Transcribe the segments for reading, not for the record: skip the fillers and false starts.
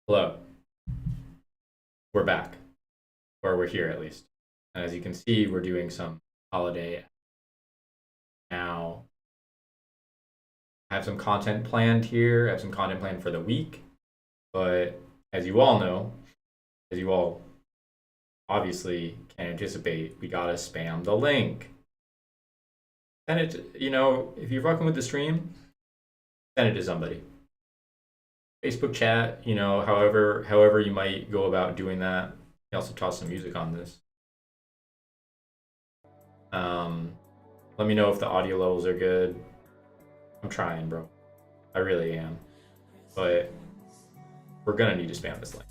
Hello, we're back, or we're here at least. And as you can see, we're doing some holiday now. I have some content planned here. I have some content planned for the week, but as you all know, as you all obviously can anticipate, we gotta spam the link. Send it, if you're fucking with the stream, send it to somebody. Facebook chat, however you might go about doing that. You also toss some music on this. Let me know if the audio levels are good. I'm trying, bro. I really am. But we're gonna need to spam this link.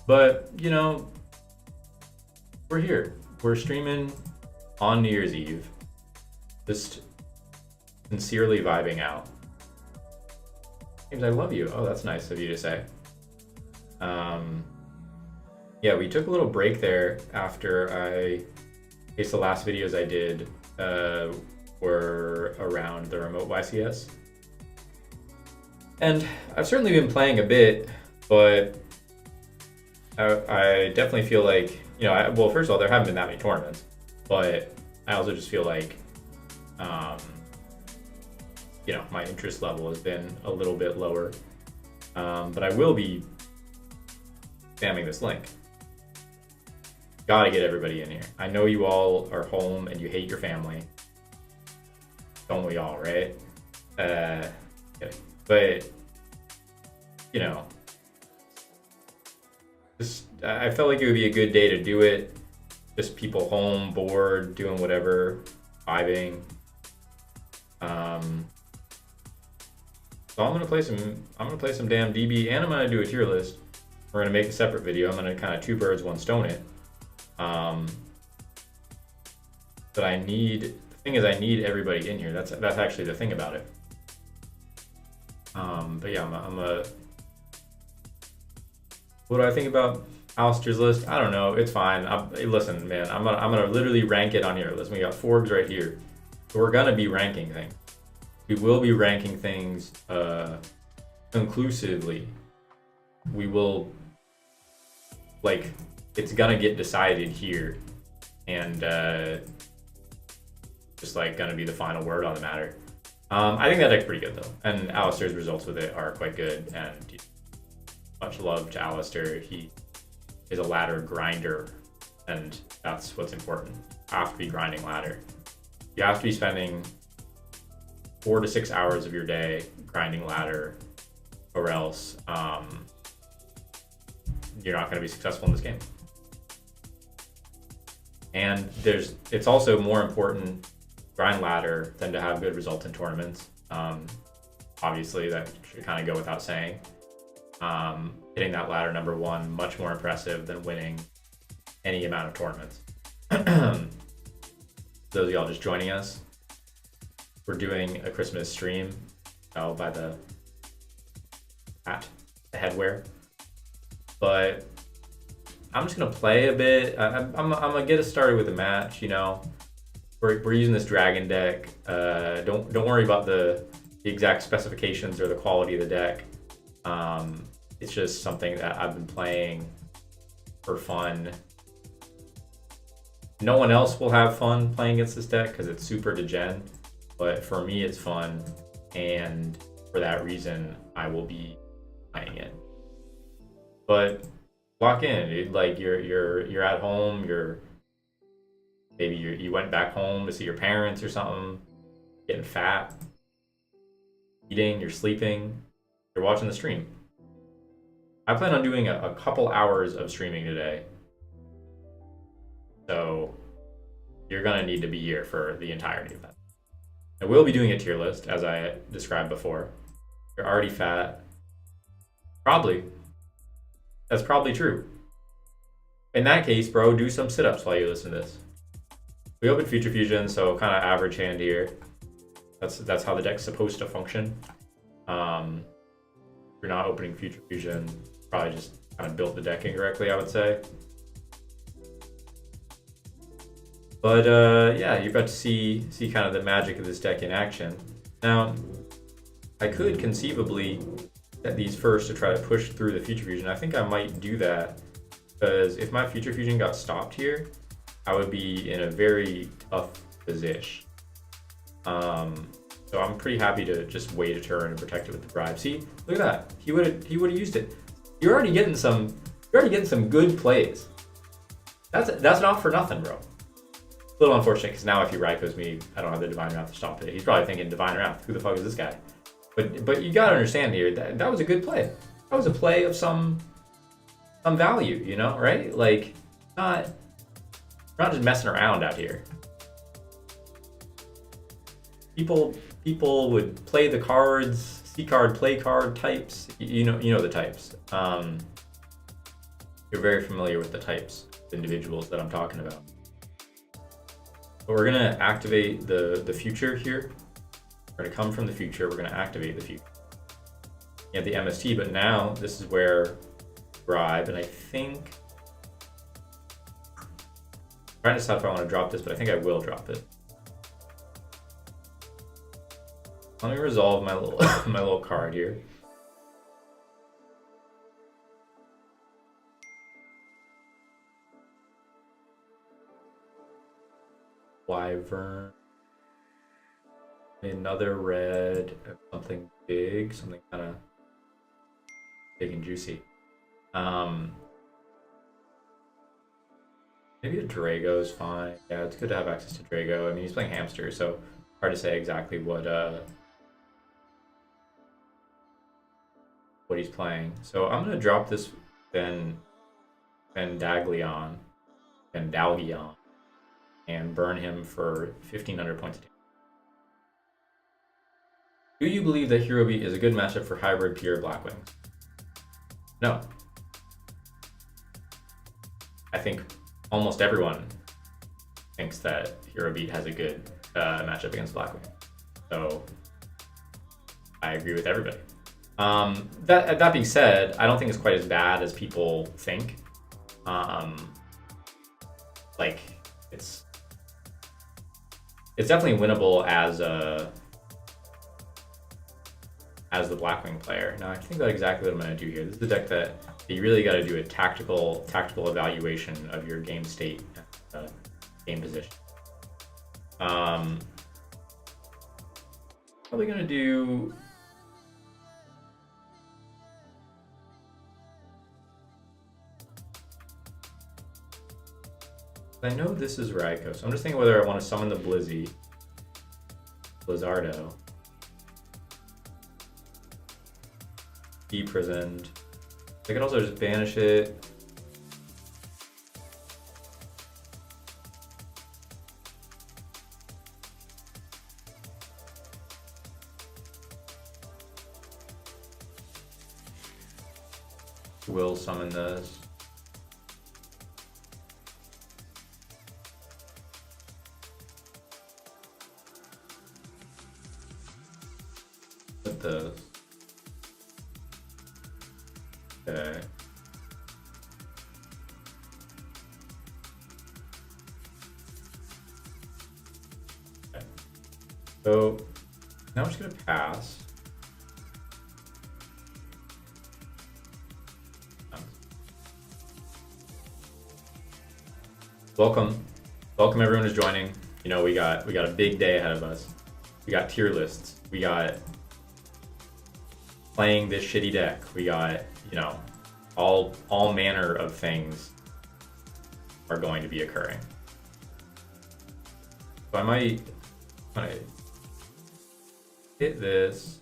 But we're here. We're streaming on New Year's Eve. Just sincerely vibing out. James, I love you. Oh, that's nice of you to say. Yeah, we took a little break there after I guess the last videos I did were around the remote YCS. And I've certainly been playing a bit, but I definitely feel like, well, first of all, there haven't been that many tournaments, but I also just feel like, my interest level has been a little bit lower. But I will be spamming this link. Gotta get everybody in here. I know you all are home and you hate your family. Don't we all, right? But I felt like it would be a good day to do it. Just people home, bored, doing whatever, vibing. So I'm gonna play some damn DB, and I'm gonna do a tier list. We're gonna make a separate video. I'm gonna kind of two birds, one stone it. But the thing is, I need everybody in here. That's actually the thing about it. But yeah, what do I think about Alistair's list? I don't know. It's fine. Listen, man, I'm gonna literally rank it on here. Listen, we got Forbes right here. So we're gonna be ranking things. We will be ranking things conclusively. We will, it's gonna get decided here, and just gonna be the final word on the matter. I think that deck's pretty good though, and Alistair's results with it are quite good, and much love to Alistair. He is a ladder grinder, and that's what's important. You have to be grinding ladder. You have to be spending 4 to 6 hours of your day grinding ladder, or else you're not going to be successful in this game. And it's also more important to grind ladder than to have good results in tournaments. Obviously, that should kind of go without saying. Hitting that ladder number 1, much more impressive than winning any amount of tournaments. Those of y'all just joining us, we're doing a Christmas stream by the headwear. But I'm just gonna play a bit. I'm gonna get us started with a match. We're using this dragon deck. Don't worry about the exact specifications or the quality of the deck. It's just something that I've been playing for fun. No one else will have fun playing against this deck because it's super degen, but for me it's fun, and for that reason I will be playing it. But lock in, dude. You're at home. You went back home to see your parents or something. Getting fat, eating. You're sleeping. You're watching the stream. I plan on doing a couple hours of streaming today, so you're gonna need to be here for the entirety of that. I will be doing a tier list, as I described before. You're already fat. Probably. That's probably true. In that case, bro, do some sit-ups while you listen to this. We open Future Fusion, so kind of average hand here. That's how the deck's supposed to function. If you're not opening Future Fusion, probably just kind of built the deck incorrectly, I would say. But yeah, you're about to see kind of the magic of this deck in action. Now, I could conceivably set these first to try to push through the future fusion. I think I might do that because if my future fusion got stopped here, I would be in a very tough position. So I'm pretty happy to just wait a turn and protect it with the bribe. See, look at that. He would have used it. You're already getting some good plays. That's not for nothing, bro. A little unfortunate because now if he Raikos me, I don't have the Divine Wrath to stop it. He's probably thinking Divine Wrath. Who the fuck is this guy? But you gotta understand here that was a good play. That was a play of some value, you know, right? Like not just messing around out here. People would play the cards, see card, play card types. You know the types. You're very familiar with the types of individuals that I'm talking about. But we're gonna activate the future here. We're gonna come from the future. We're gonna activate the future. You have the MST, but now this is where bribe, and I think I'm trying to decide if I want to drop this, but I think I will drop it. Let me resolve my little my little card here. Wyvern. Another red, something big, something kind of big and juicy. Maybe a Drago is fine. Yeah, it's good to have access to Drago. I mean, he's playing hamster, so hard to say exactly what he's playing. So I'm gonna drop this Dalgion, and burn him for 1,500 points of damage. Do you believe that Hero Beat is a good matchup for hybrid pure Blackwings? No. I think almost everyone thinks that Hero Beat has a good matchup against Blackwing. So I agree with everybody. That being said, I don't think it's quite as bad as people think. Like it's definitely winnable as the Blackwing player. Now I think about exactly what I'm going to do here. This is the deck that you really got to do a tactical evaluation of your game state, game position. Probably going to do. I know this is Raiko, so I'm just thinking whether I want to summon the Blizzardo. Deprisoned. I could also just banish it. Will summon this. Put this. Okay. So now I'm just gonna pass. Welcome everyone who's joining. You know, we got a big day ahead of us. We got tier lists. We got playing this shitty deck. We got, you know, all manner of things are going to be occurring. So I might hit this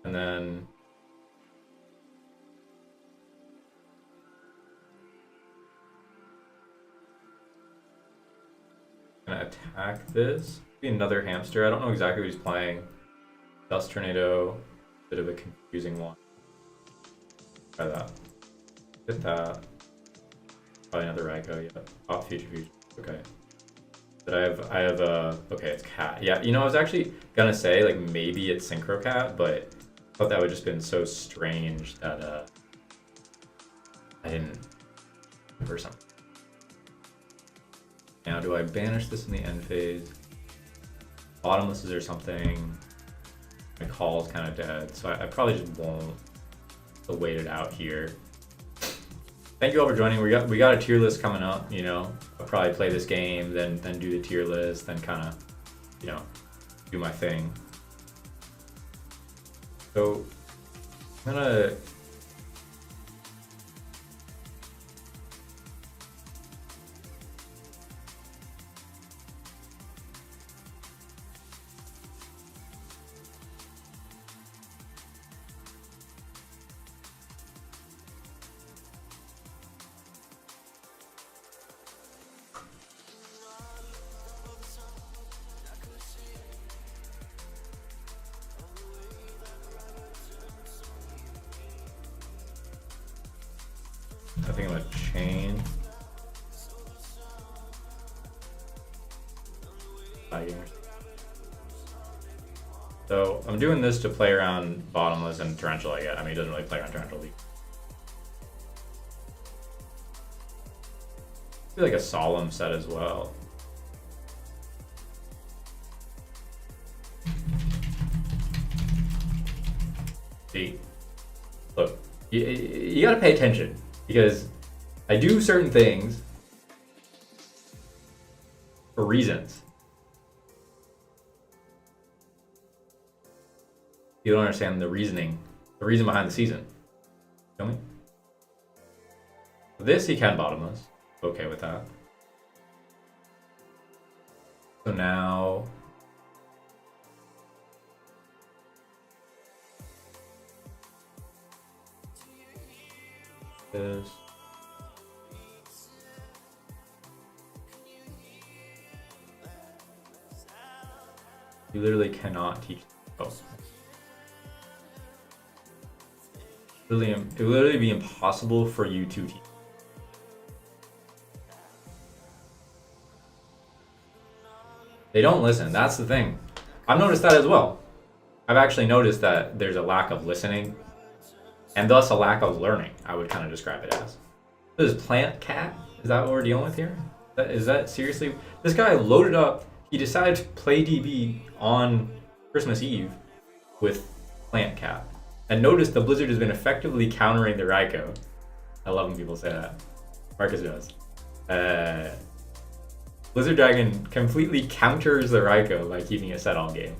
and then gonna attack this. Be another hamster. I don't know exactly what he's playing. Dust Tornado, bit of a confusing one. Try that. Hit that. Probably another Raiko. Yeah. Off future. Okay. But I have okay, it's cat. Yeah, you know, I was actually gonna say like maybe it's Synchro Cat, but I thought that would just been so strange that I didn't for something. Now do I banish this in the end phase? bottomlesses or something. My call's kind of dead, so I probably just won't wait it out here. Thank you all for joining. We got a tier list coming up. You know, I'll probably play this game, then do the tier list, then kind of, you know, do my thing. So I'm gonna I think I'm gonna chain. So I'm doing this to play around bottomless and torrential. I mean, he doesn't really play around torrential. I feel like a solemn set as well. See, look, you gotta pay attention because I do certain things for reasons. You don't understand the reason behind the season. Feel me? This he can bottomless. Okay with that. So now this. You literally cannot teach. Oh. It would literally be impossible for you to teach. They don't listen. That's the thing. I've noticed that as well. I've actually noticed that there's a lack of listening and thus a lack of learning. I would kind of describe it as. This is plant cat? Is that what we're dealing with here? Is that seriously? This guy loaded up. He decided to play DB on Christmas Eve with plant cat. And notice the Blizzard has been effectively countering the Raikou. I love when people say that. Marcus does. Blizzard Dragon completely counters the Raikou by keeping it set all game.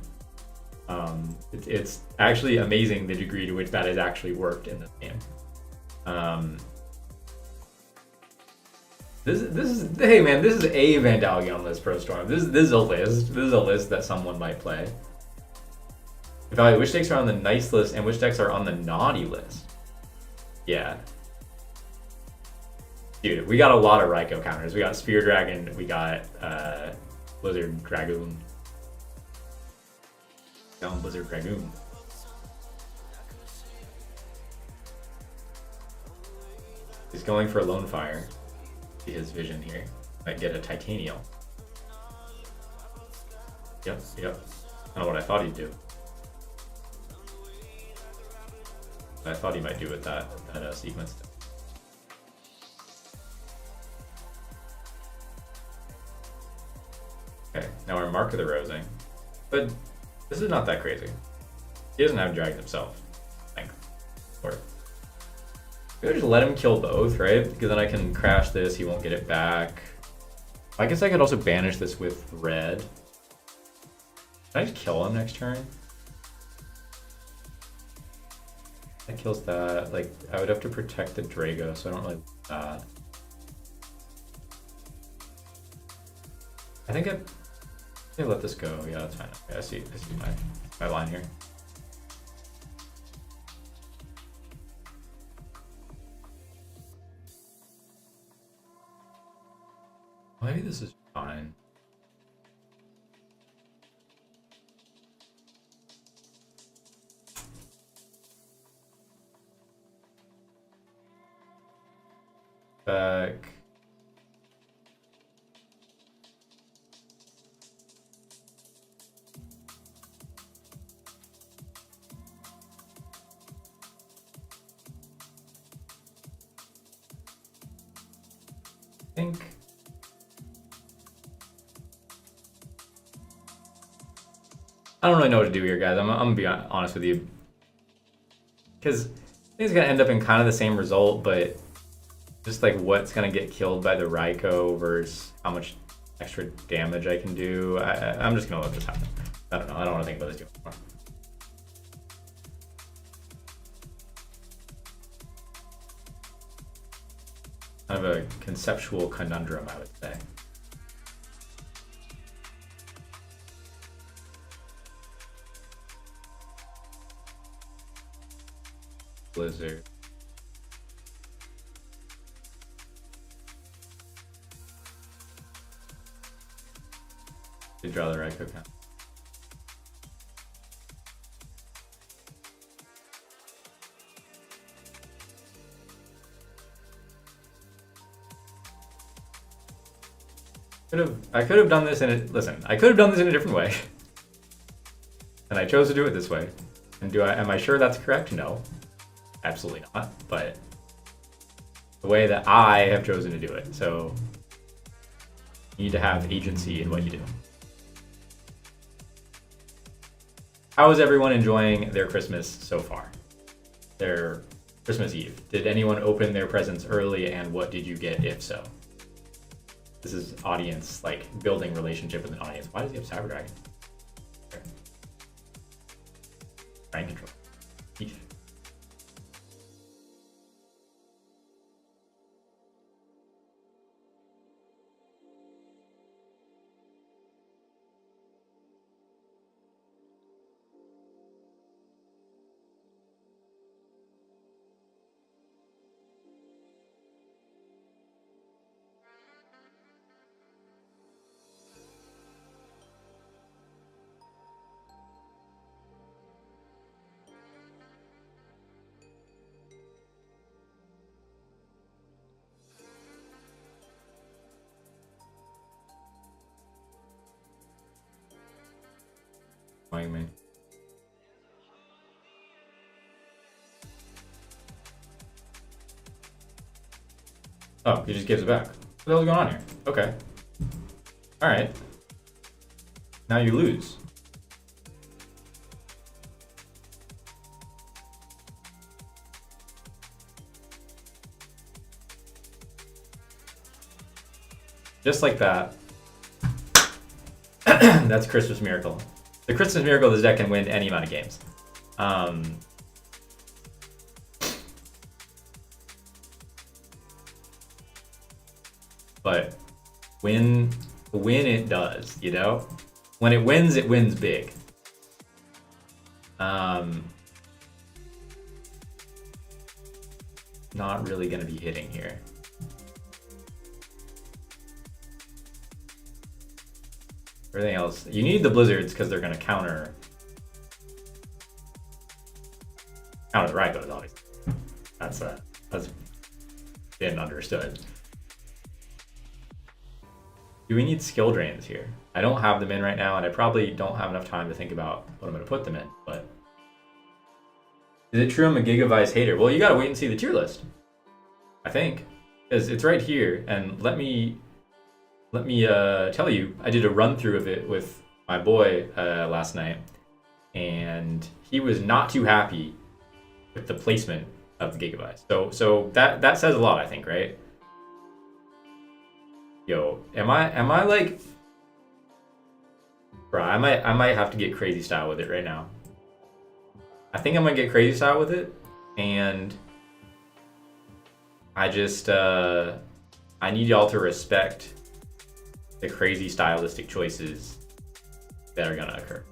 It's actually amazing the degree to which that has actually worked in this game. This is hey man, this is a Vandalion list Pro Storm. This is a list. This is a list that someone might play. Evaluate which decks are on the nice list and which decks are on the naughty list. Yeah. Dude, we got a lot of Raikou counters. We got Spear Dragon, we got Blizzard Dragoon. Down Blizzard Dragoon. He's going for a Lone Fire. See his vision here. Might get a Titanium. Yep. Kind of what I thought he'd do. I thought he might do with that sequence. Okay, now our Mark of the Rosing. But this is not that crazy. He doesn't have Dragon himself. Or maybe just let him kill both, right? Because then I can crash this, he won't get it back. I guess I could also banish this with red. Can I just kill him next turn? That kills that. Like, I would have to protect the Drago, so I don't really like that. I think I let this go. Yeah, that's fine. Okay, I see my line here. Maybe this is fine. Back. I think I don't really know what to do here, guys. I'm gonna be honest with you, because I think it's gonna end up in kind of the same result, but just like what's gonna get killed by the Raikou versus how much extra damage I can do. I'm just gonna let this happen. I don't know. I don't want to think about this too much more. Kind of a conceptual conundrum, I would say. Blizzard. To draw the Raikou count. I could have done this in a I could have done this in a different way. And I chose to do it this way. And am I sure that's correct? No. Absolutely not. But the way that I have chosen to do it. So you need to have agency in what you do. How is everyone enjoying their Christmas so far? Their Christmas Eve. Did anyone open their presents early, and what did you get if so? This is audience, like building relationship with an audience. Why does he have Cyber Dragon? Mind control. Eesh. Me. Oh, he just gives it back. What the hell's going on here? Okay. Alright. Now you lose. Just like that. That's Christmas Miracle. The Christmas Miracle, this deck can win any amount of games. But when it does, you know? When it wins big. Not really gonna be hitting here. Everything else, you need the blizzards because they're going to counter the Raikous, obviously. That's been understood. Do we need skill drains here? I don't have them in right now, and I probably don't have enough time to think about what I'm going to put them in. But is it true I'm a Gigavice hater? Well, you got to wait and see the tier list. I think, because it's right here, and let me tell you, I did a run through of it with my boy last night, and he was not too happy with the placement of the Gigavice. So that says a lot, I think, right? Yo, am I like, bro? I might have to get crazy style with it right now. I think I'm gonna get crazy style with it, and I just I need y'all to respect the crazy stylistic choices that are gonna occur.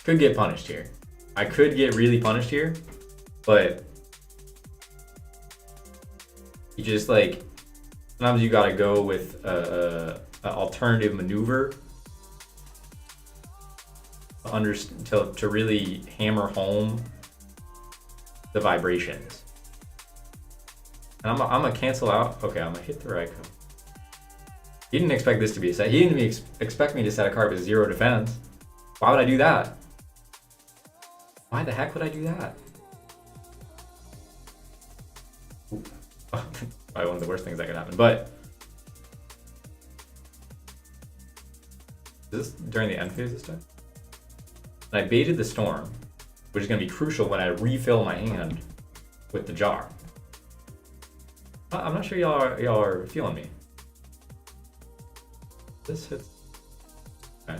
Could get punished here. I could get really punished here, but you just like, sometimes you gotta go with an alternative maneuver to really hammer home the vibrations. And I'm gonna cancel out. Okay, I'm gonna hit the Raikou. He didn't expect this to be a set. He didn't expect me to set a card with 0 defense. Why would I do that? Why the heck would I do that? Probably one of the worst things that could happen. But Is this during the end phase this time? And I baited the storm, which is going to be crucial when I refill my hand with the jar. I'm not sure y'all are feeling me. This hits. Okay.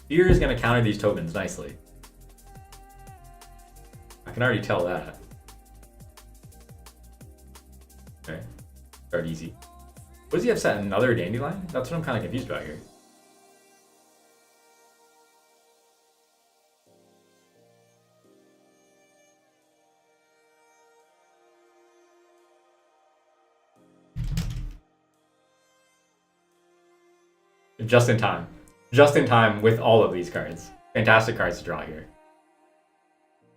Fear is going to counter these tokens nicely. I can already tell that. Okay. Start easy. What does he have set? Another dandelion? That's what I'm kind of confused about here. Just in time. Just in time with all of these cards. Fantastic cards to draw here.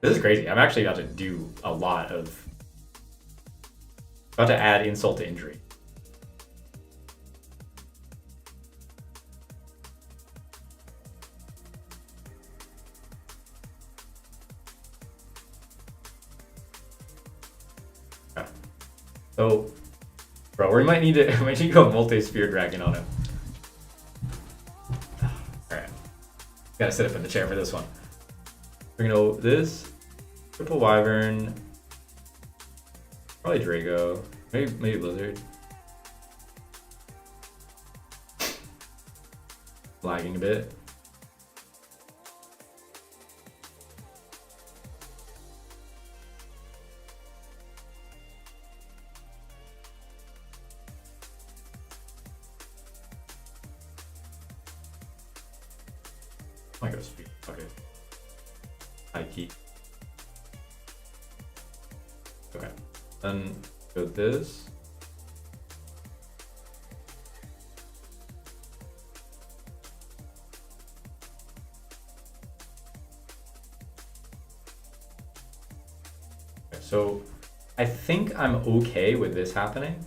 This is crazy. I'm actually about to do a lot of... About to add insult to injury. Okay. So, bro, we might need to go multi-spear dragon on him. Alright. Gotta sit up in the chair for this one. We're gonna go this, triple wyvern, probably Drago, maybe Blizzard. Lagging a bit. I go speed. Okay. High key. Okay. Then go this. Okay, so I think I'm okay with this happening,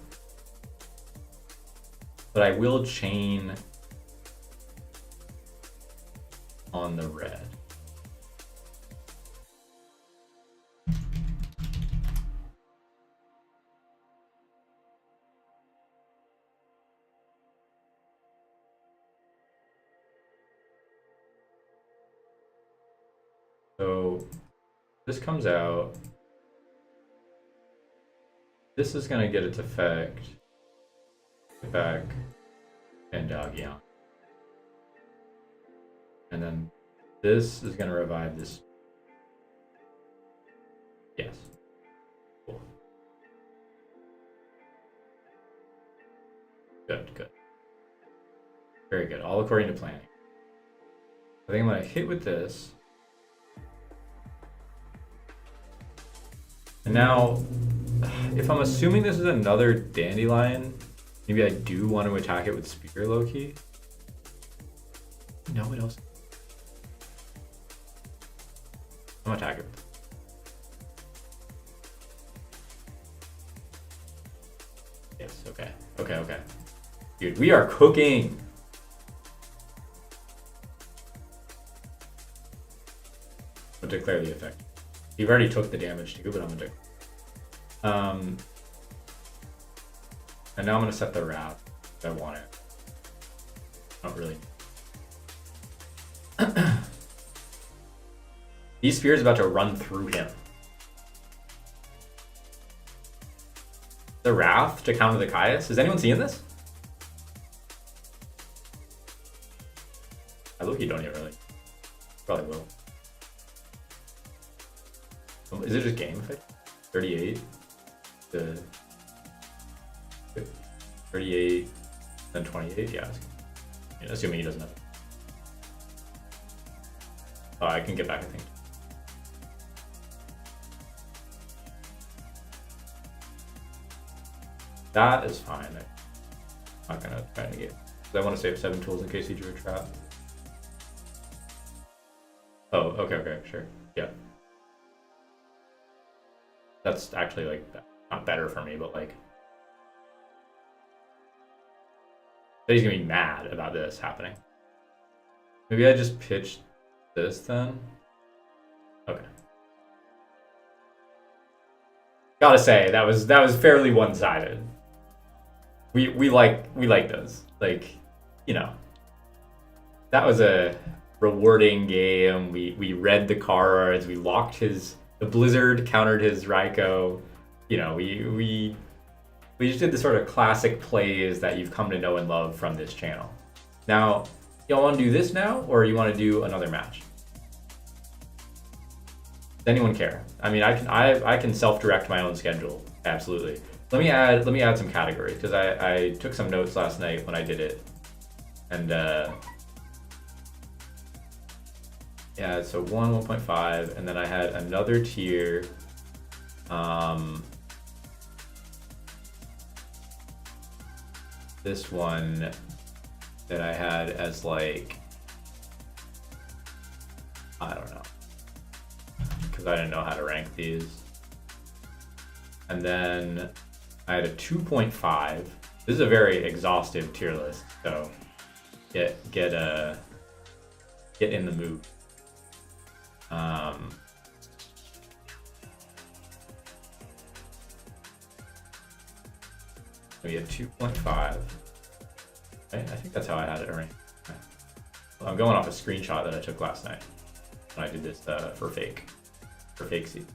but I will chain on the red. So this comes out. This is going to get its effect. Get back and doggy on. And then this is going to revive this. Yes. Cool. Good, good. Very good. All according to planning. I think I'm going to hit with this. And now, if I'm assuming this is another dandelion, maybe I do want to attack it with spear low-key. No, what else? I'm gonna attack it. Yes, okay. Okay. Dude, we are cooking. I'll declare the effect. You've already took the damage too, but I'm gonna do. And now I'm gonna set the wrap if I want it. Not really. These spears about to run through him. The Wrath to counter the Caius. Is anyone seeing this? I look, you don't even really. Probably will. Is it just game effect? 38 to 38, then 28. Yeah, assuming he doesn't have. Oh, I can get back, I think. That is fine. I'm not gonna try to negate. I want to save 7 tools in case he drew a trap. Oh, okay, sure. Yeah. That's actually like not better for me, but like that he's gonna be mad about this happening. Maybe I just pitched this then. Okay. Gotta say that was fairly one-sided. We like those. Like, you know, that was a rewarding game. We read the cards. We locked the Blizzard countered his Raikou. You know, we just did the sort of classic plays that you've come to know and love from this channel. Now, y'all want to do this now, or you want to do another match? Does anyone care? I mean, I can self-direct my own schedule. Absolutely. Let me add some categories, because I took some notes last night when I did it, and yeah, so 1.5, and then I had another tier. This one that I had as like, I don't know, because I didn't know how to rank these. And then I had a 2.5. This is a very exhaustive tier list, so get in the mood. Maybe a 2.5. Okay, I think that's how I had it arranged. Okay. Well, I'm going off a screenshot that I took last night when I did this for fake seed.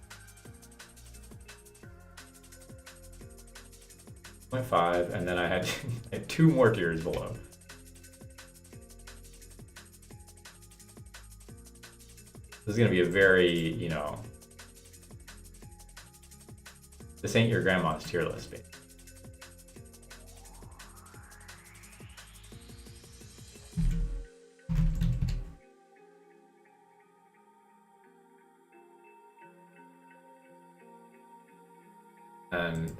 0.5, and then I had, I had 2 more tiers below. This is going to be a very, you know, this ain't your grandma's tier list, baby. And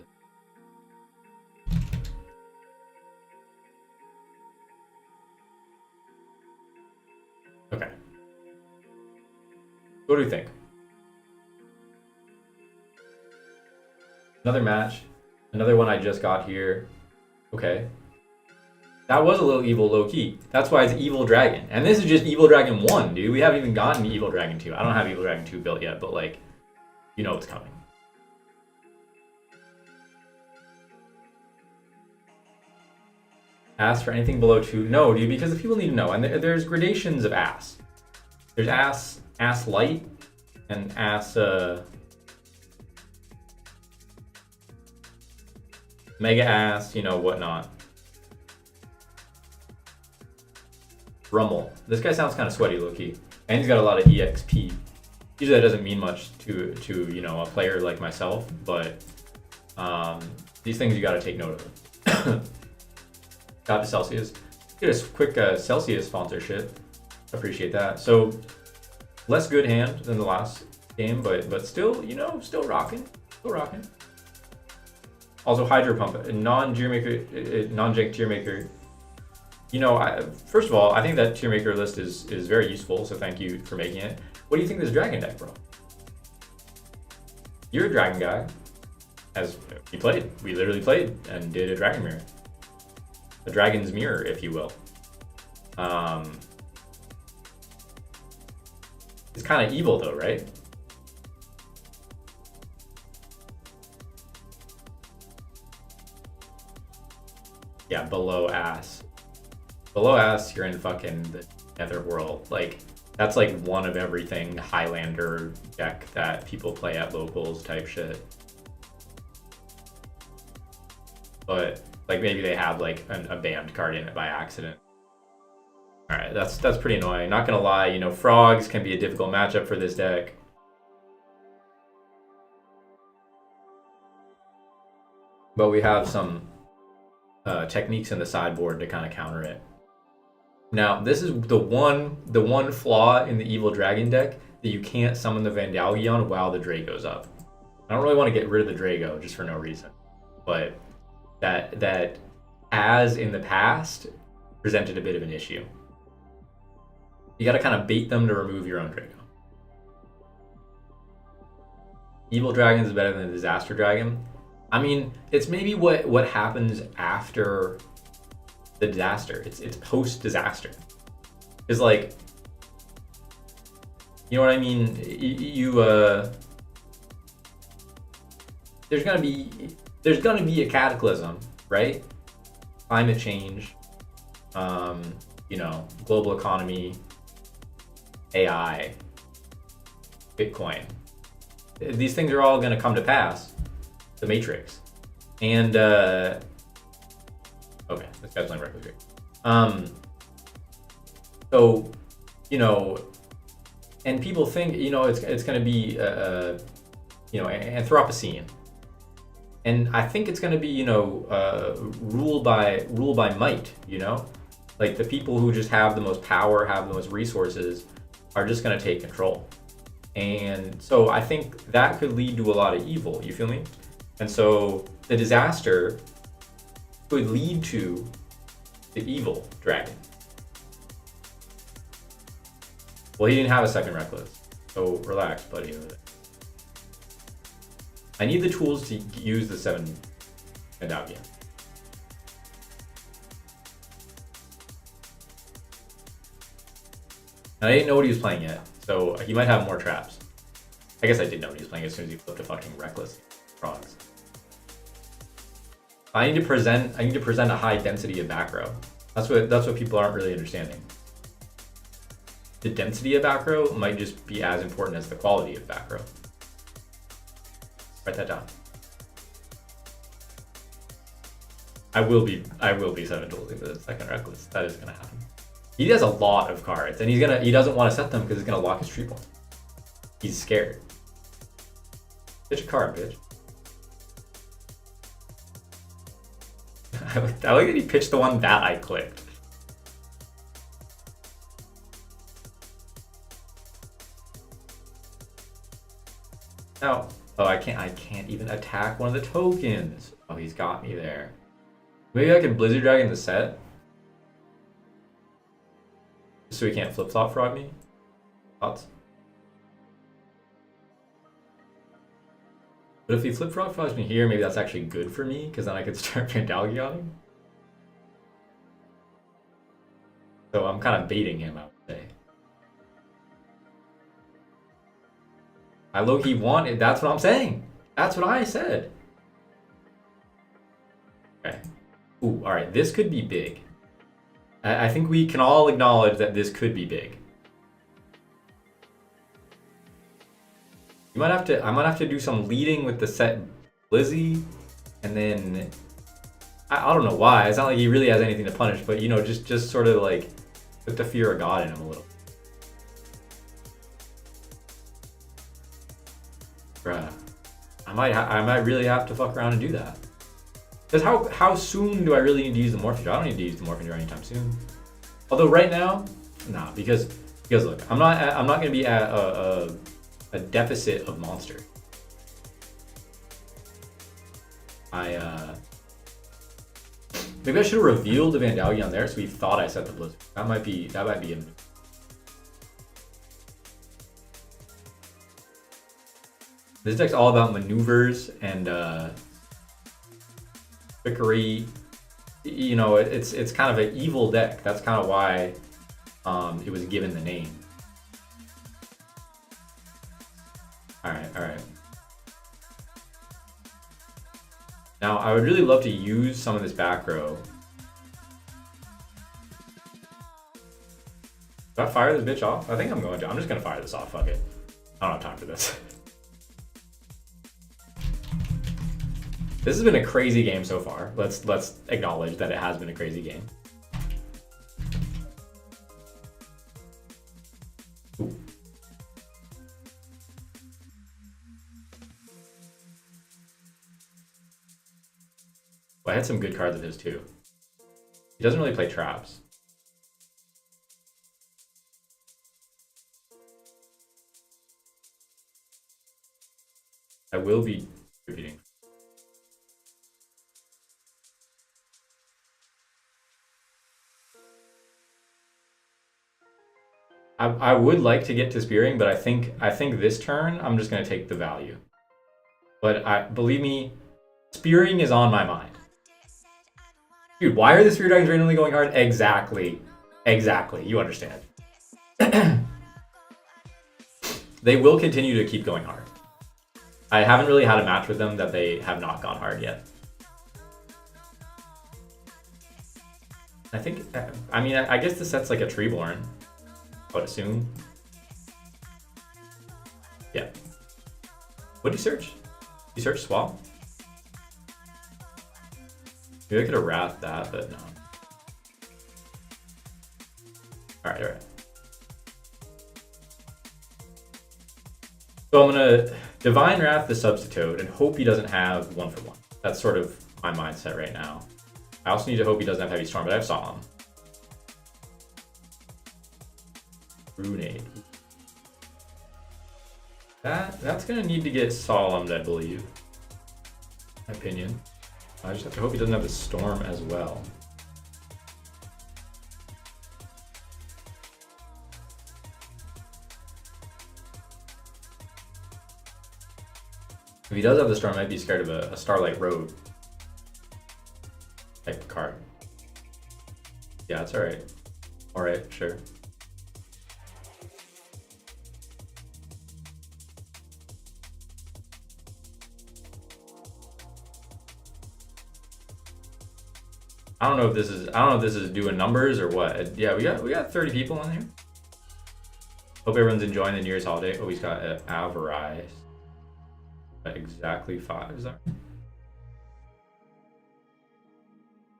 okay, what do we think? Another match, another one I just got here. Okay, that was a little evil low key. That's why it's Evil Dragon, and this is just Evil Dragon 1, dude. We haven't even gotten Evil Dragon 2. I don't have Evil Dragon 2 built yet, but like, you know it's coming. Ask for anything below 2? No, dude, because the people need to know. And there's gradations of ass. There's ass light, and ass mega ass, you know, whatnot. Rummel. This guy sounds kind of sweaty, low-key. And he's got a lot of EXP. Usually that doesn't mean much to you know, a player like myself, but these things you got to take note of. Got to Celsius. Get a quick Celsius sponsorship. Appreciate that. So less good hand than the last game, but still, you know, still rocking. Also Hydro Pump, non-jank tier maker. You know, first of all, I think that tier maker list is very useful, so thank you for making it. What do you think of this dragon deck, bro? You're a dragon guy. As we literally played and did a dragon mirror. A dragon's mirror, if you will. It's kind of evil though, right? Yeah, below ass. Below ass, you're in fucking the netherworld. Like, that's like one of everything Highlander deck that people play at locals type shit. But like maybe they have like a banned card in it by accident. All right, that's pretty annoying. Not gonna lie, you know, frogs can be a difficult matchup for this deck. But we have some techniques in the sideboard to kind of counter it. Now, this is the one flaw in the Evil Dragon deck, that you can't summon the Vandalgion while the Drago's up. I don't really want to get rid of the Drago just for no reason, but that as in the past presented a bit of an issue. You got to kind of bait them to remove your own Drago. Evil Dragon is better than the Disaster Dragon. I mean, it's maybe what happens after the disaster. It's post disaster. It's like, you know what I mean? there's gonna be a cataclysm, right? Climate change, global economy, AI, Bitcoin. These things are all gonna come to pass. The Matrix, and okay, this guy's playing reckless here. So, and people think it's gonna be Anthropocene. And I think it's going to be, ruled by might, like the people who just have the most power, have the most resources, are just going to take control. And so I think that could lead to a lot of evil. You feel me? And so the disaster could lead to the evil dragon. Well, he didn't have a second reckless, so relax, buddy. I need the tools to use the 7 Medallion. And I didn't know what he was playing yet, so he might have more traps. I guess I did know what he was playing as soon as he flipped a fucking reckless frogs. I need to present a high density of back row. That's what people aren't really understanding. The density of back row might just be as important as the quality of back row. Write that down. I will be 7 dueling for the second reckless. That is gonna happen. He has a lot of cards, and he doesn't want to set them because it's gonna lock his tree point. He's scared. Pitch a card, bitch. I like that he pitched the one that I clicked. Now, oh, I can't even attack one of the tokens. Oh, he's got me there. Maybe I can Blizzard Dragon the set, so he can't flip-flop frog me. Thoughts? But if he flip-flop frogs me here, maybe that's actually good for me, because then I could start Vandalgioning. So I'm kind of baiting him, I would say. I low-key wanted, that's what I'm saying. That's what I said. Okay. Ooh, alright, this could be big. I think we can all acknowledge that this could be big. I might have to do some leading with the set Blizzy, and then I don't know why. It's not like he really has anything to punish, but just sort of like put the fear of God in him a little. Bruh, I might really have to fuck around and do that. Because how soon do I really need to use the Morphin Jar? I don't need to use the Morphin Jar anytime soon. Although right now, nah, because look, I'm not gonna be at a deficit of monster. Maybe I should have revealed the Vandalgyon there, so he thought I set the Blizzard. That might be a. This deck's all about maneuvers and trickery. It's kind of an evil deck. That's kind of why it was given the name. All right. Now I would really love to use some of this back row. Do I fire this bitch off? I think I'm going to. I'm just gonna fire this off. Fuck it. I don't have time for this. This has been a crazy game so far. Let's acknowledge that it has been a crazy game. Ooh. Well, I had some good cards of his too. He doesn't really play traps. I will be repeating. I would like to get to Spearing, but I think this turn I'm just gonna take the value. But believe me, Spearing is on my mind. Dude, why are the Spear Dragons randomly going hard? Exactly. You understand. They will continue to keep going hard. I haven't really had a match with them that they have not gone hard yet. I think, I mean, I guess the set's like a Treeborn, I would assume. Yeah. What do you search? You search Swap? Maybe I could have wrathed that, but no. Alright. So I'm gonna Divine Wrath the Substitute and hope he doesn't have 1-for-1. That's sort of my mindset right now. I also need to hope he doesn't have Heavy Storm, but I have Solemn. Runade. That's gonna need to get Solemned, I believe. My opinion. I just have to hope he doesn't have the Storm as well. If he does have the Storm, I might be scared of a Starlight Road type card. Yeah, it's alright. Alright, sure. I don't know if this is doing numbers or what. Yeah, we got 30 people in here. Hope everyone's enjoying the New Year's holiday. Oh, he's got an Avarice. Exactly 5, is that right?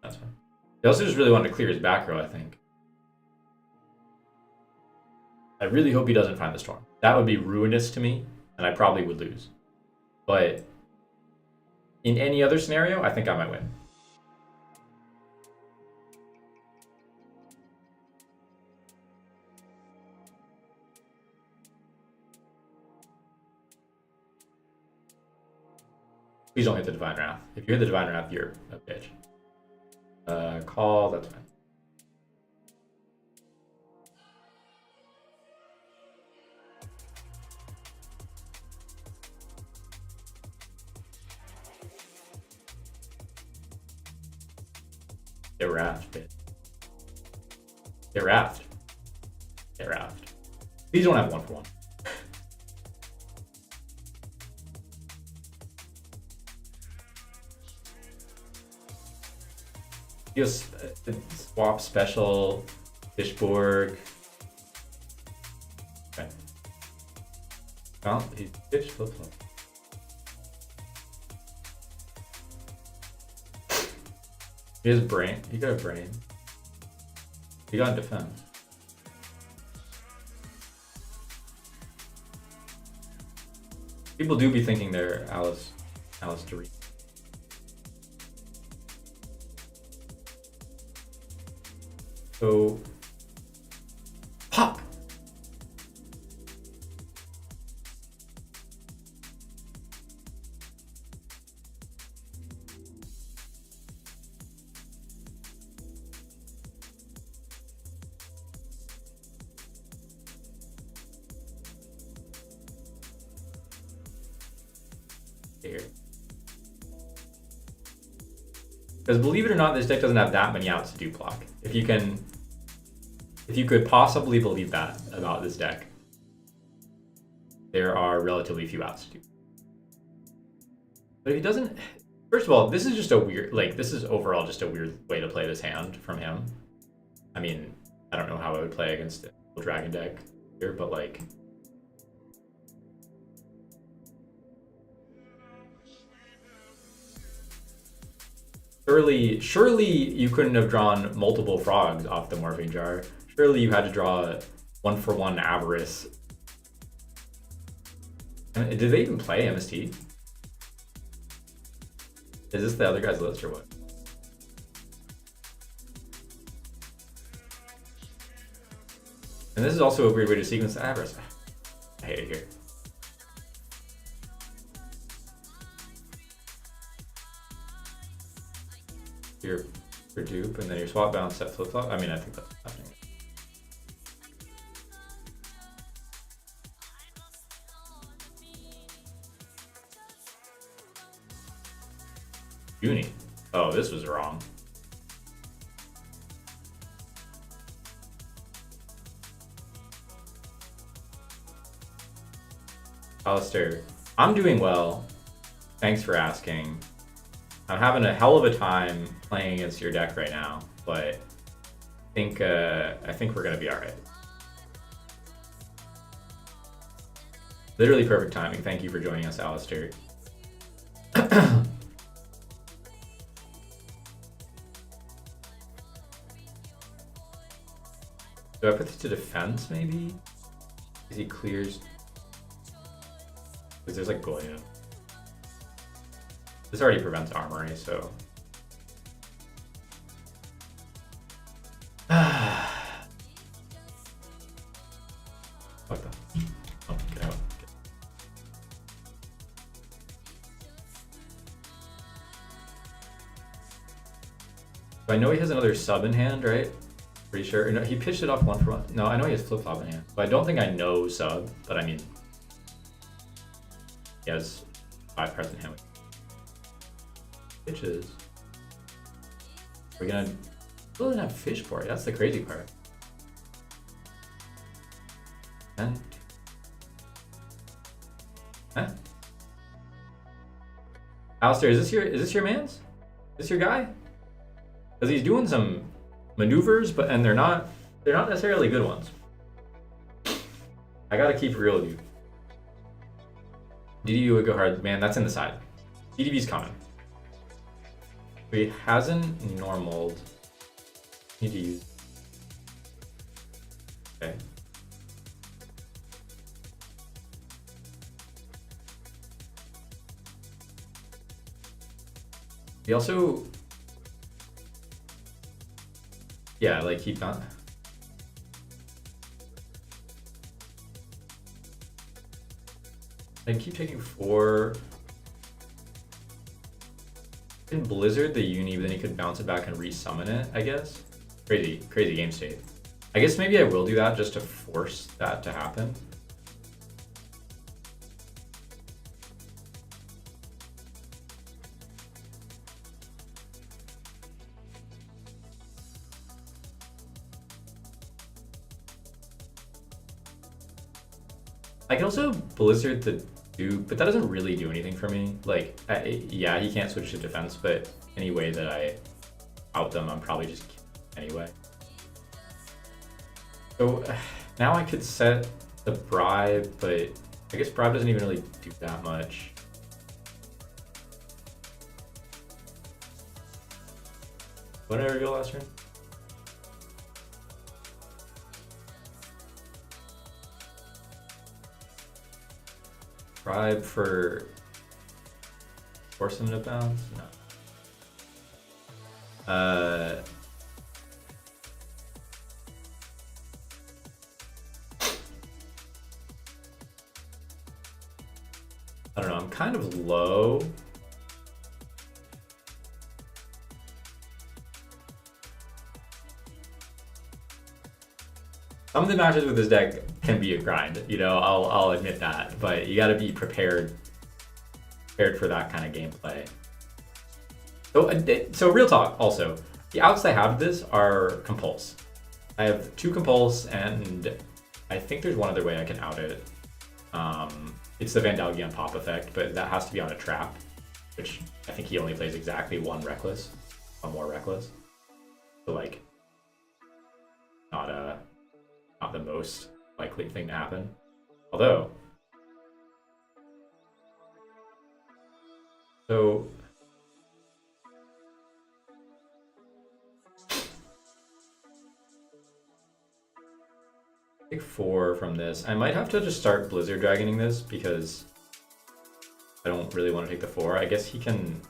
That's fine. He also just really wanted to clear his back row, I think. I really hope he doesn't find the Storm. That would be ruinous to me, and I probably would lose. But in any other scenario, I think I might win. Please don't hit the Divine Wrath. If you hit the Divine Wrath, you're a bitch. Call, that's fine. Get Wrathed, bitch. Get Wrathed. Get Wrathed. Please don't have 1-for-1. Just swap special Fishborg. Okay. Well, he's Fish flip flop. He has brain. He got a brain. He got defense. People do be thinking they're Alice Doreen. So, pop. Here. Because believe it or not, this deck doesn't have that many outs to do block. If you could possibly believe that about this deck, there are relatively few outs to do. But if he doesn't, first of all, this is just a weird, like, this is overall just a weird way to play this hand from him. I mean, I don't know how I would play against a dragon deck here, but like, surely you couldn't have drawn multiple frogs off the Morphing Jar. Surely you had to draw 1-for-1 Avarice. Did they even play MST? Is this the other guy's list or what? And this is also a weird way to sequence the Avarice. I hate it here. Your dupe, and then your swap bounce set flip flop. I mean, I think that's happening. Uni. Oh, this was wrong. Alistair, I'm doing well. Thanks for asking. I'm having a hell of a time playing against your deck right now, but I think we're gonna be all right. Literally perfect timing. Thank you for joining us, Alistair. Do I put this to defense, maybe? Because he clears... Because there's like Goya. This already prevents Armory, so... What the... Oh, get out. So I know he has another sub in hand, right? Pretty sure. No, he pitched it off 1-for-1. No, I know he has flip-flop in hand. But I don't think I know sub, but I mean... He has 5 cards in hand. Pitches. We're gonna... Still didn't have fish for it. That's the crazy part. And... Huh? Alistair, is this your man's? Is this your guy? Because he's doing some maneuvers, and they're not necessarily good ones. I gotta keep it real with you. DDU would go hard. Man, that's in the side. DDB's coming. But he hasn't normaled. Need to use. Okay. He also... Yeah, like he not... I keep taking 4. He can Blizzard the Uni, but then he could bounce it back and resummon it, I guess. Crazy game state. I guess maybe I will do that just to force that to happen. I can also Blizzard the Duke, but that doesn't really do anything for me. Like, yeah, he can't switch to defense, but any way that I out them, I'm probably just anyway. So now I could set the bribe, but I guess bribe doesn't even really do that much. What did I reveal last turn? Bribe for force him to bounce? No. I don't know, I'm kind of low. Some of the matches with this deck can be a grind, you know, I'll admit that, but you gotta be prepared for that kind of gameplay. So real talk also, the outs I have this are compulse. I have 2 compulse, and I think there's one other way I can out it. It's the Vandalgion pop effect, but that has to be on a trap, which I think he only plays exactly 1 reckless, 1 more reckless. So like, not the most likely thing to happen. Although, so take 4 from this. I might have to just start Blizzard Dragoning this because I don't really want to take the 4. I guess he can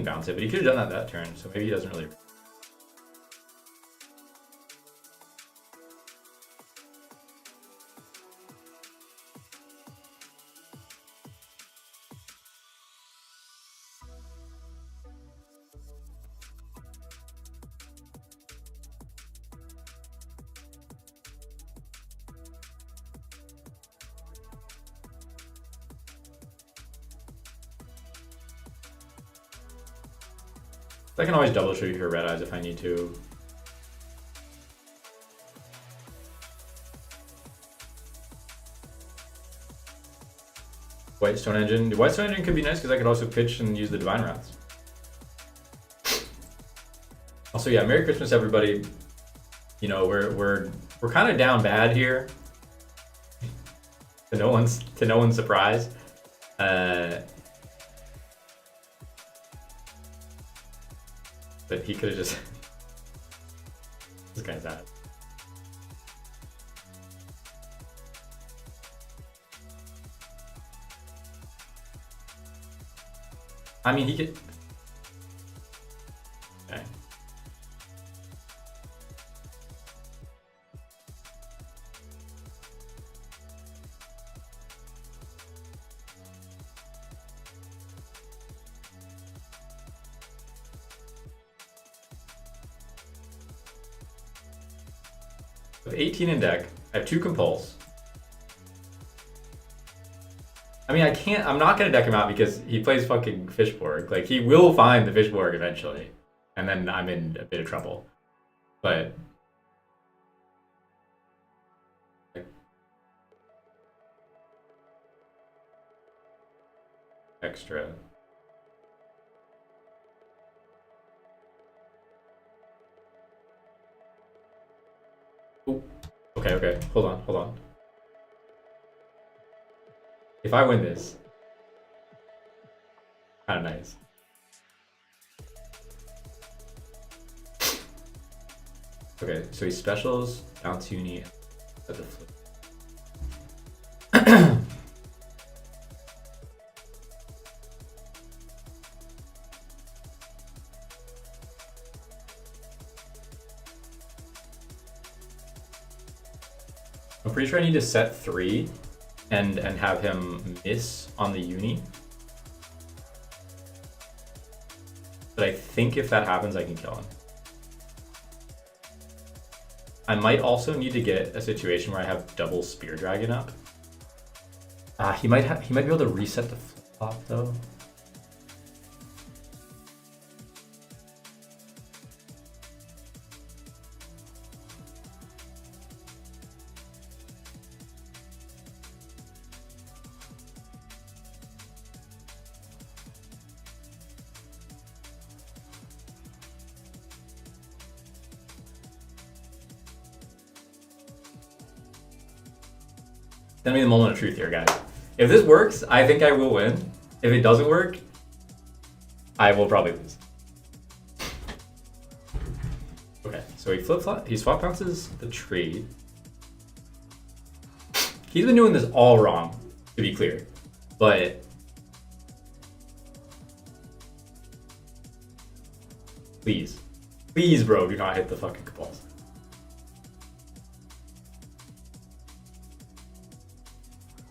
bounce it, but he could have done that turn, so maybe he doesn't really. I can always double shoot her red eyes if I need to. White Stone Engine. The White Stone Engine could be nice because I could also pitch and use the Divine Wraths. Also, yeah, Merry Christmas, everybody. You know, we're kind of down bad here. to no one's surprise. But he could have just. This guy's out. I mean, he could. Okay. With 18 in deck, I have 2 Compulse. I mean, I'm not gonna deck him out because he plays fucking Fishborg. Like, he will find the Fishborg eventually. And then I'm in a bit of trouble. But... extra. Ooh. Okay. Hold on. If I win this, kind of nice. Okay, so he specials, bounce uni, at the flip. I'm pretty sure I need to set 3 and have him miss on the uni. But I think if that happens, I can kill him. I might also need to get a situation where I have double Spear Dragon up. He might be able to reset the flip flop though. Send me the moment of truth here, guys. If this works, I think I will win. If it doesn't work, I will probably lose. Okay, so he swap bounces the trade. He's been doing this all wrong, to be clear. But please, bro, do not hit the fucking Compulse.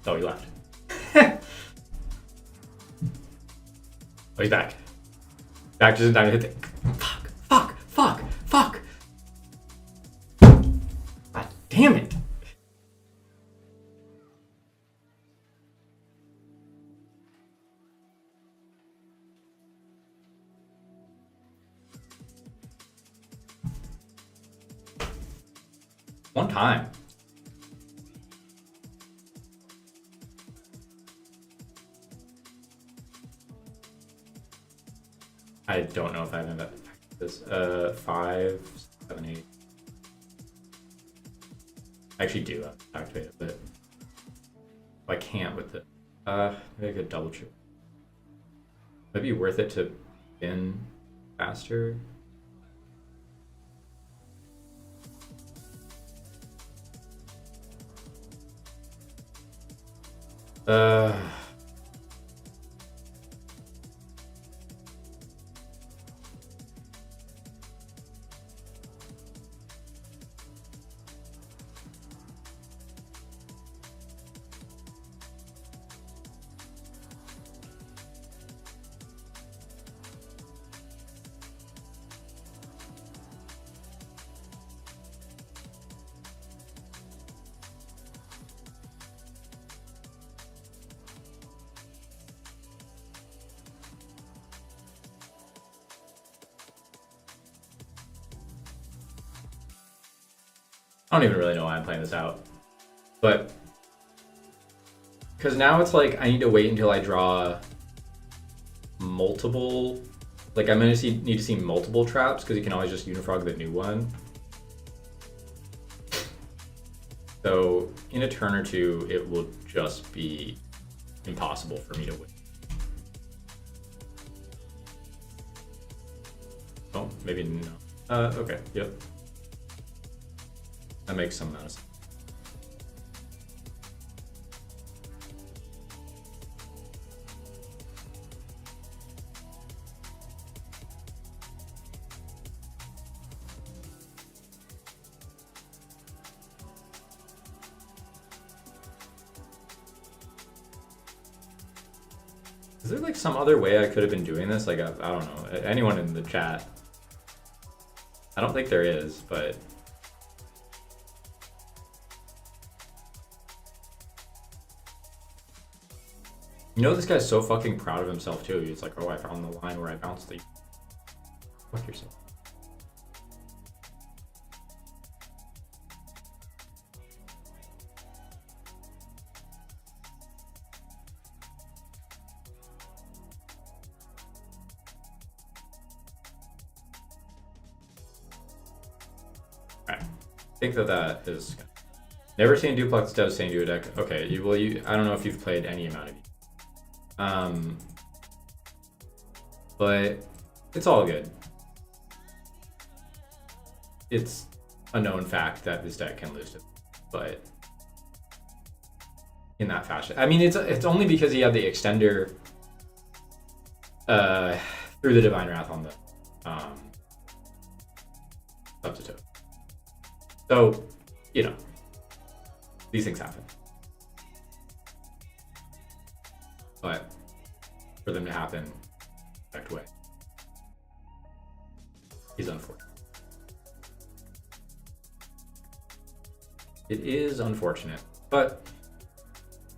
Oh, he left. Oh, he's back. Back just in time to hit the... Fuck. God damn it. One time. I don't know if I have this. 5, 7, 8. I actually do have to activate it, but I can't with it. Maybe I could double trip. Might be worth it to spin faster. I don't even really know why I'm playing this out, but because now it's like I need to wait until I draw multiple. Like I'm gonna need to see multiple traps because you can always just unifrog the new one. So in a turn or two, it will just be impossible for me to win. Oh, maybe no. Okay, yep. That makes some amount of sense. Is there like some other way I could have been doing this? Like, I don't know. Anyone in the chat? I don't think there is, but you know, this guy's so fucking proud of himself too. He's like, oh, I found the line where I bounced the. Fuck yourself. Alright. I think that is. Never seen duplex devastating to a deck. Okay, I don't know if you've played any amount of. But it's all good. It's a known fact that this deck can lose to, but in that fashion. I mean, it's only because he had the extender through the Divine Wrath on the substitute. So, you know, these things happen. But for them to happen the correct way is unfortunate. It is unfortunate, but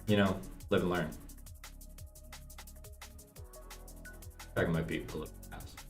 you know, live and learn. That might be a little fast.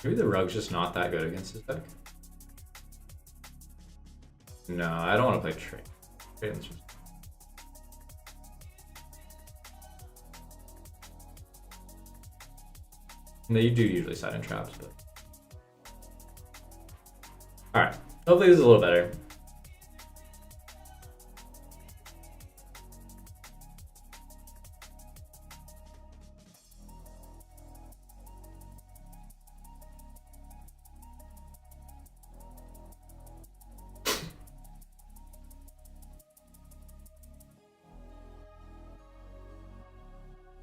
Maybe the rug's just not that good against this deck. No, I don't want to play trade. No, you do usually side in traps, but all right. Hopefully this is a little better.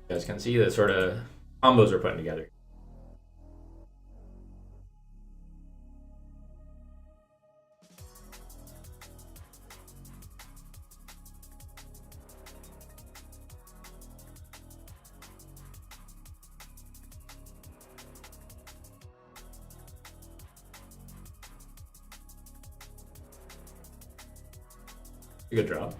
You guys can see the sort of combos we're putting together. Good drop.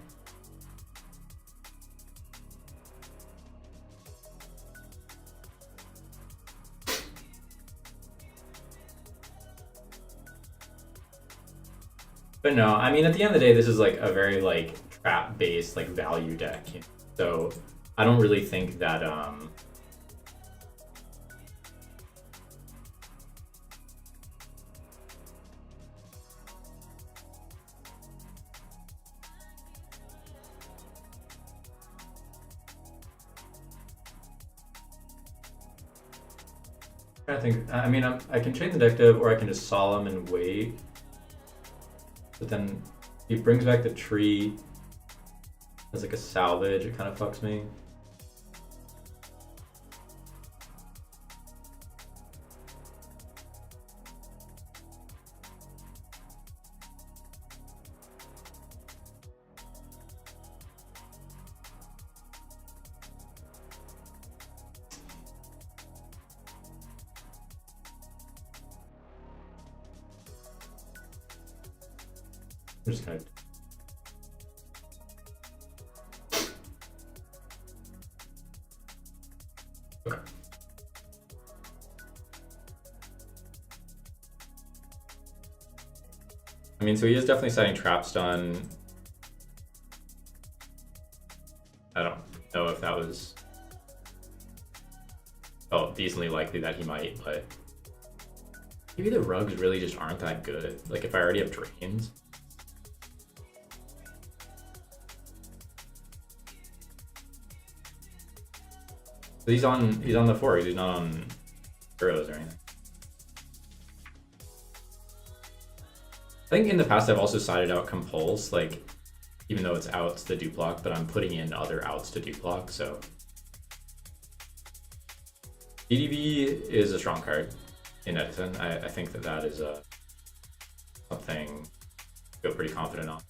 But no, I mean, at the end of the day, this is like a very like trap-based like value deck. You know? So I don't really think that I think. I mean, I can chain the deck div, or I can just solemn and wait. But then he brings back the tree as like a salvage. It kind of fucks me. I'm just kind of. Okay. I mean, so he is definitely setting traps done. I don't know if that was decently likely that he might, but maybe the rugs really just aren't that good. Like if I already have drains. So he's on the four, he's not on heroes or anything. I think in the past I've also sided out compulse, like even though it's outs to do block, but I'm putting in other outs to do block, so. DDB is a strong card in Edison. I think that is something I feel pretty confident on.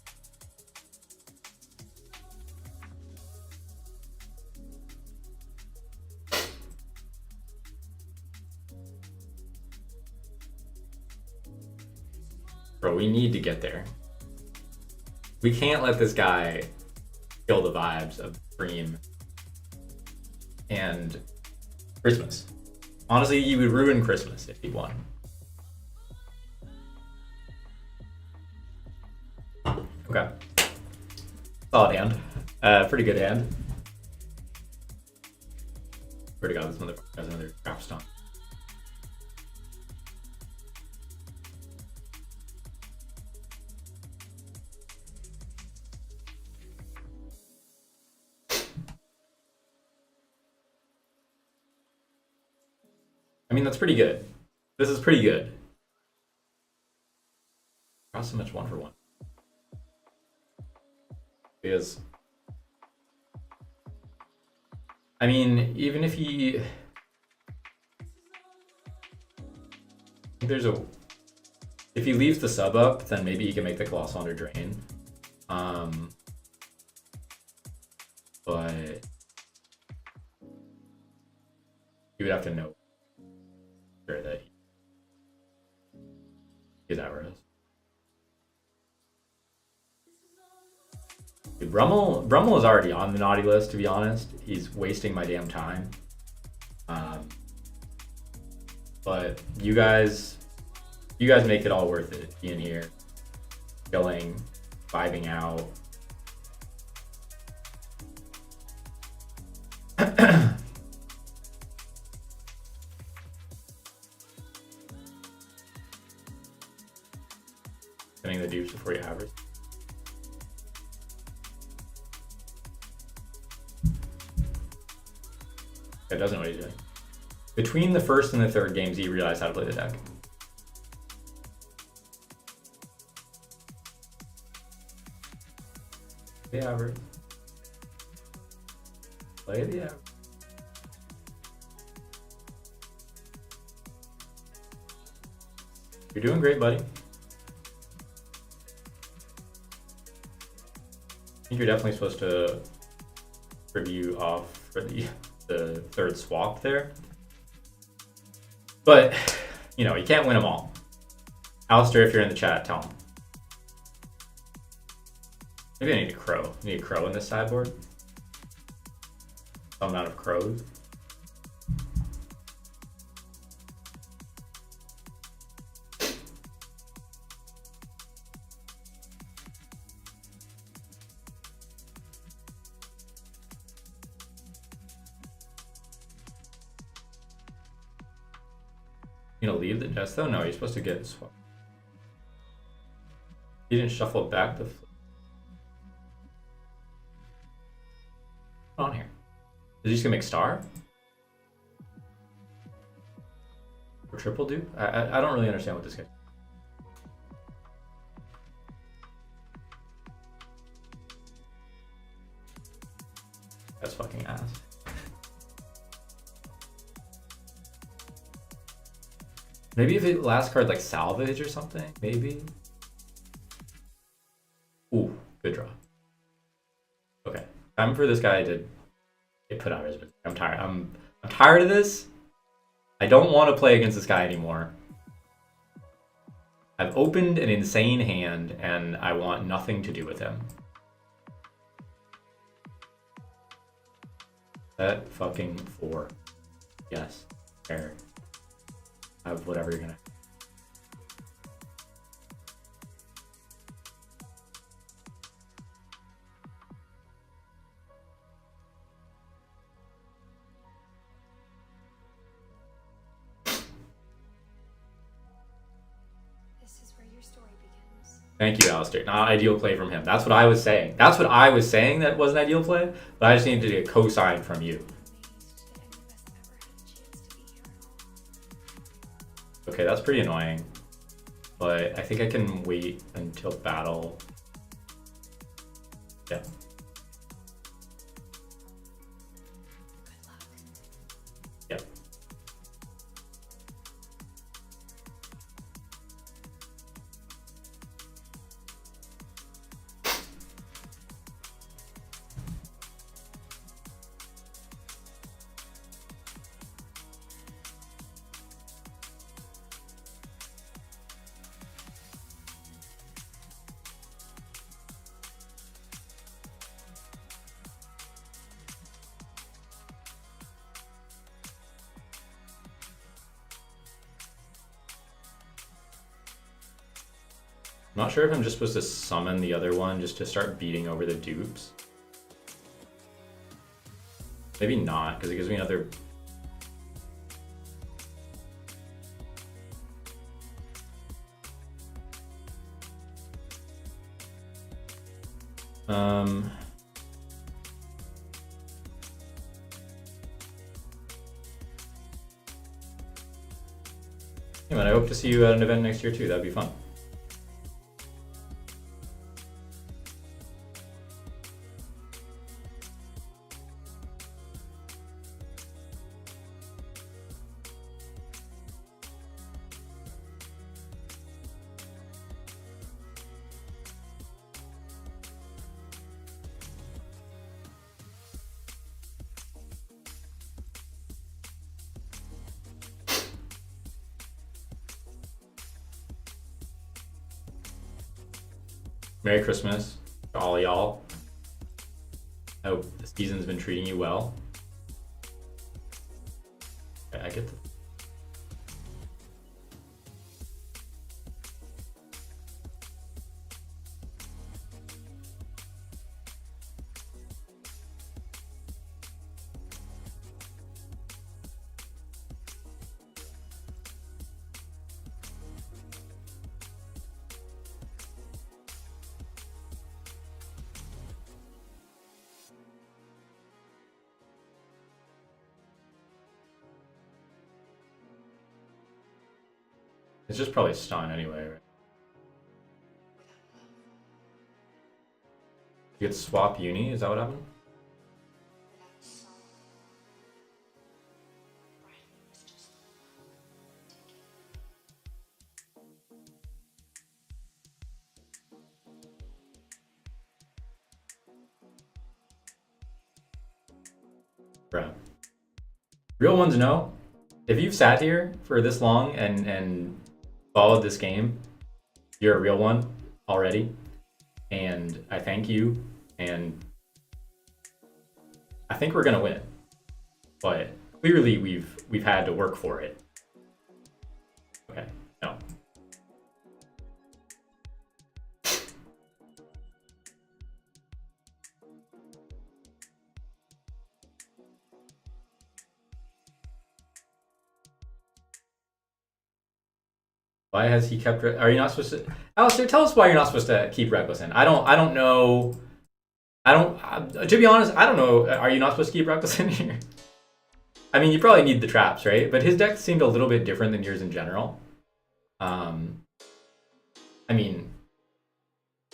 Bro, we need to get there. We can't let this guy kill the vibes of Dream and Christmas. Honestly, you would ruin Christmas if he won. Okay. Solid hand. Pretty good hand. Swear to God, this motherfucker has another trap stomp. I mean, that's pretty good. This is pretty good. Not so much 1-for-1. Because, I mean, even if he, if he leaves the sub up, then maybe he can make the Colossal under drain. But you would have to know sure that he's Avaros. Dude, Brummel is already on the naughty list, to be honest. He's wasting my damn time. But you guys make it all worth it. Being here, chilling, vibing out. Spinning the dupes before you average. It doesn't know what he's doing. Between the first and the third games, he realized how to play the deck. The average. Play the average. You're doing great, buddy. I think you're definitely supposed to review off for the third swap there. But, you know, you can't win them all. Alistair, if you're in the chat, tell him. Maybe I need a crow. I need a crow in this sideboard. Some amount of crows. You gonna leave the Jess though? No, you're supposed to get it swapped. You didn't shuffle back the flip. What's on here? Is he just gonna make star? Or triple dupe? I don't really understand what this guy. That's fucking ass. Maybe if it last card like salvage or something, maybe. Ooh, good draw. Okay, time for this guy to get put out of his. I'm tired. I'm tired of this. I don't want to play against this guy anymore. I've opened an insane hand, and I want nothing to do with him. Bet fucking 4. Yes. Fair. Have whatever you're gonna. Thank you, Alistair. Not ideal play from him. That's what I was saying. That's what I was saying that was an ideal play, but I just needed to get co-sign from you. Okay, that's pretty annoying. But I think I can wait until battle. Yeah. Yep. I'm not sure if I'm just supposed to summon the other one just to start beating over the dupes. Maybe not, because it gives me another... Yeah, man, I hope to see you at an event next year too. That'd be fun. Merry Christmas to all y'all. I hope the season's been treating you well. Okay, I get the... It's just probably stun anyway, right? You get swap uni, is that what happened? Bruh. Real ones know. If you've sat here for this long and followed this game, you're a real one already. And I thank you. And I think we're gonna win. But clearly we've had to work for it. Okay, no. Why has he kept? Are you not supposed to? Alistair, tell us why you're not supposed to keep Reckless in. I don't know. To be honest, I don't know. Are you not supposed to keep Reckless in here? I mean, you probably need the traps, right? But his deck seemed a little bit different than yours in general. I mean,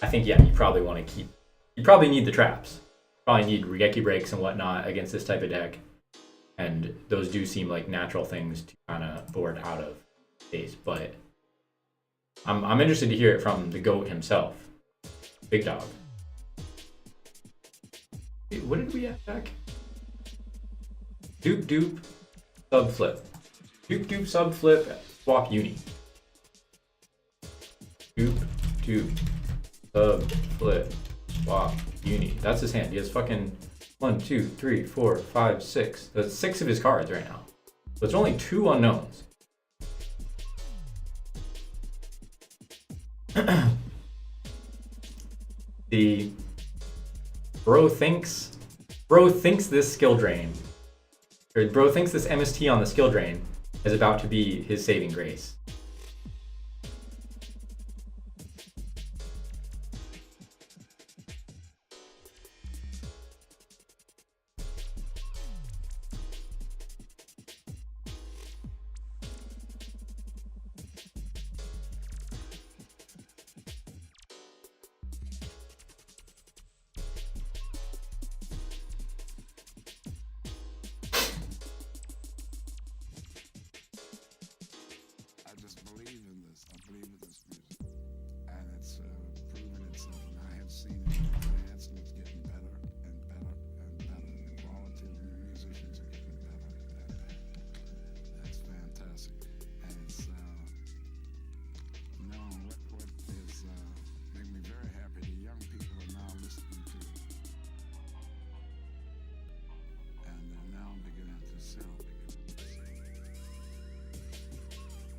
I think, yeah, you probably want to keep... You probably need the traps. You probably need Regeki breaks and whatnot against this type of deck. And those do seem like natural things to kind of board out of base. But I'm interested to hear it from the GOAT himself. Big Dog. Wait, what did we have back? Dupe, dupe, sub flip. Dupe, dupe, sub flip, swap uni. Scoop, dupe, sub, flip, swap, uni. That's his hand. He has fucking 1, 2, 3, 4, 5, 6. That's 6 of his cards right now. So it's only 2 unknowns. The bro thinks this skill drain, or bro thinks this MST on the skill drain is about to be his saving grace.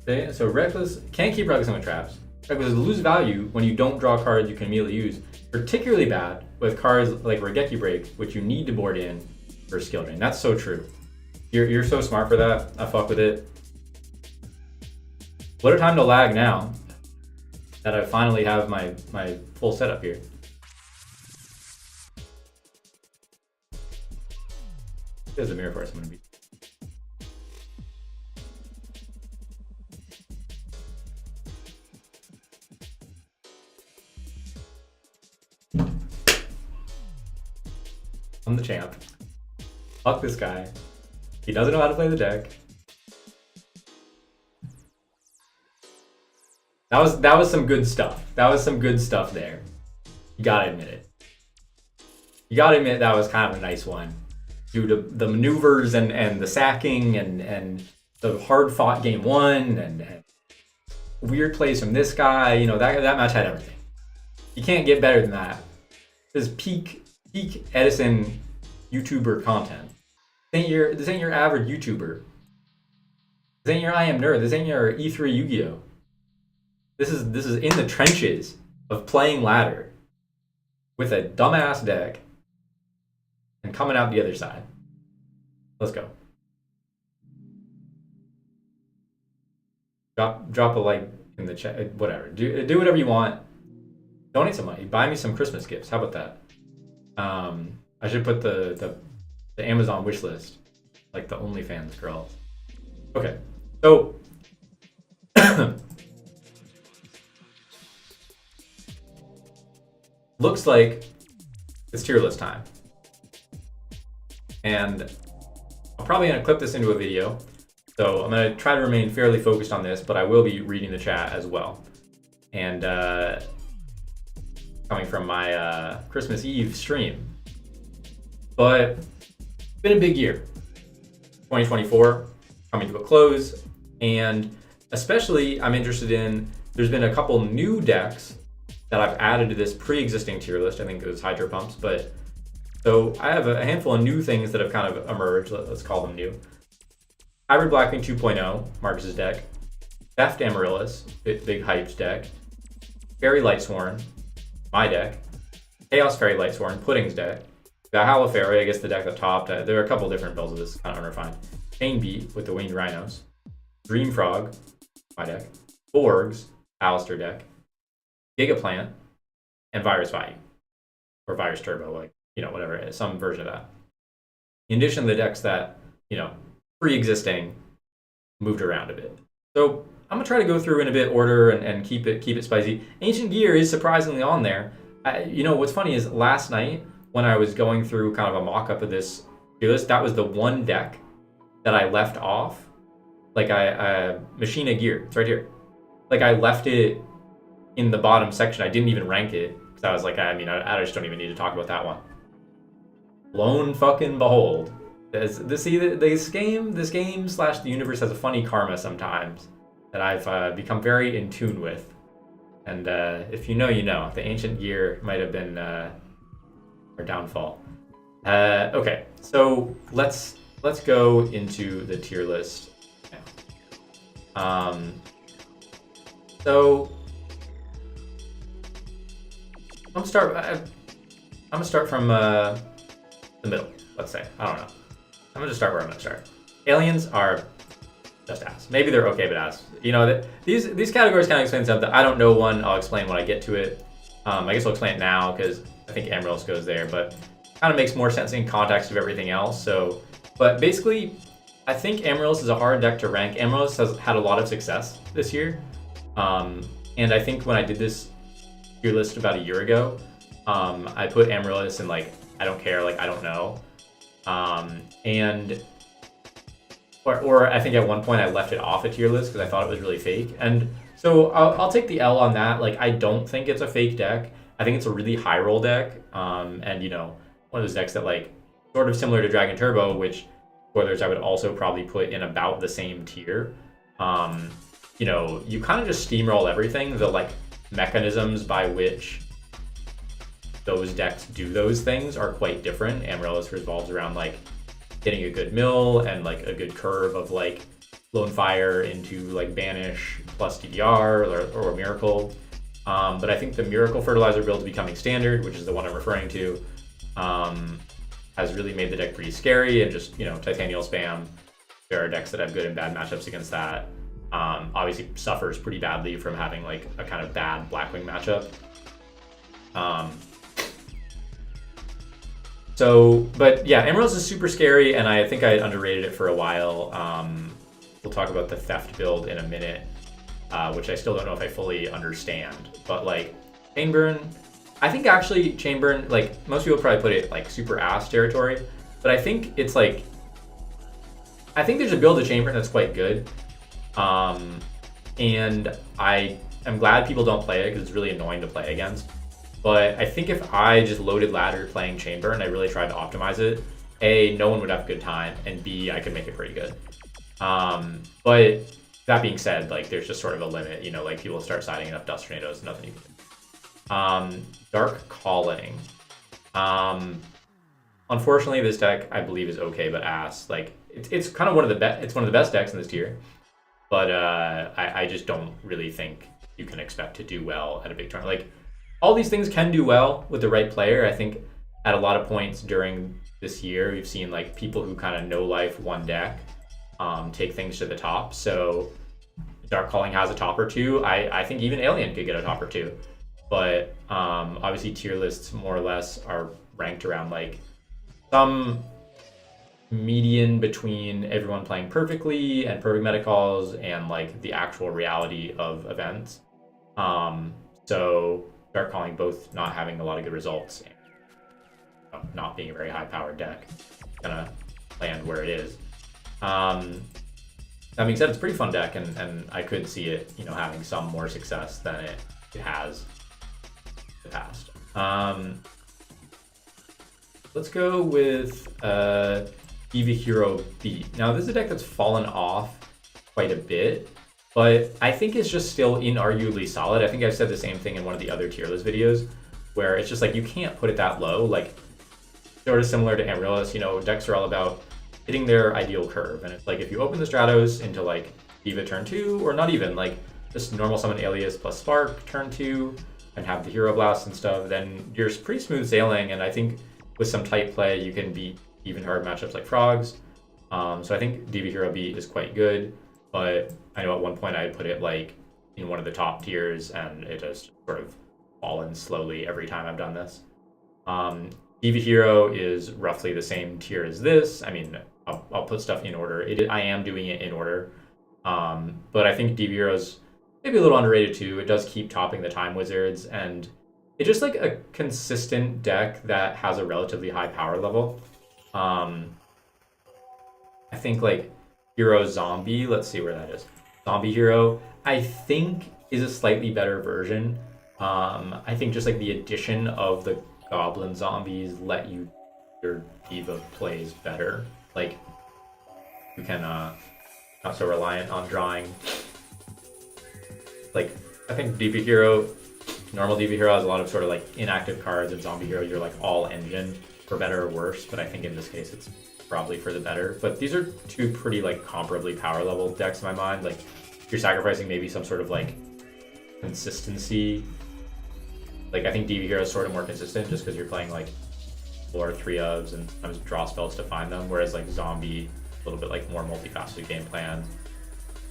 Okay, so Reckless can't keep Reckless on the traps. Reckless lose value when you don't draw cards you can immediately use. Particularly bad with cards like Regeki Break, which you need to board in for skill drain. That's so true. You're so smart for that. I fuck with it. What a time to lag now that I finally have my full setup here. There's a mirror force I'm gonna be. I'm the champ. Fuck this guy. He doesn't know how to play the deck. That was some good stuff. That was some good stuff there. You gotta admit it. You gotta admit that was kind of a nice one. Due to the maneuvers and the sacking and the hard fought game 1 and weird plays from this guy. You know, that match had everything. You can't get better than that. This is peak Edison YouTuber content. This ain't your average YouTuber. This ain't your I Am Nerd. This ain't your E3 Yu-Gi-Oh. This is in the trenches of playing ladder with a dumbass deck and coming out the other side. Let's go. Drop a like in the chat. Whatever. Do whatever you want. Donate some money. Buy me some Christmas gifts. How about that? I should put the Amazon wish list, like the OnlyFans girls. Okay, so looks like it's tier list time, and I'm probably gonna clip this into a video. So I'm gonna try to remain fairly focused on this, but I will be reading the chat as well, and coming from my Christmas Eve stream. But it's been a big year. 2024 coming to a close, and especially I'm interested in, there's been a couple new decks that I've added to this pre-existing tier list. I think it was Hydro Pumps, but so I have a handful of new things that have kind of emerged. Let's call them new. Hybrid Blackwing 2.0, Marcus's deck. Theft Amaryllis, big hyped deck. Fairy Lightsworn, my deck. Chaos Fairy Lightsworn, Pudding's deck. Valhalla Fairy, I guess the deck that topped. There are a couple different builds of this, kind of unrefined. Chain Beat with the Winged Rhinos. Dream Frog, my deck. Borgs, Alistair deck. Gigaplant, and Virus Value. Or Virus Turbo, like, you know, whatever it is, some version of that. In addition to the decks that, you know, pre-existing, moved around a bit. So I'm gonna try to go through in a bit order and keep it spicy. Ancient Gear is surprisingly on there. You know, what's funny is last night, when I was going through kind of a mock-up of this tier list, that was the one deck that I left off. Like Machina Gear, it's right here. Like I left it in the bottom section. I didn't even rank it because I was like, I just don't even need to talk about that one. Lone fucking behold. This game slash the universe has a funny karma sometimes that I've become very in tune with. And if you know, you know. The ancient gear might have been our downfall. Okay, so let's go into the tier list now. So I'm gonna start from the middle. Let's say, I don't know. I'm gonna just start where I'm gonna start. Aliens are just ass. Maybe they're okay, but ass. You know, these categories kind of explain something. I don't know one. I'll explain when I get to it. I guess I'll explain it now because I think Amaryllis goes there, but kind of makes more sense in context of everything else. So, but basically, I think Amaryllis is a hard deck to rank. Amaryllis has had a lot of success this year, and I think when I did this tier list about a year ago, I put Amaryllis in like I don't care, like I don't know, and. Or I think at one point I left it off a tier list because I thought it was really fake. And so I'll take the L on that. Like, I don't think it's a fake deck. I think it's a really high roll deck. And, you know, one of those decks that, like, sort of similar to Dragon Turbo, which, spoilers, I would also probably put in about the same tier. You know, you kind of just steamroll everything. The, like, mechanisms by which those decks do those things are quite different. Amaryllis revolves around, like, getting a good mill and like a good curve of like Lone Fire into like Banish plus DDR or a Miracle. But I think the Miracle Fertilizer build becoming standard, which is the one I'm referring to, has really made the deck pretty scary. And just, you know, Titanial spam, there are decks that have good and bad matchups against that. Obviously suffers pretty badly from having like a kind of bad Blackwing matchup. So, but yeah, Amaryllis is super scary, and I think I underrated it for a while. We'll talk about the Theft build in a minute, which I still don't know if I fully understand. But like, Chainburn, I think actually Chainburn, like most people probably put it like super ass territory, but I think it's like, I think there's a build of Chainburn that's quite good. And I am glad people don't play it because it's really annoying to play against. But I think if I just loaded ladder playing Chainburn, I really tried to optimize it, A, no one would have a good time, and B, I could make it pretty good. But that being said, like there's just sort of a limit, you know, like people start siding enough Dust Tornadoes, nothing you can do. Dark Calling. Unfortunately, this deck I believe is okay, but ass. Like it's kind of one of the best decks in this tier, but I just don't really think you can expect to do well at a big tournament. Like, all these things can do well with the right player. I think at a lot of points during this year, we've seen like people who kind of no life one deck take things to the top. So Dark Calling has a top or two. I think even Alien could get a top or two. But obviously tier lists more or less are ranked around like some median between everyone playing perfectly and perfect meta calls and like the actual reality of events. So Dark Calling both not having a lot of good results and not being a very high powered deck, gonna land where it is. That being said, it's a pretty fun deck, and I could see it, you know, having some more success than it has in the past. Let's go with Diva Hero Beat. Now, this is a deck that's fallen off quite a bit, but I think it's just still inarguably solid. I think I've said the same thing in one of the other tier list videos, where it's just like you can't put it that low. Like, sort of similar to Amaryllis, you know, decks are all about hitting their ideal curve. And it's like if you open the Stratos into like Diva turn 2, or not even, like just normal summon Alias plus Spark turn 2, and have the Hero Blast and stuff, then you're pretty smooth sailing. And I think with some tight play, you can beat even hard matchups like Frogs. So I think Diva Hero Beat is quite good. But I know at one point I had put it like in one of the top tiers, and it has sort of fallen slowly every time I've done this. Diva Hero is roughly the same tier as this. I mean, I'll put stuff in order. I am doing it in order. But I think Diva Hero's maybe a little underrated too. It does keep topping the Time Wizards, and it's just like a consistent deck that has a relatively high power level. I think like Hero Zombie, let's see where that is. Zombie Hero, I think is a slightly better version. I think just like the addition of the Goblin Zombies let your Diva plays better. Like, you can not so reliant on drawing like I think DB Hero, normal DB Hero has a lot of sort of like inactive cards, and Zombie Hero, you're like all engine for better or worse. But I think in this case, it's probably for the better. But these are two pretty like comparably power level decks in my mind. Like you're sacrificing maybe some sort of like consistency. Like I think DB Hero is sort of more consistent just because you're playing like 4 3-ofs and sometimes draw spells to find them. Whereas like Zombie, a little bit like more multifaceted game plan,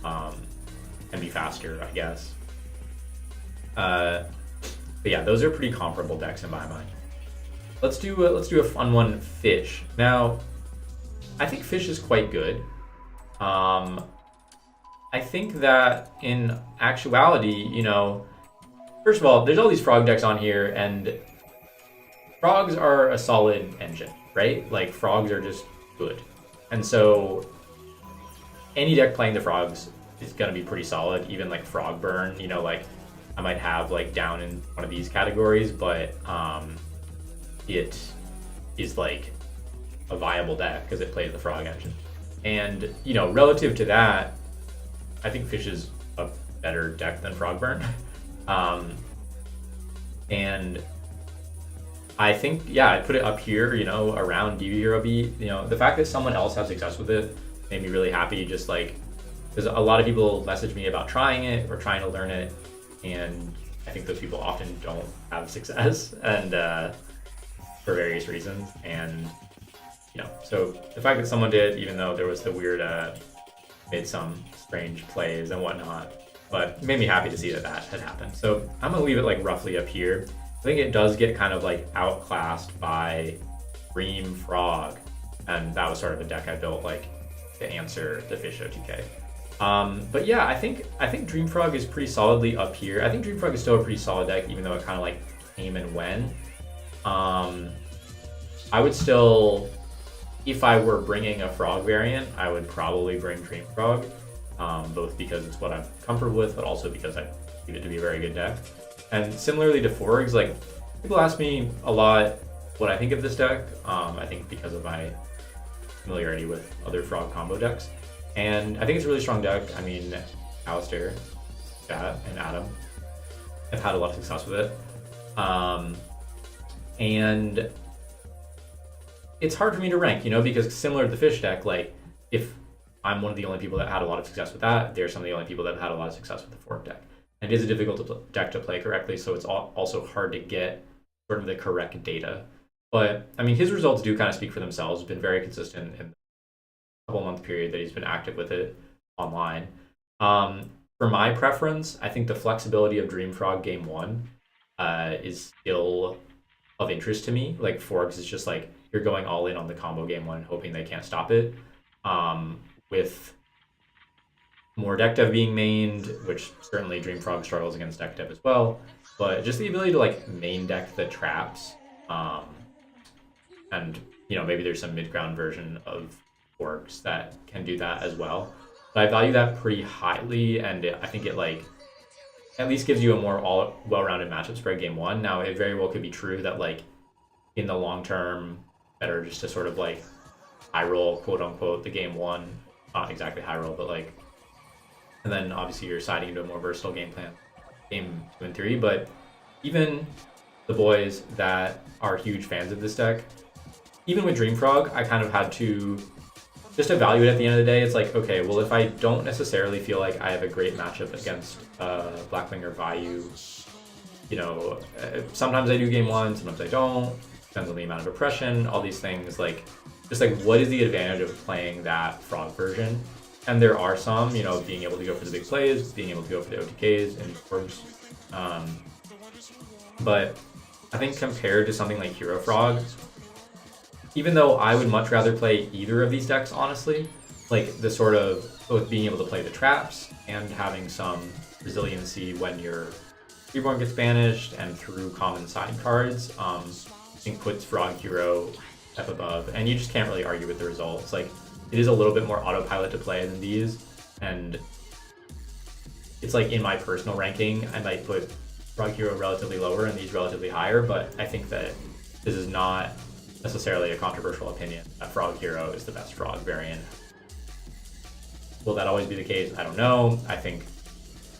can be faster, I guess. But yeah, those are pretty comparable decks in my mind. Let's do a fun one, Fish. Now, I think Fish is quite good. I think that in actuality, you know, first of all, there's all these frog decks on here, and frogs are a solid engine, right? Like frogs are just good, and so any deck playing the frogs is gonna be pretty solid. Even like Frog Burn, you know, like I might have like down in one of these categories, but it is like a viable deck because it plays the frog engine. And you know, relative to that, I think Fish is a better deck than Frog Burn. And I think, yeah, I put it up here, you know, around DB Hero B. You know, the fact that someone else had success with it made me really happy. Just like, because a lot of people message me about trying it or trying to learn it, and I think those people often don't have success, and for various reasons. And you know, so the fact that someone did, even though there was the weird, made some strange plays and whatnot, but it made me happy to see that that had happened. So I'm gonna leave it like roughly up here. I think it does get kind of like outclassed by Dream Frog, and that was sort of a deck I built like to answer the Fish OTK. But yeah, I think Dream Frog is pretty solidly up here. I think Dream Frog is still a pretty solid deck, even though it kind of like came and went. I would still, if I were bringing a frog variant, I would probably bring Dream Frog, both because it's what I'm comfortable with, but also because I believe it to be a very good deck. And similarly to Forgs, like people ask me a lot what I think of this deck. I think because of my familiarity with other frog combo decks. And I think it's a really strong deck. I mean, Alistair, Scott, and Adam have had a lot of success with it. And it's hard for me to rank, you know, because similar to the Fish deck, like if I'm one of the only people that had a lot of success with that, they're some of the only people that have had a lot of success with the Fork deck. And it is a difficult deck to play correctly, so it's also hard to get sort of the correct data. But I mean, his results do kind of speak for themselves. He's been very consistent in the couple-month period that he's been active with it online. For my preference, I think the flexibility of Dream Frog Game 1 is still of interest to me. Like Forks is just like you're going all in on the combo Game 1 and hoping they can't stop it. With more deck dev being mained, which certainly Dream Frog struggles against deck dev as well, but just the ability to like main deck the traps, and you know, maybe there's some mid-ground version of Forks that can do that as well. But I value that pretty highly, and I think it like at least gives you a more well-rounded matchup spread Game 1. Now it very well could be true that like in the long term, better just to sort of like high roll, quote unquote, the Game 1, not exactly high roll, but like, and then obviously you're siding into a more versatile game plan, Game 2 and 3. But even the boys that are huge fans of this deck, even with Dream Frog, I kind of had to just evaluate at the end of the day. It's like, okay, well, if I don't necessarily feel like I have a great matchup against Blackwing or Vayu, you know, sometimes I do Game 1, sometimes I don't, depends on the amount of oppression, all these things, like, just like what is the advantage of playing that frog version? And there are some, you know, being able to go for the big plays, being able to go for the OTKs and Forbes. But I think compared to something like Hero Frog, even though I would much rather play either of these decks, honestly, like the sort of both being able to play the traps and having some resiliency when your Reborn gets banished and through common side cards, I think puts Frog Hero up above, and you just can't really argue with the results. Like, it is a little bit more autopilot to play than these, and it's like in my personal ranking, I might put Frog Hero relatively lower and these relatively higher, but I think that this is not necessarily a controversial opinion that Frog Hero is the best frog variant. Will that always be the case? I don't know. I think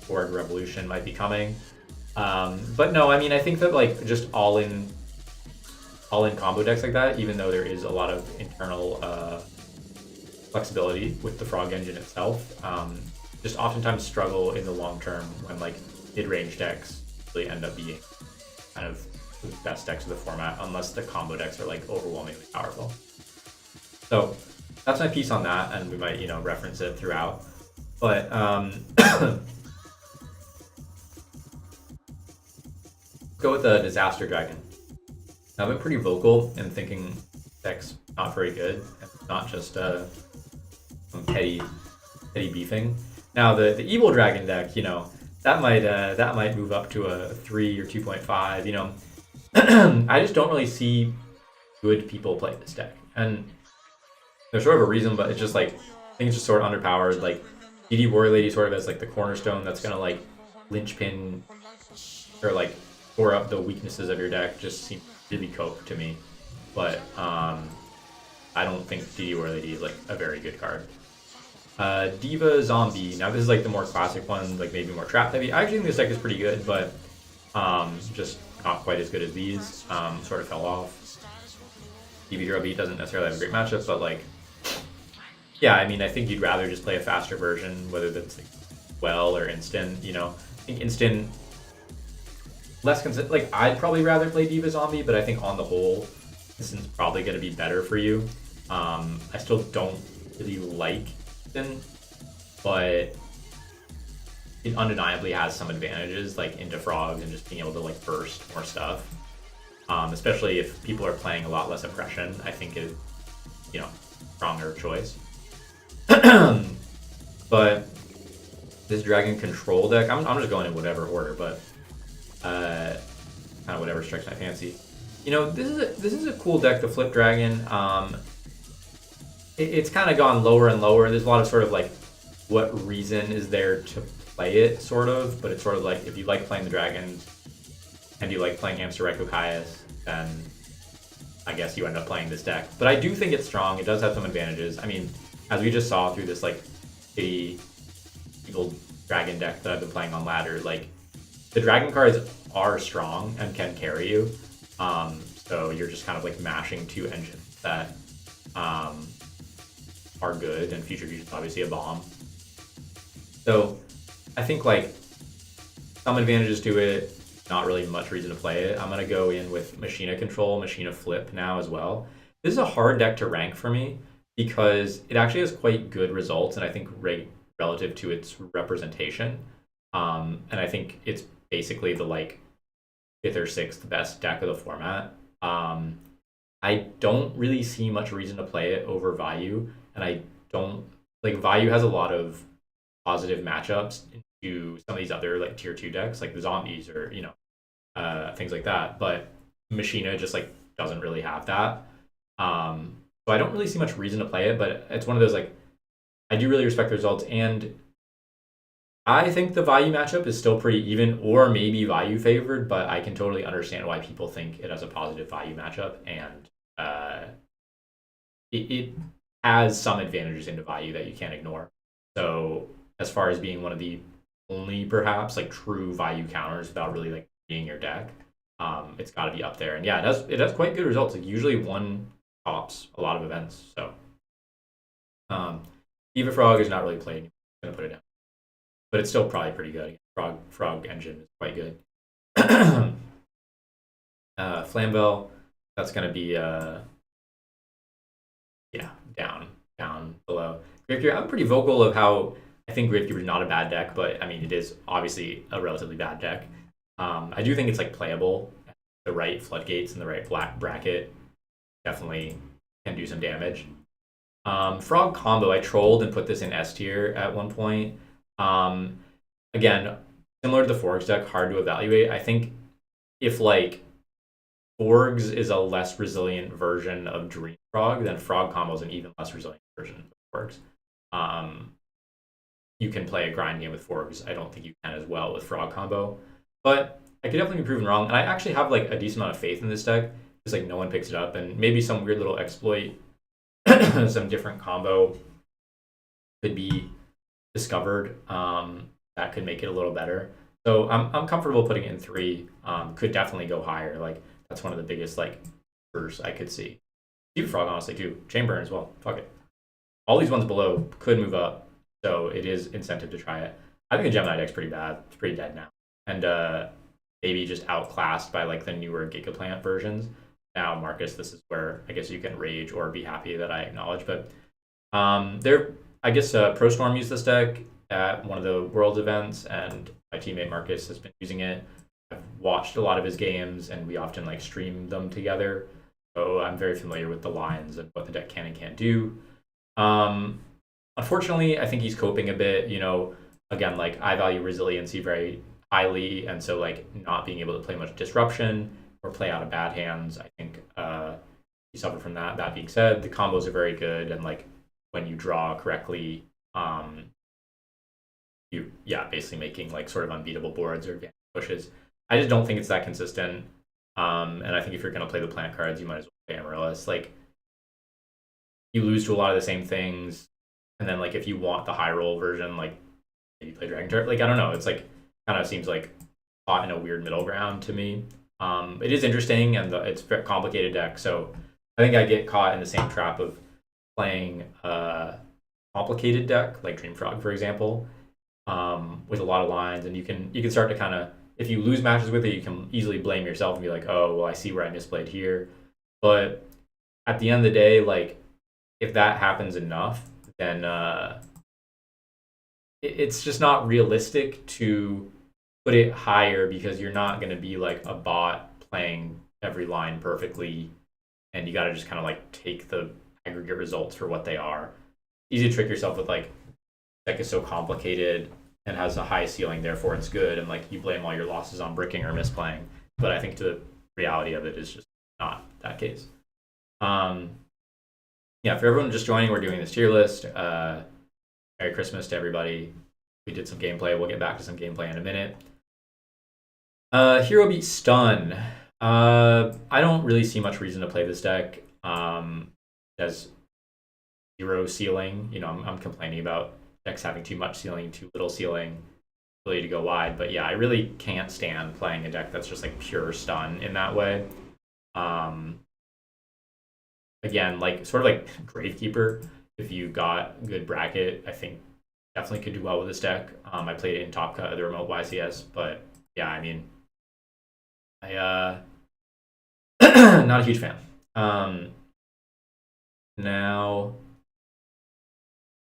Horde Revolution might be coming. But no, I mean, I think that like just all-in combo decks like that, even though there is a lot of internal flexibility with the Frog engine itself, just oftentimes struggle in the long term when like mid-range decks really end up being kind of the best decks of the format, unless the combo decks are like overwhelmingly powerful. So that's my piece on that, and we might, you know, reference it throughout. But go with the Disaster Dragon. I've been pretty vocal in thinking deck's not very good, and not just petty beefing. Now the Evil Dragon deck, you know, that might move up to a 3 or 2.5. You know, I just don't really see good people play this deck, and there's sort of a reason, but it's just like I think it's just sort of underpowered. Like DD Warrior Lady sort of as like the cornerstone that's gonna like linchpin or like core up the weaknesses of your deck. Just seems really cope to me, but I don't think DD Warrior Lady is like a very good card. Diva Zombie. Now this is like the more classic one, like maybe more trap heavy. I actually think this deck is pretty good, but just not quite as good as these. Sort of fell off. Diva Hero Beat doesn't necessarily have a great matchup, but like, yeah, I mean, I think you'd rather just play a faster version, whether that's like well or instant. You know, I think instant less like I'd probably rather play Diva Zombie, but I think on the whole, instant's probably going to be better for you. I still don't really like instant, but it undeniably has some advantages, like into frogs and just being able to like burst more stuff. Especially if people are playing a lot less oppression, I think is, you know, stronger choice. But this Dragon Control deck, I'm just going in whatever order, but kind of whatever strikes my fancy. You know, this is a cool deck, the Flip Dragon. It's kind of gone lower and lower. There's a lot of sort of like, what reason is there to play it, sort of, but it's sort of like if you like playing the dragons and you like playing Hamster Reiko Caius, then I guess you end up playing this deck. But I do think it's strong. It does have some advantages. I mean, as we just saw through this like evil dragon deck that I've been playing on ladder, like the dragon cards are strong and can carry you. So you're just kind of like mashing two engines that are good, and Future Fusion's obviously a bomb. So I think like some advantages to it, not really much reason to play it. I'm gonna go in with Machina Control, Machina Flip now as well. This is a hard deck to rank for me because it actually has quite good results, and I think relative to its representation. And I think it's basically the like 5th or 6th best deck of the format. I don't really see much reason to play it over Vayu, and I don't like Vayu has a lot of positive matchups into some of these other like tier 2 decks, like the zombies or, you know, things like that. But Machina just like doesn't really have that. So I don't really see much reason to play it, but it's one of those like I do really respect the results, and I think the Vayu matchup is still pretty even, or maybe Vayu favored, but I can totally understand why people think it has a positive Vayu matchup, and it has some advantages into Vayu that you can't ignore. So as far as being one of the only perhaps like true Vayu counters without really like being your deck, it's got to be up there. And yeah, it has quite good results. Like usually one tops a lot of events. So Eva Frog is not really played. I'm gonna put it down, but it's still probably pretty good. Frog engine is quite good. Flamvel, that's gonna be yeah, down below. Gravekeeper, I'm pretty vocal of how I think Gravekeeper is not a bad deck, but I mean it is obviously a relatively bad deck. I do think it's like playable. The right floodgates and the right black bracket definitely can do some damage. Frog combo, I trolled and put this in S tier at one point. Again, similar to the Forks deck, hard to evaluate. I think if like Forgs is a less resilient version of Dream Frog, then Frog combo is an even less resilient version of Forks. You can play a grind game with Forgs. I don't think you can as well with Frog combo, but I could definitely be proven wrong. And I actually have like a decent amount of faith in this deck because like no one picks it up, and maybe some weird little exploit, some different combo could be discovered. that could make it a little better. So I'm comfortable putting it in 3. Could definitely go higher. Like that's one of the biggest like bursts I could see. Eve Frog honestly too. Chamber as well. Fuck it. All these ones below could move up, so it is incentive to try it. I think the Gemini deck's pretty bad. It's pretty dead now, and maybe just outclassed by like the newer Gigaplant versions. Now, Marcus, this is where I guess you can rage or be happy that I acknowledge. But I guess Pro Storm used this deck at one of the Worlds events, and my teammate Marcus has been using it. I've watched a lot of his games, and we often like stream them together. So I'm very familiar with the lines and what the deck can and can't do. Unfortunately, I think he's coping a bit. Again, like I value resiliency very highly, and so like not being able to play much disruption or play out of bad hands, I think he suffered from that. That being said, the combos are very good, and like when you draw correctly, you basically making like sort of unbeatable boards or pushes. I just don't think it's that consistent. And I think if you're gonna play the plant cards, you might as well play Amaryllis. Like you lose to a lot of the same things, and then like if you want the high roll version, like maybe play Dragon Turret. Like I don't know, it's like kind of seems like caught in a weird middle ground to me. It is interesting, and it's a very complicated deck, so I think I get caught in the same trap of playing a complicated deck like Dream Frog, for example, with a lot of lines, and you can start to kind of, if you lose matches with it, you can easily blame yourself and be like, oh, well, I see where I misplayed here. But at the end of the day, like if that happens enough, then it's just not realistic to put it higher, because you're not going to be like a bot playing every line perfectly, and you got to just kind of like take the aggregate results for what they are. Easy to trick yourself with like deck is so complicated and has a high ceiling, therefore it's good, and like you blame all your losses on bricking or misplaying. But I think the reality of it is just not that case. Yeah, for everyone just joining, we're doing this tier list. Merry Christmas to everybody. We did some gameplay. We'll get back to some gameplay in a minute. Hero beat Stun. I don't really see much reason to play this deck. It has 0 ceiling. I'm complaining about decks having too much ceiling, too little ceiling, ability to go wide. But yeah, I really can't stand playing a deck that's just like pure stun in that way. Again, like sort of like Gravekeeper, if you got good bracket, I think definitely could do well with this deck. I played it in Top Cut of the remote YCS, but yeah, I mean, I not a huge fan. Now,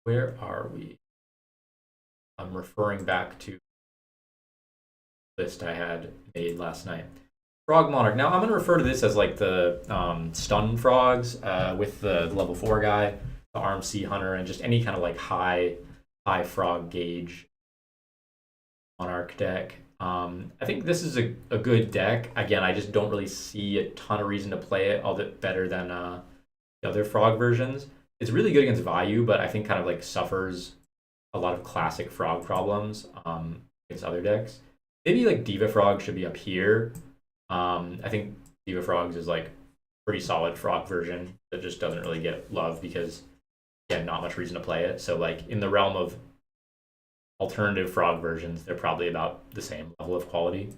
where are we? I'm referring back to the list I had made last night. Frog Monarch. Now I'm going to refer to this as like the stun frogs with the level 4 guy, the Arm Sea Hunter, and just any kind of like high frog gauge Monarch deck. I think this is a good deck. Again, I just don't really see a ton of reason to play it all that better than the other frog versions. It's really good against Vayu, but I think kind of like suffers a lot of classic frog problems against other decks. Maybe like Diva Frog should be up here. I think Diva Frogs is like pretty solid frog version that just doesn't really get love because, again, not much reason to play it. So like in the realm of alternative frog versions, they're probably about the same level of quality.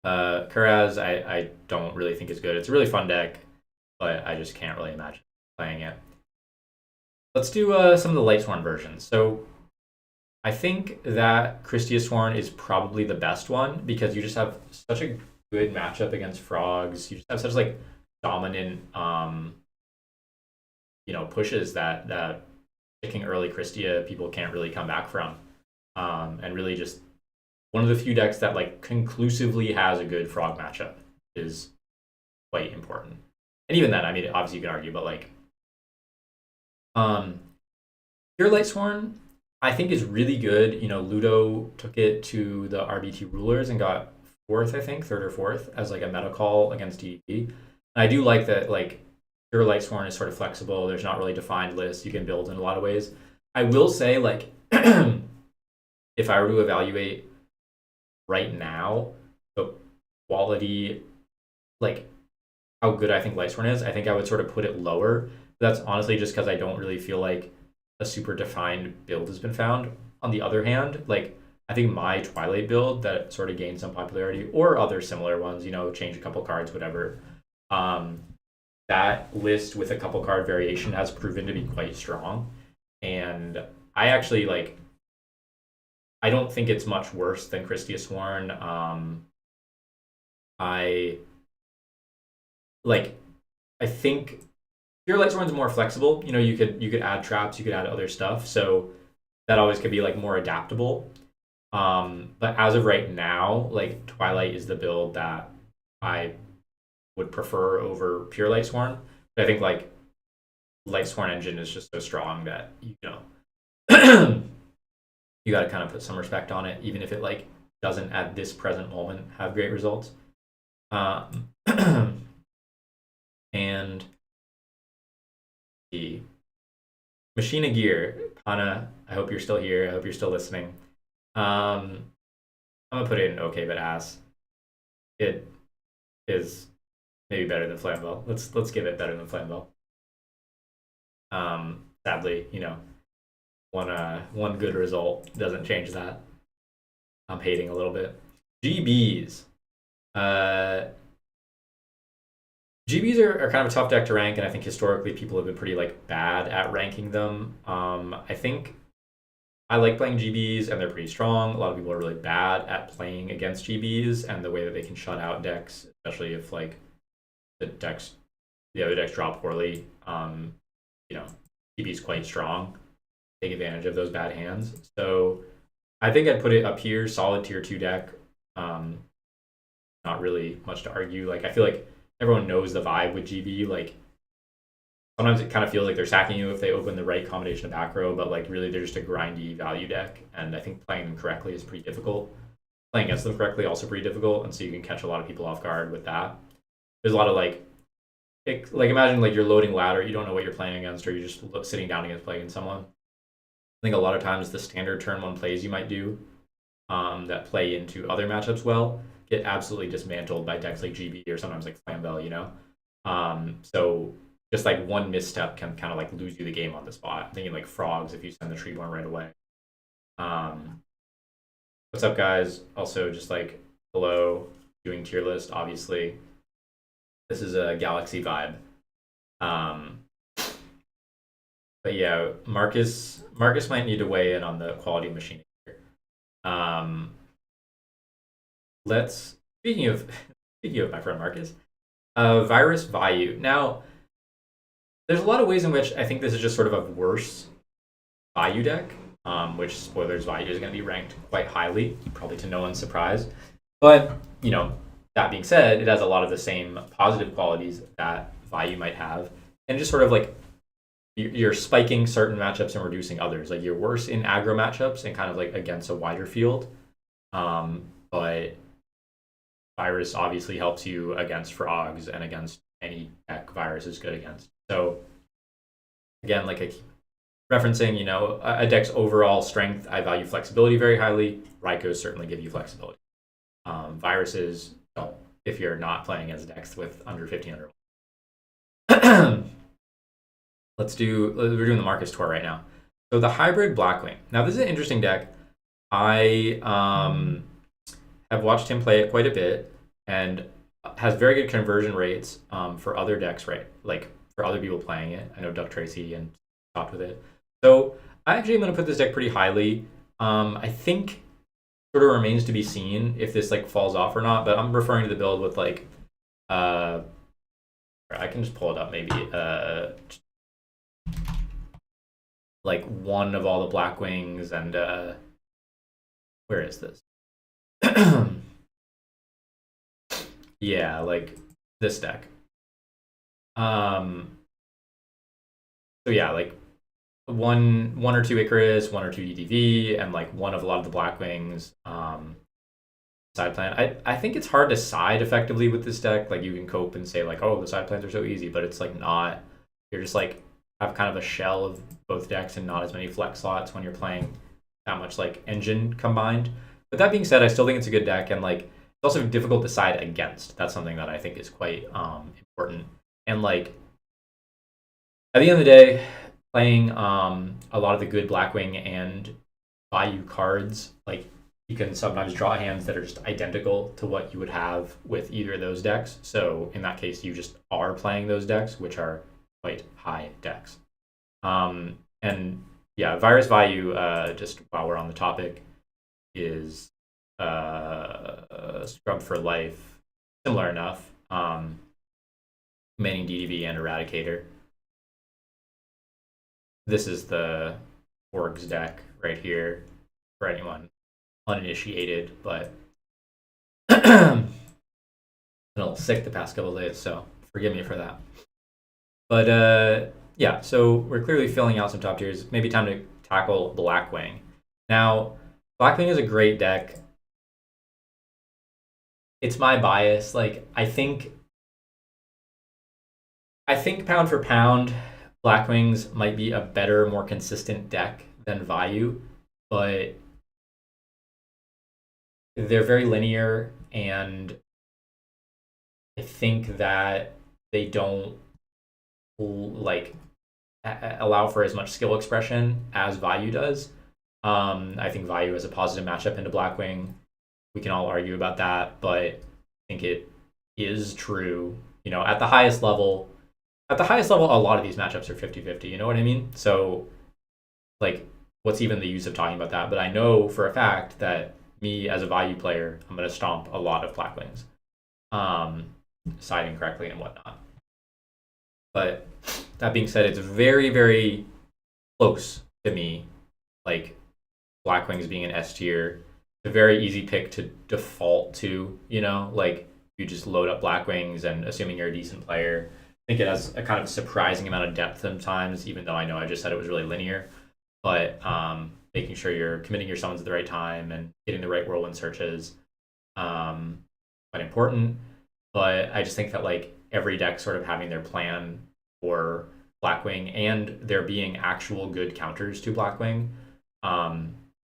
Kuraz, I don't really think is good. It's a really fun deck, but I just can't really imagine playing it. Let's do some of the Lightsworn versions. So I think that Christia Sworn is probably the best one because you just have such a good matchup against frogs. You just have such like dominant pushes that picking early Christia people can't really come back from. And really just one of the few decks that like conclusively has a good frog matchup is quite important. And even then, I mean, obviously you can argue, but like Pure Lightsworn I think is really good. Ludo took it to the RBT Rulers and got 4th, I think, 3rd or 4th as like a meta call against DD. I do like that like Pure Lightsworn is sort of flexible. There's not really defined lists you can build in a lot of ways. I will say like if I were to evaluate right now the quality, like how good I think Lightsworn is, I think I would sort of put it lower. That's honestly just because I don't really feel like a super defined build has been found. on the other hand, like I think my Twilight build that sort of gained some popularity, or other similar ones, change a couple cards, whatever. Um, that list with a couple card variation has proven to be quite strong, and I actually like. I don't think it's much worse than Christia Sworn. I like. I think Pure Light Sworn's more flexible. You could add traps, you could add other stuff, so that always could be like more adaptable. But as of right now, like Twilight is the build that I would prefer over Pure Light Sworn. But I think like Light Sworn engine is just so strong that you got to kind of put some respect on it, even if it like doesn't at this present moment have great results. Um, and the Machina Gear, Pana, I hope you're still here. I hope you're still listening. I'm gonna put it in okay but ass. It is maybe better than Flambeau. Let's give it better than Flambeau. Sadly, one good result doesn't change that. I'm hating a little bit. GBs. GBs are kind of a tough deck to rank, and I think historically people have been pretty like bad at ranking them. I think I like playing GBs, and they're pretty strong. A lot of people are really bad at playing against GBs, and the way that they can shut out decks, especially if like the other decks draw poorly. GB is quite strong. Take advantage of those bad hands. So I think I'd put it up here, solid tier 2 deck. Not really much to argue. Like I feel like everyone knows the vibe with GB. Like sometimes it kind of feels like they're sacking you if they open the right combination of back row, but like really they're just a grindy value deck. And I think playing them correctly is pretty difficult. Playing against them correctly also pretty difficult, and so you can catch a lot of people off guard with that. There's a lot of like imagine like you're loading ladder, you don't know what you're playing against, or you're just sitting down against playing someone. I think a lot of times the standard turn 1 plays you might do that play into other matchups well get absolutely dismantled by decks like GB or sometimes like Flambeau, so just like one misstep can kind of like lose you the game on the spot. I'm thinking like Frogs if you send the Treeborn right away. What's up, guys? Also, just like hello, doing tier list, obviously. This is a Galaxy vibe. But yeah, Marcus might need to weigh in on the quality of machine here. Speaking of my friend Marcus, Virus Vayu. Now, there's a lot of ways in which I think this is just sort of a worse Vayu deck, which spoilers, Vayu is going to be ranked quite highly, probably to no one's surprise. But that being said, it has a lot of the same positive qualities that Vayu might have, and just sort of like you're spiking certain matchups and reducing others. Like you're worse in aggro matchups and kind of like against a wider field. But Virus obviously helps you against Frogs and against any deck Virus is good against. So again, like I keep referencing, a deck's overall strength, I value flexibility very highly. Raikos certainly give you flexibility. Viruses don't if you're not playing against decks with under 1500. We're doing the Marcus tour right now. So the hybrid Blackwing. Now this is an interesting deck. I have watched him play it quite a bit and has very good conversion rates for other decks, right? Like for other people playing it. I know Duck Tracy and talked with it. So I actually am going to put this deck pretty highly. I think sort of remains to be seen if this like falls off or not, but I'm referring to the build with like I can just pull it up maybe like one of all the Blackwings and where is this? Yeah, like this deck. So yeah, like one or two Icarus, one or two EDV, and like one of a lot of the Blackwings. Side plan. I think it's hard to side effectively with this deck. Like you can cope and say like, oh, the side plans are so easy, but it's like not. You're just like have kind of a shell of both decks and not as many flex slots when you're playing that much like engine combined. But that being said, I still think it's a good deck, and like it's also difficult to side against. That's something that I think is quite important. And like at the end of the day, playing a lot of the good Blackwing and value cards, like you can sometimes draw hands that are just identical to what you would have with either of those decks. So in that case, you just are playing those decks, which are quite high decks. And yeah, virus value, just while we're on the topic, is Scrub for Life, similar enough. Manning DDV and Eradicator. This is the Orgs deck right here for anyone uninitiated, but been a little sick the past couple of days, so forgive me for that. But yeah, so we're clearly filling out some top tiers. Maybe time to tackle Blackwing. Now, Blackwing is a great deck. It's my bias. Like, I think pound for pound, Blackwings might be a better, more consistent deck than Vayu, but they're very linear, and I think that they don't like allow for as much skill expression as Vayu does. I think Vayu has a positive matchup into Blackwing. We can all argue about that, but I think it is true. You know, at the highest level, a lot of these matchups are 50-50, you know what I mean? So, like, what's even the use of talking about that? But I know for a fact that me as a Vayu player, I'm going to stomp a lot of Blackwings, siding correctly and whatnot. But that being said, it's very, very close to me, like Blackwings being an S tier. It's a very easy pick to default to, you know, like you just load up Blackwings and assuming you're a decent player. I think it has a kind of surprising amount of depth sometimes, even though I know I just said it was really linear. But making sure you're committing your summons at the right time and getting the right whirlwind searches, quite important. But I just think that like every deck sort of having their plan for Blackwing and there being actual good counters to Blackwing.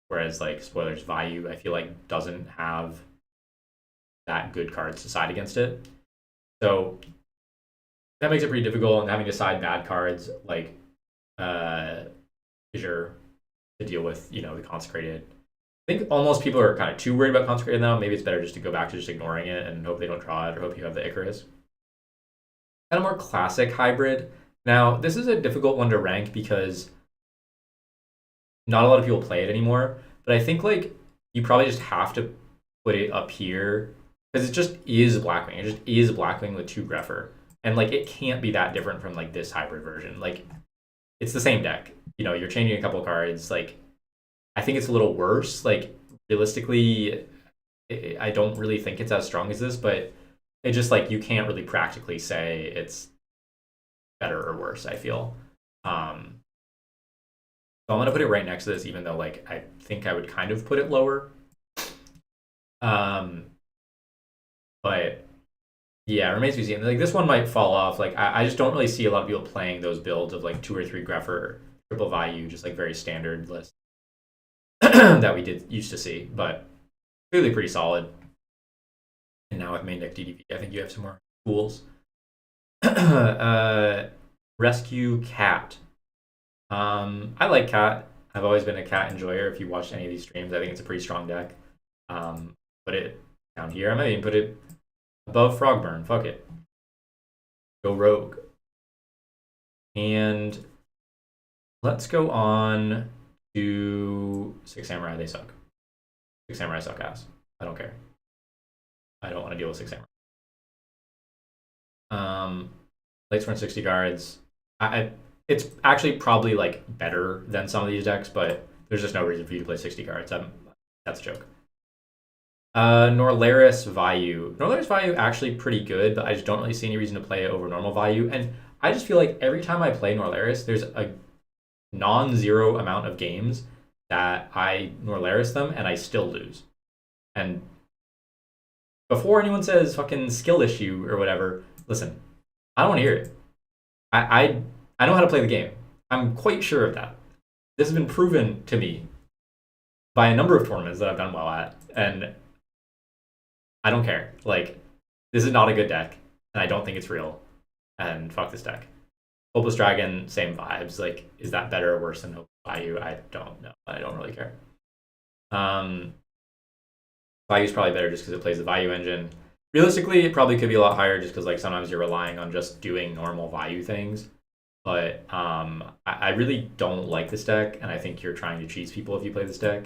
Whereas like spoilers, Vayu I feel like doesn't have that good cards to side against it. So that makes it pretty difficult, and having to side bad cards like Fissure to deal with, you know, the Consecrated. I think almost people are kind of too worried about Consecrated now. Maybe it's better just to go back to just ignoring it and hope they don't draw it or hope you have the Icarus. Kind of more classic hybrid. Now, this is a difficult one to rank because not a lot of people play it anymore, but I think like you probably just have to put it up here because it just is Blackwing. It just is Blackwing with 2 Grepher. And like it can't be that different from like this hybrid version. Like it's the same deck. You know, you're changing a couple of cards. Like I think it's a little worse. Like realistically, I don't really think it's as strong as this, but it just like you can't really practically say it's better or worse, I feel. So I'm gonna put it right next to this, even though like I think I would kind of put it lower. But yeah, it remains to be seen. Like this one might fall off. Like I just don't really see a lot of people playing those builds of like 2 or 3 Grepher, triple Vayu, just like very standard list that we used to see, but clearly pretty solid. And now with main deck DDV, I think you have some more tools. Rescue Cat. I like Cat. I've always been a Cat enjoyer. If you watched any of these streams, I think it's a pretty strong deck. Put it down here. I might even put it above Frogburn. Fuck it. Go Rogue. And let's go on to 6 Samurai. They suck. 6 Samurai suck ass. I don't care. I don't want to deal with 6 Samurai. Late Sprint 60 cards. It's actually probably like better than some of these decks, but there's just no reason for you to play 60 cards. That's a joke. Norlaris Vayu. Norlaris Vayu actually pretty good, but I just don't really see any reason to play it over normal Vayu. And I just feel like every time I play Norlaris, there's a non-zero amount of games that I Norlaris them and I still lose. And before anyone says fucking skill issue or whatever, listen, I don't want to hear it. I know how to play the game. I'm quite sure of that. This has been proven to me by a number of tournaments that I've done well at, and I don't care. Like, this is not a good deck, and I don't think it's real, and fuck this deck. Hopeless Dragon, same vibes. Like, is that better or worse than Hopeless Vayu? I don't know. I don't really care. Value is probably better just because it plays the value engine. Realistically, it probably could be a lot higher just because like sometimes you're relying on just doing normal value things. But I really don't like this deck, and I think you're trying to cheese people if you play this deck.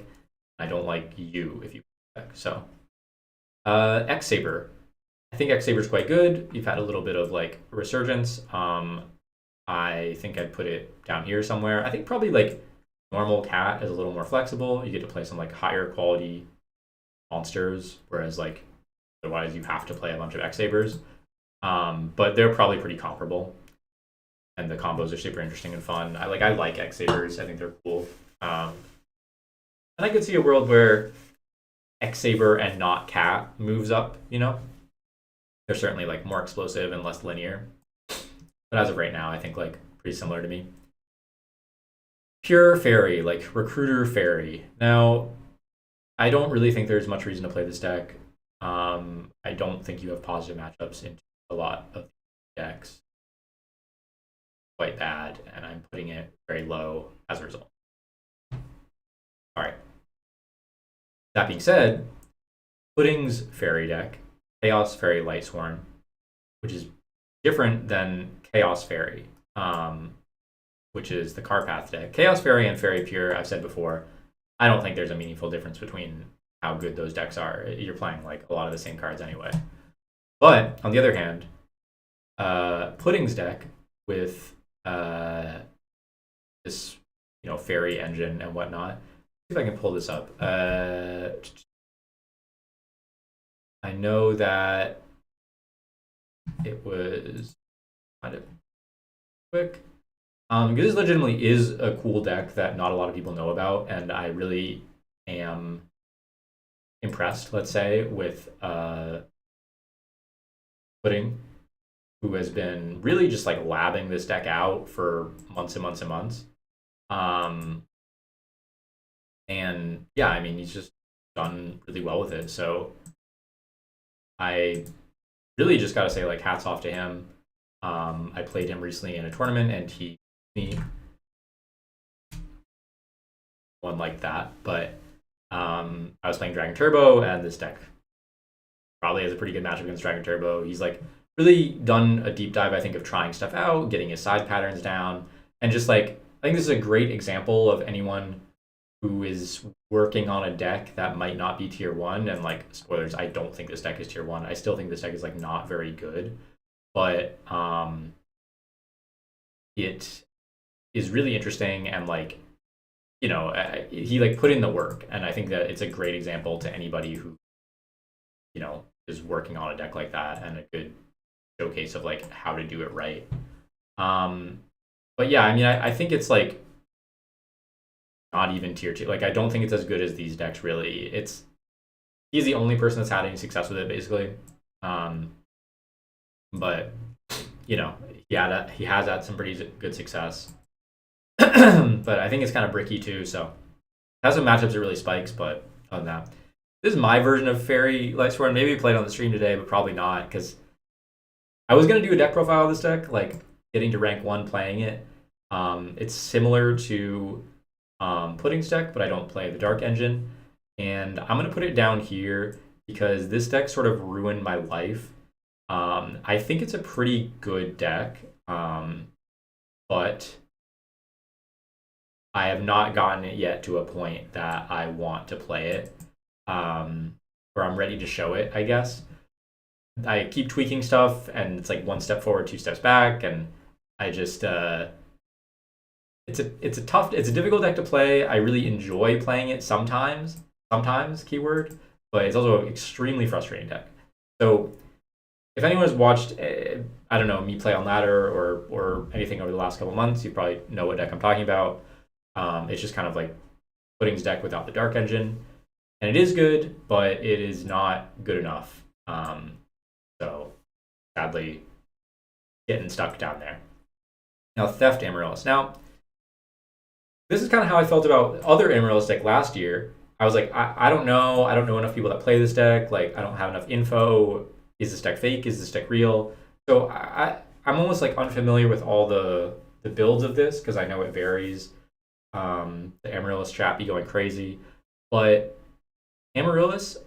I don't like you if you play this deck. So X Saber. I think X Saber is quite good. You've had a little bit of like resurgence. I think I'd put it down here somewhere. I think probably like normal cat is a little more flexible. You get to play some like higher quality monsters, whereas like otherwise you have to play a bunch of X Sabers. But they're probably pretty comparable, and the combos are super interesting and fun. I like X Sabers. I think they're cool. And I could see a world where X Saber and not cat moves up. You know, they're certainly like more explosive and less linear. But as of right now, I think like pretty similar to me. Pure Fairy, like Recruiter Fairy. Now, I don't really think there's much reason to play this deck. I don't think you have positive matchups in a lot of decks. Quite bad, and I'm putting it very low as a result. All right. That being said, Pudding's Fairy deck, Chaos Fairy Lightsworn, which is different than Chaos Fairy, which is the Carpath deck. Chaos Fairy and Fairy Pure, I've said before, I don't think there's a meaningful difference between how good those decks are. You're playing like a lot of the same cards anyway. But on the other hand, Pudding's deck with this fairy engine and whatnot. See if I can pull this up. I know that it was kind of quick. Because this legitimately is a cool deck that not a lot of people know about, and I really am impressed, let's say, with Pudding, who has been really just like labbing this deck out for months and months and months. And yeah, I mean, he's just done really well with it. So I really just got to say, like, hats off to him. I played him recently in a tournament, and he me one like that. But I was playing Dragon Turbo, and this deck probably has a pretty good matchup against Dragon Turbo. He's like really done a deep dive, I think, of trying stuff out, getting his side patterns down, and just like I think this is a great example of anyone who is working on a deck that might not be tier 1. And like, spoilers, I don't think this deck is tier 1. I still think this deck is like not very good, but it is really interesting, and like, he like put in the work, and I think that it's a great example to anybody who is working on a deck like that, and a good showcase of like how to do it right. But yeah, I mean, I think it's like not even tier 2. Like, I don't think it's as good as these decks, really. He's the only person that's had any success with it, basically. But he has had some pretty good success. But I think it's kind of bricky too, so it has some matchups that really spikes. But other than that, this is my version of Fairy Lightsworn. Maybe we played on the stream today, but probably not, because I was going to do a deck profile of this deck, like getting to rank 1 playing it. It's similar to Pudding's deck, but I don't play the Dark Engine. And I'm going to put it down here because this deck sort of ruined my life. I think it's a pretty good deck, but I have not gotten it yet to a point that I want to play it, where I'm ready to show it, I guess. I keep tweaking stuff, and it's like 1 step forward, 2 steps back, and I just it's a difficult deck to play. I really enjoy playing it sometimes, keyword, but it's also an extremely frustrating deck. So if anyone has watched, I don't know, me play on ladder or anything over the last couple months, you probably know what deck I'm talking about. It's just kind of like Pudding's deck without the Dark Engine, and it is good, but it is not good enough. So sadly, getting stuck down there. Now, Theft Amaryllis. Now, this is kind of how I felt about other Amaryllis deck last year. I was like, I don't know. I don't know enough people that play this deck. Like, I don't have enough info. Is this deck fake? Is this deck real? So I'm almost like unfamiliar with all the builds of this, because I know it varies. The Amaryllis chat be going crazy. But Amaryllis,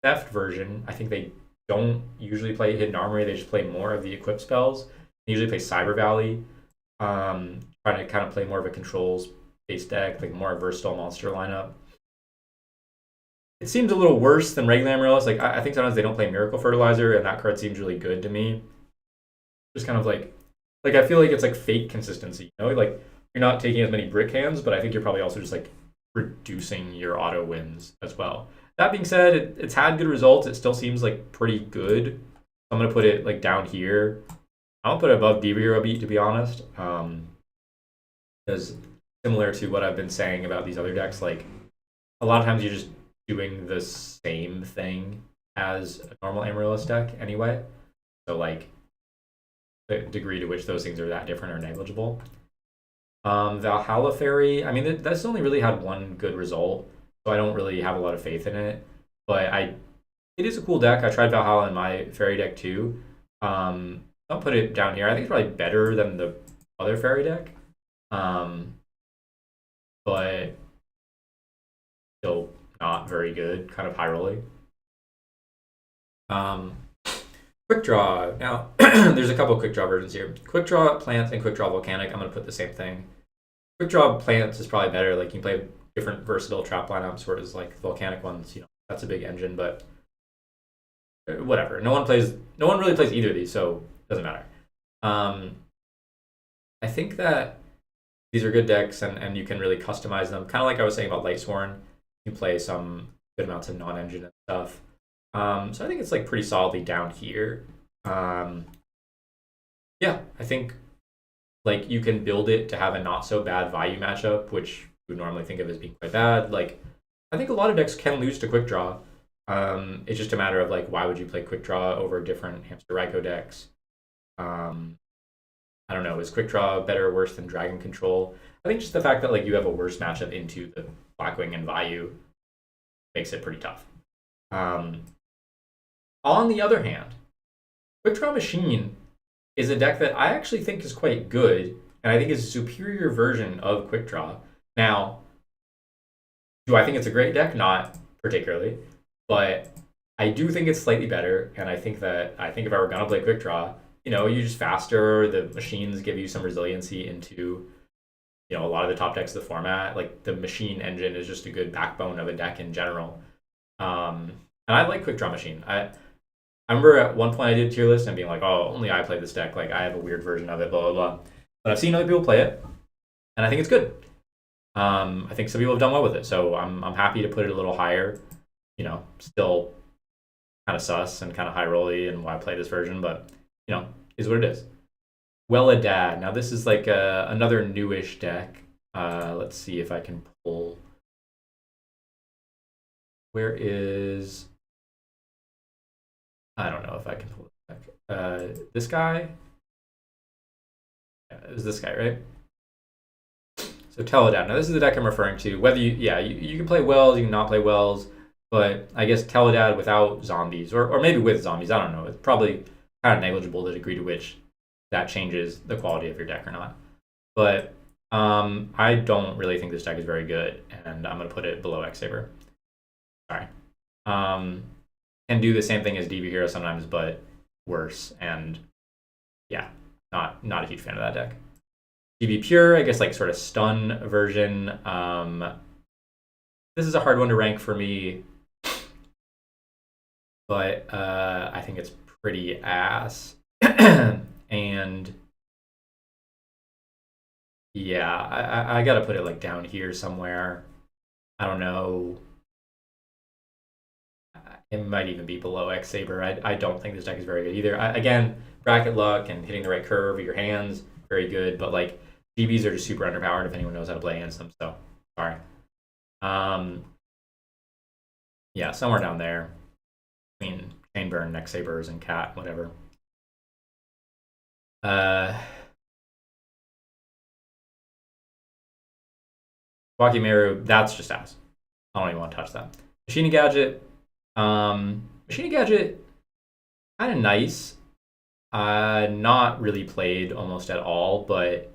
Theft version, I think they don't usually play Hidden Armory. They just play more of the equip spells. They usually play Cyber Valley, trying to kind of play more of a controls based deck, like more a versatile monster lineup. It seems a little worse than regular Amaryllis. Like I think sometimes they don't play Miracle Fertilizer, and that card seems really good to me. Just kind of like I feel like it's like fake consistency. You know, like you're not taking as many brick hands, but I think you're probably also just like reducing your auto wins as well. That being said, it's had good results. It still seems like pretty good. I'm gonna put it like down here. I don't put it above Diva Hero Beat, to be honest, because similar to what I've been saying about these other decks, like a lot of times you're just doing the same thing as a normal Amaryllis deck anyway. So like the degree to which those things are that different or negligible. Valhalla Fairy, I mean, that's only really had one good result, so I don't really have a lot of faith in it. But it is a cool deck. I tried Valhalla in my Fairy deck too. I'll put it down here. I think it's probably better than the other Fairy deck, but still not very good. Kind of high rolling. Quick Draw. Now, there's a couple quick draw versions here. Quick Draw Plant and Quick Draw Volcanic. I'm going to put the same thing. Quick Draw Plants is probably better. Like, you can play different versatile trap lineups, whereas, like, Volcanic ones, you know, that's a big engine, but whatever. No one really plays either of these, so it doesn't matter. I think that these are good decks, and you can really customize them. Kind of like I was saying about Lightsworn. You play some good amounts of non-engine and stuff. So I think it's like pretty solidly down here. Yeah, I think like you can build it to have a not so bad value matchup, which we would normally think of as being quite bad. Like I think a lot of decks can lose to Quick Draw. It's just a matter of like why would you play Quick Draw over different Hamster Raikou decks? I don't know. Is Quick Draw better or worse than Dragon Control? I think just the fact that like you have a worse matchup into the Blackwing and Vayu makes it pretty tough. On the other hand, Quick Draw Machine is a deck that I actually think is quite good, and I think is a superior version of Quick Draw. Now, do I think it's a great deck? Not particularly, but I do think it's slightly better, and I think if I were gonna play Quick Draw, you know, you're just faster. The machines give you some resiliency into, you know, a lot of the top decks of the format. Like the machine engine is just a good backbone of a deck in general. And I like Quick Draw Machine. I remember at one point I did a tier list and being like, oh, only I play this deck. Like I have a weird version of it, blah blah blah. But I've seen other people play it, and I think it's good. I think some people have done well with it, so I'm happy to put it a little higher. You know, still kind of sus and kind of high rolly and why I play this version, but you know, is what it is. Well, a dad. Now this is like another newish deck. Let's see if I can pull. Where is? I don't know if I can pull it back. This guy? Yeah, it was this guy, right? So Teledad. Now this is the deck I'm referring to. Whether you can play Wells, you can not play Wells, but I guess Teledad without zombies, or maybe with zombies, I don't know. It's probably kind of negligible the degree to which that changes the quality of your deck or not. But I don't really think this deck is very good, and I'm going to put it below X-Saber. Sorry. Can do the same thing as DB Hero sometimes, but worse. And yeah, not a huge fan of that deck. DB Pure, I guess like sort of stun version. This is a hard one to rank for me, but I think it's pretty ass. And yeah, I gotta put it like down here somewhere. I don't know. It might even be below X-Saber. I don't think this deck is very good either. Again, bracket luck and hitting the right curve of your hands, very good. But like DBs are just super underpowered if anyone knows how to play against them. So sorry. Yeah, somewhere down there between Chainburn, X-Sabers, and Cat, whatever. Wakimeru, that's just ass. I don't even want to touch that. Machine Gadget. Machine Gadget, kind of nice. Not really played almost at all, but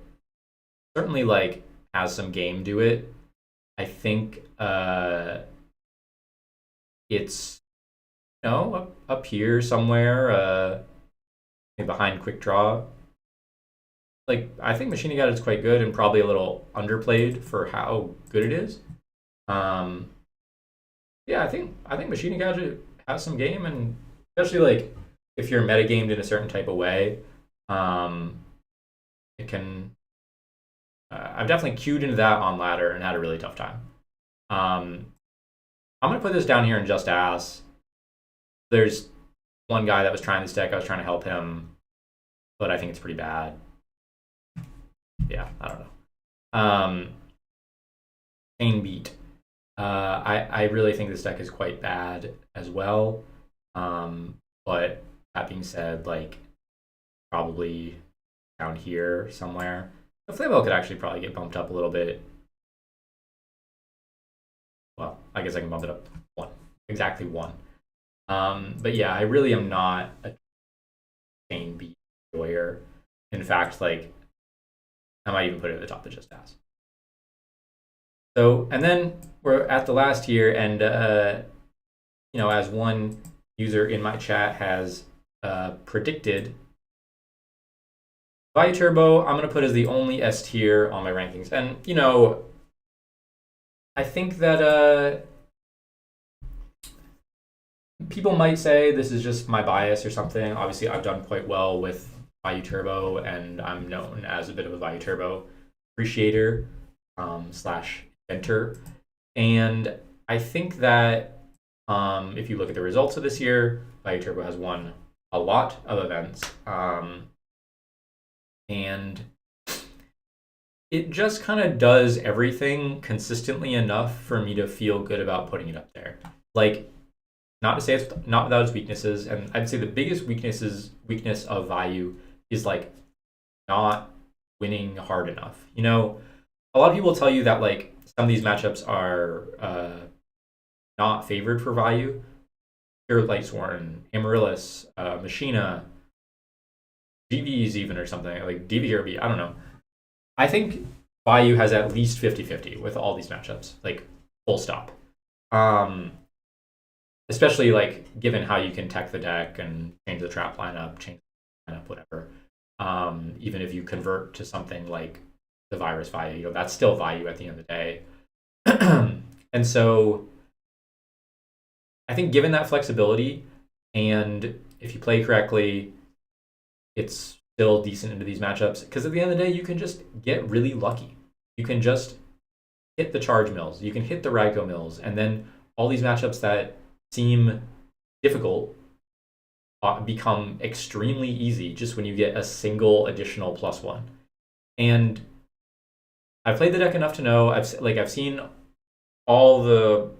certainly like has some game to it. I think it's up here somewhere, behind quick draw. Like I think Machine Gun is quite good and probably a little underplayed for how good it is. Um, yeah, I think Machine Gadget has some game, and especially like if you're metagamed in a certain type of way, um, it can. I've definitely queued into that on ladder and had a really tough time. Um, I'm gonna put this down here and just ask. There's one guy that was trying this deck. I was trying to help him, but I think it's pretty bad. Yeah, I don't know. Pain beat. I really think this deck is quite bad as well. But that being said, like probably down here somewhere. The Flavel could actually probably get bumped up a little bit. Well, I guess I can bump it up one, exactly one. But yeah, I really am not a chain beat enjoyer. In fact, like I might even put it at the top of Just Ask. So, and then we're at the last tier, and as one user in my chat has predicted, Value Turbo, I'm gonna put as the only S tier on my rankings, and I think that people might say this is just my bias or something. Obviously, I've done quite well with Value Turbo, and I'm known as a bit of a Value Turbo appreciator slash inventor. And I think that if you look at the results of this year, Value Turbo has won a lot of events. And it just kind of does everything consistently enough for me to feel good about putting it up there. Like, not to say it's not without its weaknesses, and I'd say the biggest weakness of Value is like not winning hard enough. A lot of people tell you that like some of these matchups are not favored for Value. Here, Lightsworn, Amaryllis, Machina, GVs even or something like DV I don't know. I think Value has at least 50-50 with all these matchups, like full stop. Especially like given how you can tech the deck and change the trap lineup, whatever. Even if you convert to something like the Virus Value, that's still Value at the end of the day. And so I think given that flexibility, and if you play correctly, it's still decent into these matchups, because at the end of the day, you can just get really lucky. You can just hit the charge mills, you can hit the Raikou mills, and then all these matchups that seem difficult become extremely easy just when you get a single additional +1. And I've played the deck enough to know I've seen all the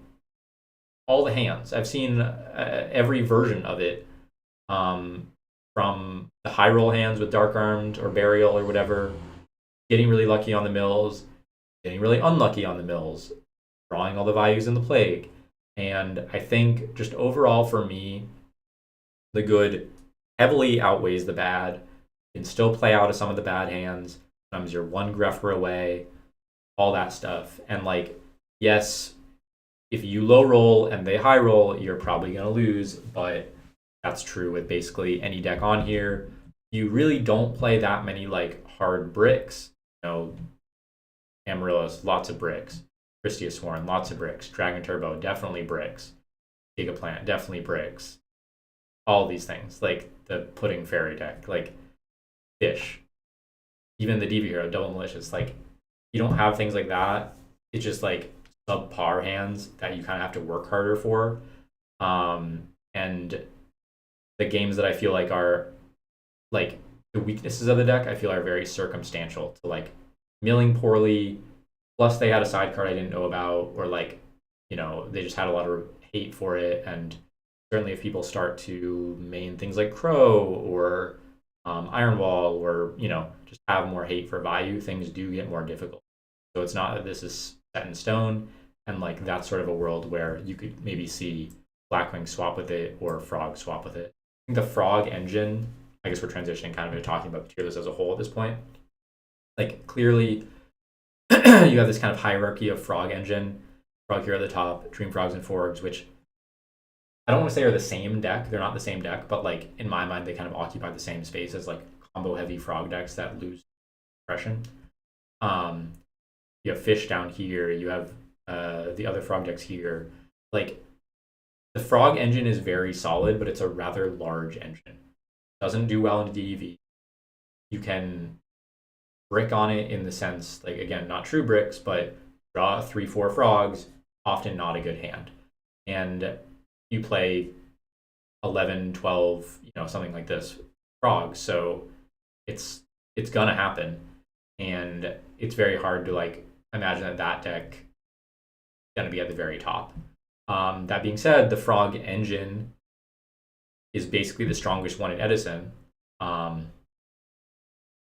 hands. I've seen every version of it, from the high roll hands with Dark Armed or Burial or whatever, getting really lucky on the mills, getting really unlucky on the mills, drawing all the values in the Plague. And I think just overall for me, the good heavily outweighs the bad. You can still play out of some of the bad hands. Sometimes you're one Greffer away, all that stuff. And like, yes, if you low roll and they high roll, you're probably going to lose, but that's true with basically any deck on here. You really don't play that many like hard bricks. Amaryllis, lots of bricks. Christia Sworn, lots of bricks. Dragon Turbo, definitely bricks. Gigaplant, definitely bricks. All these things, like the Pudding Fairy deck, like Fish. Even the Diva Hero, Double Malicious, like you don't have things like that. It's just like subpar hands that you kind of have to work harder for. And the games that I feel like are like the weaknesses of the deck, I feel are very circumstantial to like milling poorly, plus they had a side card I didn't know about, or like, they just had a lot of hate for it. And certainly if people start to main things like Crow or Iron Wall, or, just have more hate for Value, things do get more difficult. So it's not that this is set in stone, and like that's sort of a world where you could maybe see Blackwing swap with it or Frog swap with it. I think the Frog engine, I guess we're transitioning kind of into talking about the tier list as a whole at this point. Like clearly you have this kind of hierarchy of frog engine, frog here at the top, dream frogs and forgs, which I don't want to say are the same deck. They're not the same deck, but like in my mind, they kind of occupy the same space as like combo heavy frog decks that lose impression. You have fish down here. You have the other frog decks here. Like the frog engine is very solid, but it's a rather large engine. Doesn't do well in DEV. You can brick on it in the sense, like again, not true bricks, but draw 3-4 frogs, often not a good hand. And you play 11, 12, something like this frogs. So it's gonna happen. And it's very hard to like imagine that deck is gonna be at the very top. That being said, the frog engine is basically the strongest one in Edison.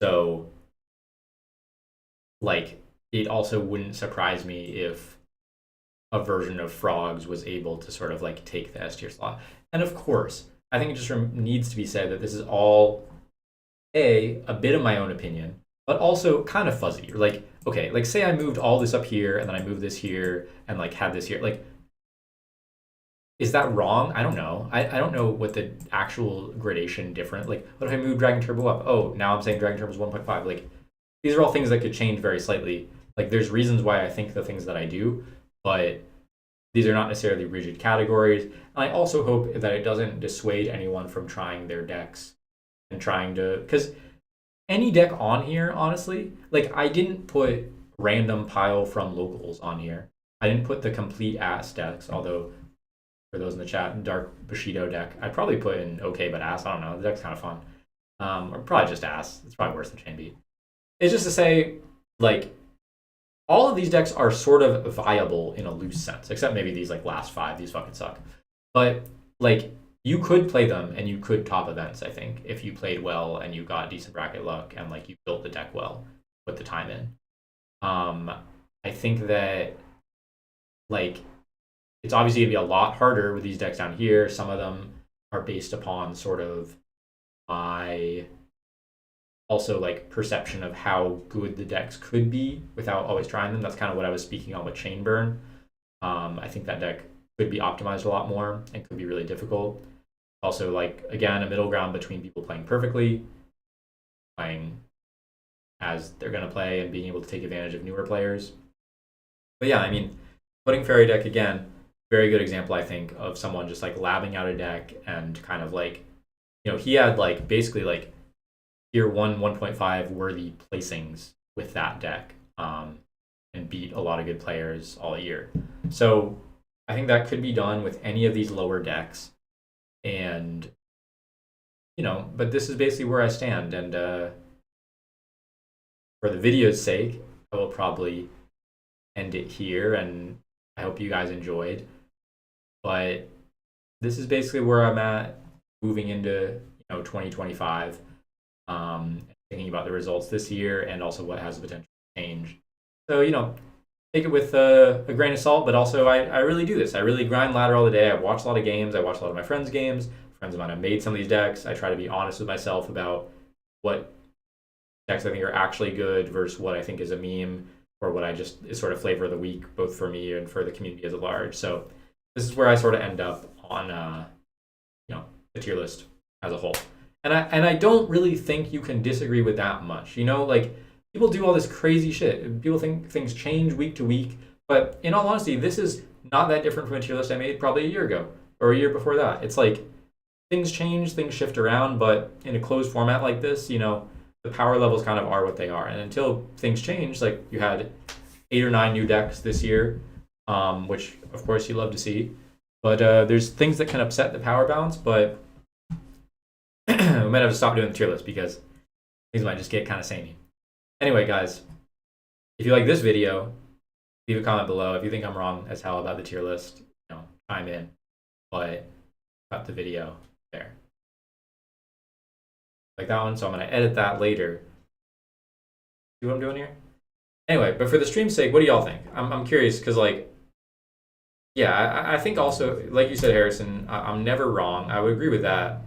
So like it also wouldn't surprise me if a version of frogs was able to sort of like take the S tier slot. And of course, I think it just needs to be said that this is all a bit of my own opinion, but also kind of fuzzy. Like, okay, like say I moved all this up here and then I moved this here and like had this here. Like, is that wrong? I don't know. I don't know what the actual gradation different. Like, what if I move Dragon Turbo up? Oh, now I'm saying Dragon Turbo is 1.5. Like, these are all things that could change very slightly. Like, there's reasons why I think the things that I do, but these are not necessarily rigid categories. And I also hope that it doesn't dissuade anyone from trying their decks and trying to, because any deck on here, honestly, like I didn't put random pile from locals on here. I didn't put the complete ass decks, although for those in the chat, Dark Bushido deck, I'd probably put in okay but ass. I don't know. The deck's kind of fun. Or probably just ass. It's probably worse than Chain Beat. It's just to say, like, all of these decks are sort of viable in a loose sense, except maybe these like last 5. These fucking suck. But like, you could play them and you could top events, I think, if you played well and you got decent bracket luck and like you built the deck well, put the time in. I think that like it's obviously gonna be a lot harder with these decks down here. Some of them are based upon sort of my also like perception of how good the decks could be without always trying them. That's kind of what I was speaking on with Chain Burn. I think that deck could be optimized a lot more and could be really difficult. Also, like, again, a middle ground between people playing perfectly, playing as they're going to play, and being able to take advantage of newer players. But yeah, I mean, putting Fairy Deck, again, very good example, I think, of someone just like labbing out a deck and kind of like, he had like basically like tier 1, 1.5 worthy placings with that deck, and beat a lot of good players all year. So I think that could be done with any of these lower decks. And, but this is basically where I stand. And for the video's sake, I will probably end it here. And I hope you guys enjoyed. But this is basically where I'm at moving into 2025. Thinking about the results this year and also what has the potential to change. So, take it with a grain of salt, but also I really do this. I really grind ladder all the day. I watch a lot of games. I watch a lot of my friends' games. Friends of mine have made some of these decks. I try to be honest with myself about what decks I think are actually good versus what I think is a meme or what I just is sort of flavor of the week, both for me and for the community as a large. So this is where I sort of end up on the tier list as a whole. And I don't really think you can disagree with that much. Like people do all this crazy shit. People think things change week to week. But in all honesty, this is not that different from a tier list I made probably a year ago or a year before that. It's like things change, things shift around, but in a closed format like this, the power levels kind of are what they are. And until things change, like you had 8 or 9 new decks this year, which of course you love to see. But there's things that can upset the power balance, but we might have to stop doing the tier list because things might just get kind of samey. Anyway, guys, if you like this video, leave a comment below. If you think I'm wrong as hell about the tier list, chime in. But cut the video there. Like that one, so I'm going to edit that later. See what I'm doing here? Anyway, but for the stream's sake, what do y'all think? I'm curious because, like, yeah, I think also, like you said, Harrison, I'm never wrong. I would agree with that.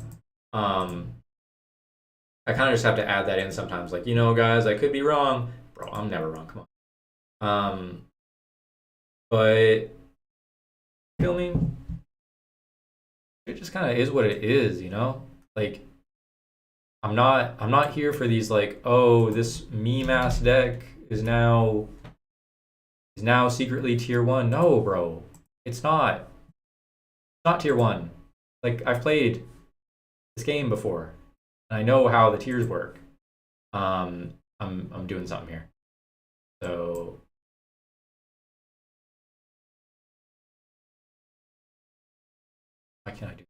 I kind of just have to add that in sometimes. Like, guys, I could be wrong. Bro, I'm never wrong. Come on. But feel me, it just kind of is what it is, you know? Like I'm not here for these like, oh, this meme ass deck is now secretly tier 1. No, bro. It's not. It's not tier 1. Like I've played this game before. And I know how the tiers work. I'm doing something here. So why can't I do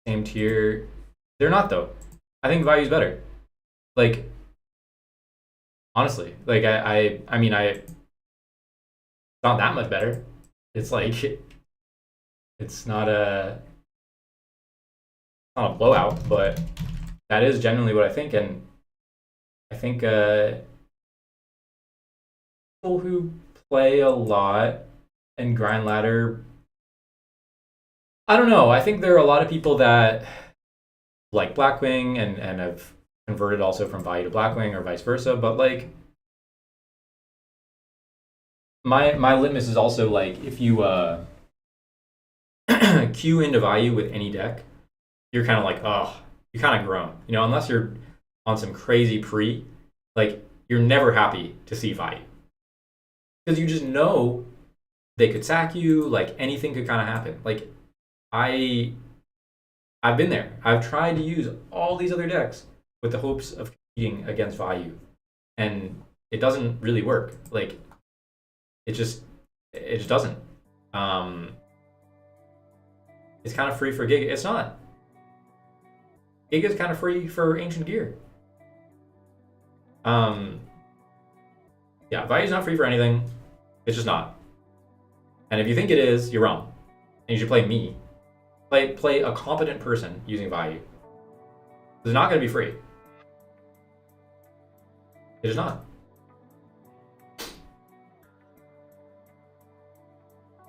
same tier? They're not though. I think value's better. Like honestly, like I mean it's not that much better. It's like it's not a blowout, but that is generally what I think. And I think people who play a lot and grind ladder, I don't know. I think there are a lot of people that like Blackwing and have converted also from value to Blackwing or vice versa. But like my litmus is also like if you queue into value with any deck, you're kind of like, oh, you kind of grown, you know, unless you're on some crazy pre, like you're never happy to see value because you just know they could sack you, like anything could kind of happen. Like I've been there. I've tried to use all these other decks with the hopes of competing against value, and it doesn't really work. Like it just doesn't. It's kind of free for Giga. It's not. Giga's kind of free for Ancient Gear. Yeah, value's not free for anything. It's just not. And if you think it is, you're wrong. And you should play me. Play a competent person using value. It's not going to be free. It is not.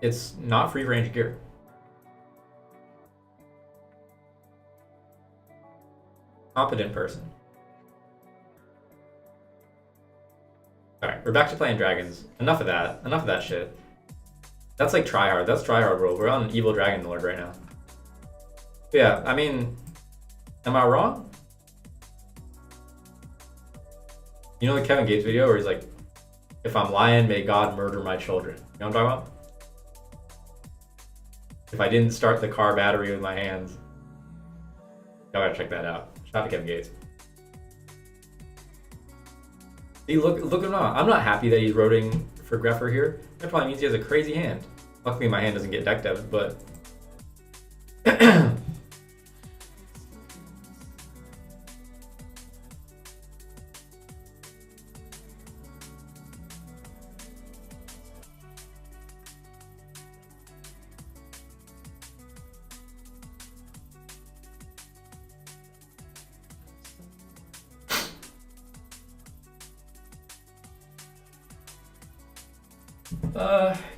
It's not free for Ancient Gear. Competent person. Alright, we're back to playing dragons. Enough of that. Enough of that shit. That's like tryhard. That's tryhard world. We're on an evil dragon lord right now. But yeah, I mean, am I wrong? You know the Kevin Gates video where he's like, if I'm lying, may God murder my children. You know what I'm talking about? If I didn't start the car battery with my hands. Y'all gotta check that out. Shout out to Kevin Gates. See, look at him now. I'm not happy that he's roading for Greffer here. That probably means he has a crazy hand. Luckily my hand doesn't get decked out, but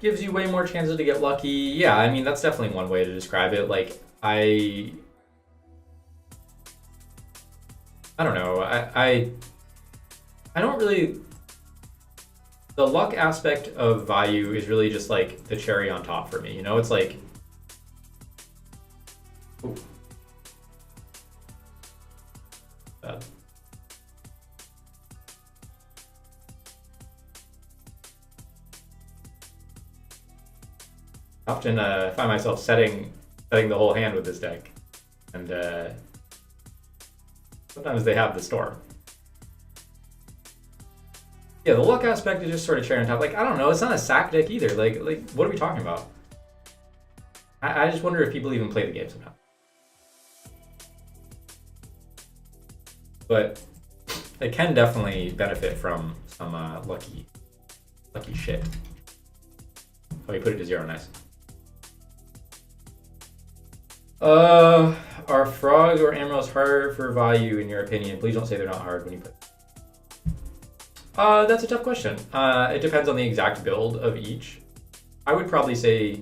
gives you way more chances to get lucky. Yeah, I mean, that's definitely one way to describe it. Like, I don't know. I don't really... The luck aspect of value is really just like the cherry on top for me. You know, it's like... Ooh. Bad. Often find myself setting the whole hand with this deck, and sometimes they have the storm. Yeah, the luck aspect is just sort of cherry on top. Like, I don't know, it's not a sack deck either. Like what are we talking about? I just wonder if people even play the game somehow. But it can definitely benefit from some lucky shit. Oh, you put it to 0, nice. Are frogs or emeralds harder for value in your opinion? Please don't say they're not hard when you put. That's a tough question. It depends on the exact build of each. I would probably say,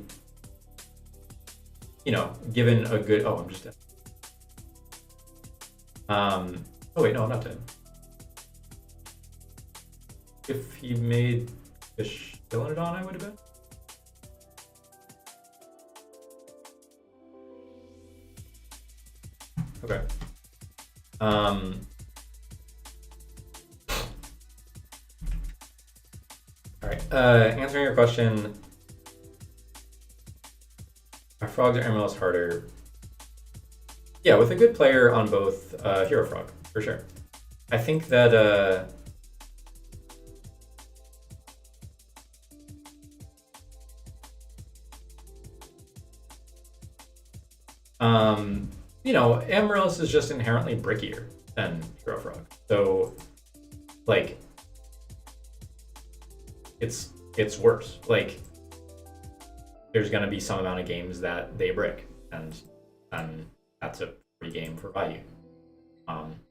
you know, given a good. Oh, I'm just dead. Oh wait, no, I'm not dead. If he made fish Philodon, I would have been. Okay. All right. Answering your question, are frogs or emeralds harder? Yeah, with a good player on both, Hero Frog, for sure. I think that you know, Amaryllis is just inherently brickier than Hero Frog. So like it's worse. Like there's gonna be some amount of games that they brick, and that's a free game for value.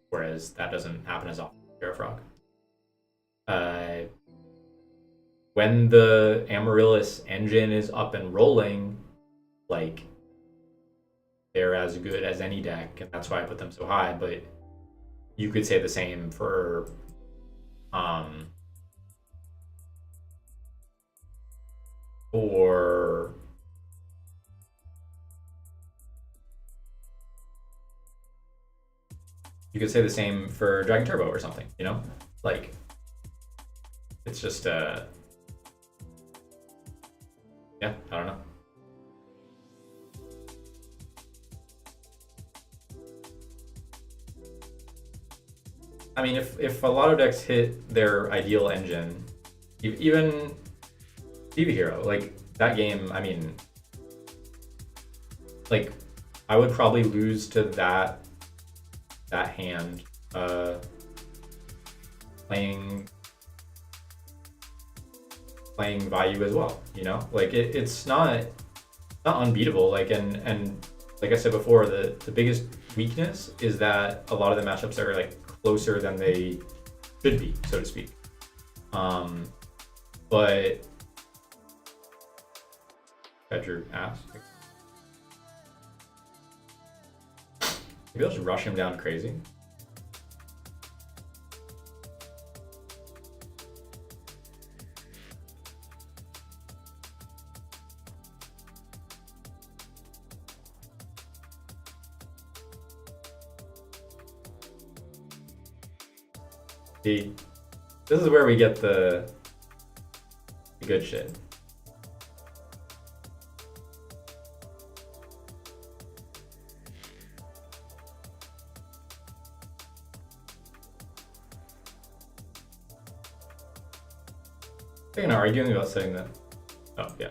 Whereas that doesn't happen as often with Hero Frog. When the Amaryllis engine is up and rolling, like they're as good as any deck, and that's why I put them so high. But you could say the same for or you could say the same for Dragon Turbo or something, you know? Like it's just yeah, I don't know. I mean, if a lot of decks hit their ideal engine, even TV Hero, like that game, I mean, like I would probably lose to that hand playing value as well, you know? Like it's not unbeatable. Like and like I said before, the biggest weakness is that a lot of the matchups are like closer than they should be, so to speak. But got your ass. Maybe I'll just rush him down crazy. See, this is where we get the good shit. They're gonna arguing about saying that. Oh yeah.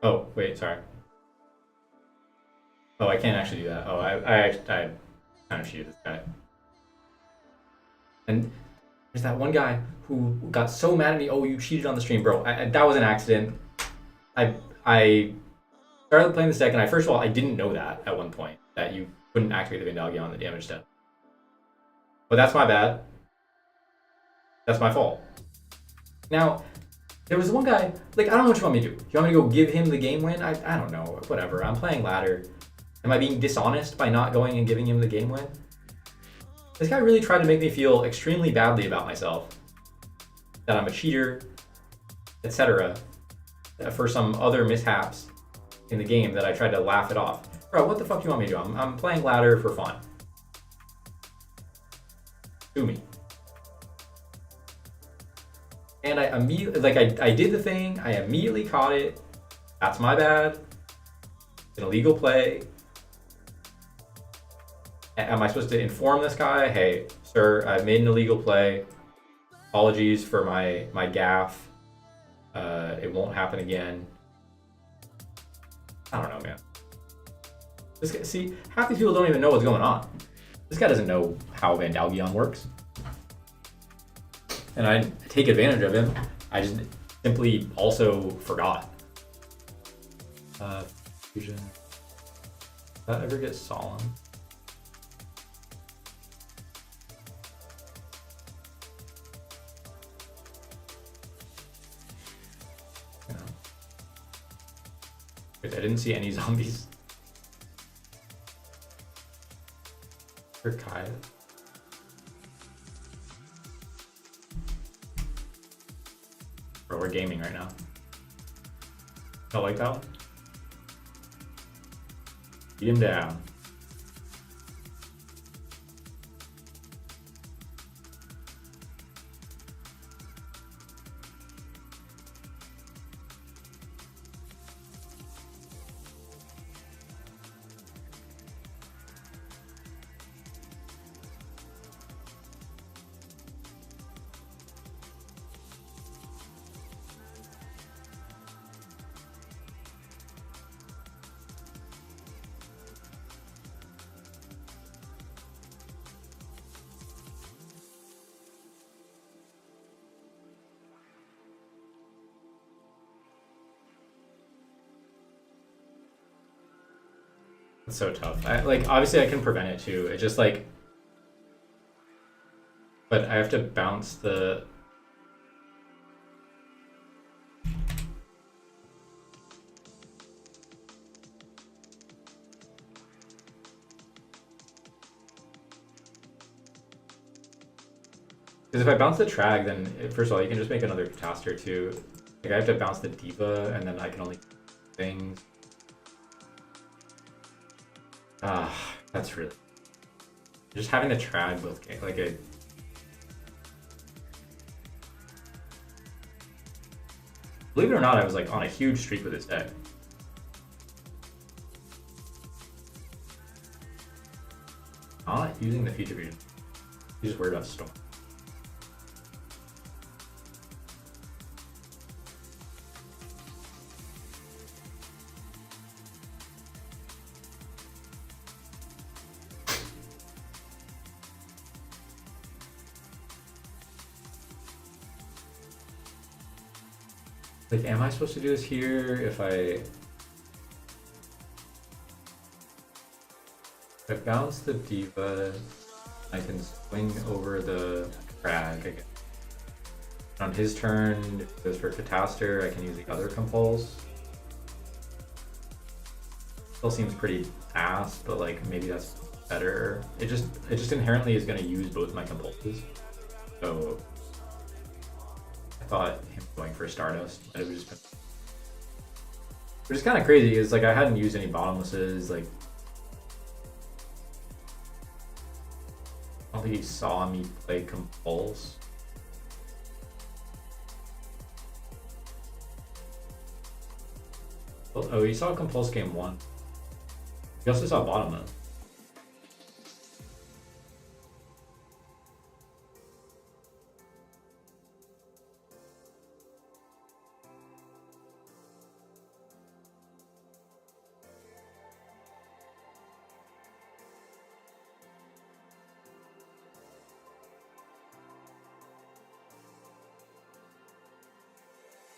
Oh wait, sorry. Oh, I can't actually do that. Oh, I kind of cheated this guy. And there's that one guy who got so mad at me. Oh, you cheated on the stream, bro. That was an accident. I started playing this deck, and first of all, I didn't know that at one point, that you couldn't activate the Vandalgia on the damage step. But that's my bad. That's my fault. Now, there was one guy, like, I don't know what you want me to do. You want me to go give him the game win? I don't know. Whatever. I'm playing ladder. Am I being dishonest by not going and giving him the game win? This guy really tried to make me feel extremely badly about myself, that I'm a cheater, etc., for some other mishaps in the game that I tried to laugh it off. Bro, what the fuck do you want me to do? I'm playing ladder for fun. Sue me. And I immediately, like, I did the thing, I immediately caught it. That's my bad. It's an illegal play. Am I supposed to inform this guy? Hey, sir, I've made an illegal play. Apologies for my gaffe. It won't happen again. I don't know, man. This guy, see, half these people don't even know what's going on. This guy doesn't know how Vandalgion works. And I take advantage of him. I just simply also forgot. Fusion. that ever get solemn? Yeah. Wait, I didn't see any zombies. For Kai. Bro, we're gaming right now. Don't like that one? Beat him down. It's so tough. Like obviously I can prevent it too. It just like, but I have to bounce the. Because if I bounce the Trag, then first of all you can just make another caster too. Like I have to bounce the Diva, and then I can only things. Ah, that's really just having the Trag both game like a. Believe it or not, I was like on a huge streak with this deck. Not using the feature vision. You just worried about Storm. Like, am I supposed to do this here if I bounce the Diva, I can swing over the Frag again. On his turn, if it goes for Cataster, I can use the other Compulse. Still seems pretty ass, but like maybe that's better. It just inherently is gonna use both my Compulses. So I thought him going for Stardust, but it would just been, which is kind of crazy because like I hadn't used any bottomlesses. Like I don't think he saw me play Compulse. Oh, he saw Compulse game 1. He also saw Bottomless.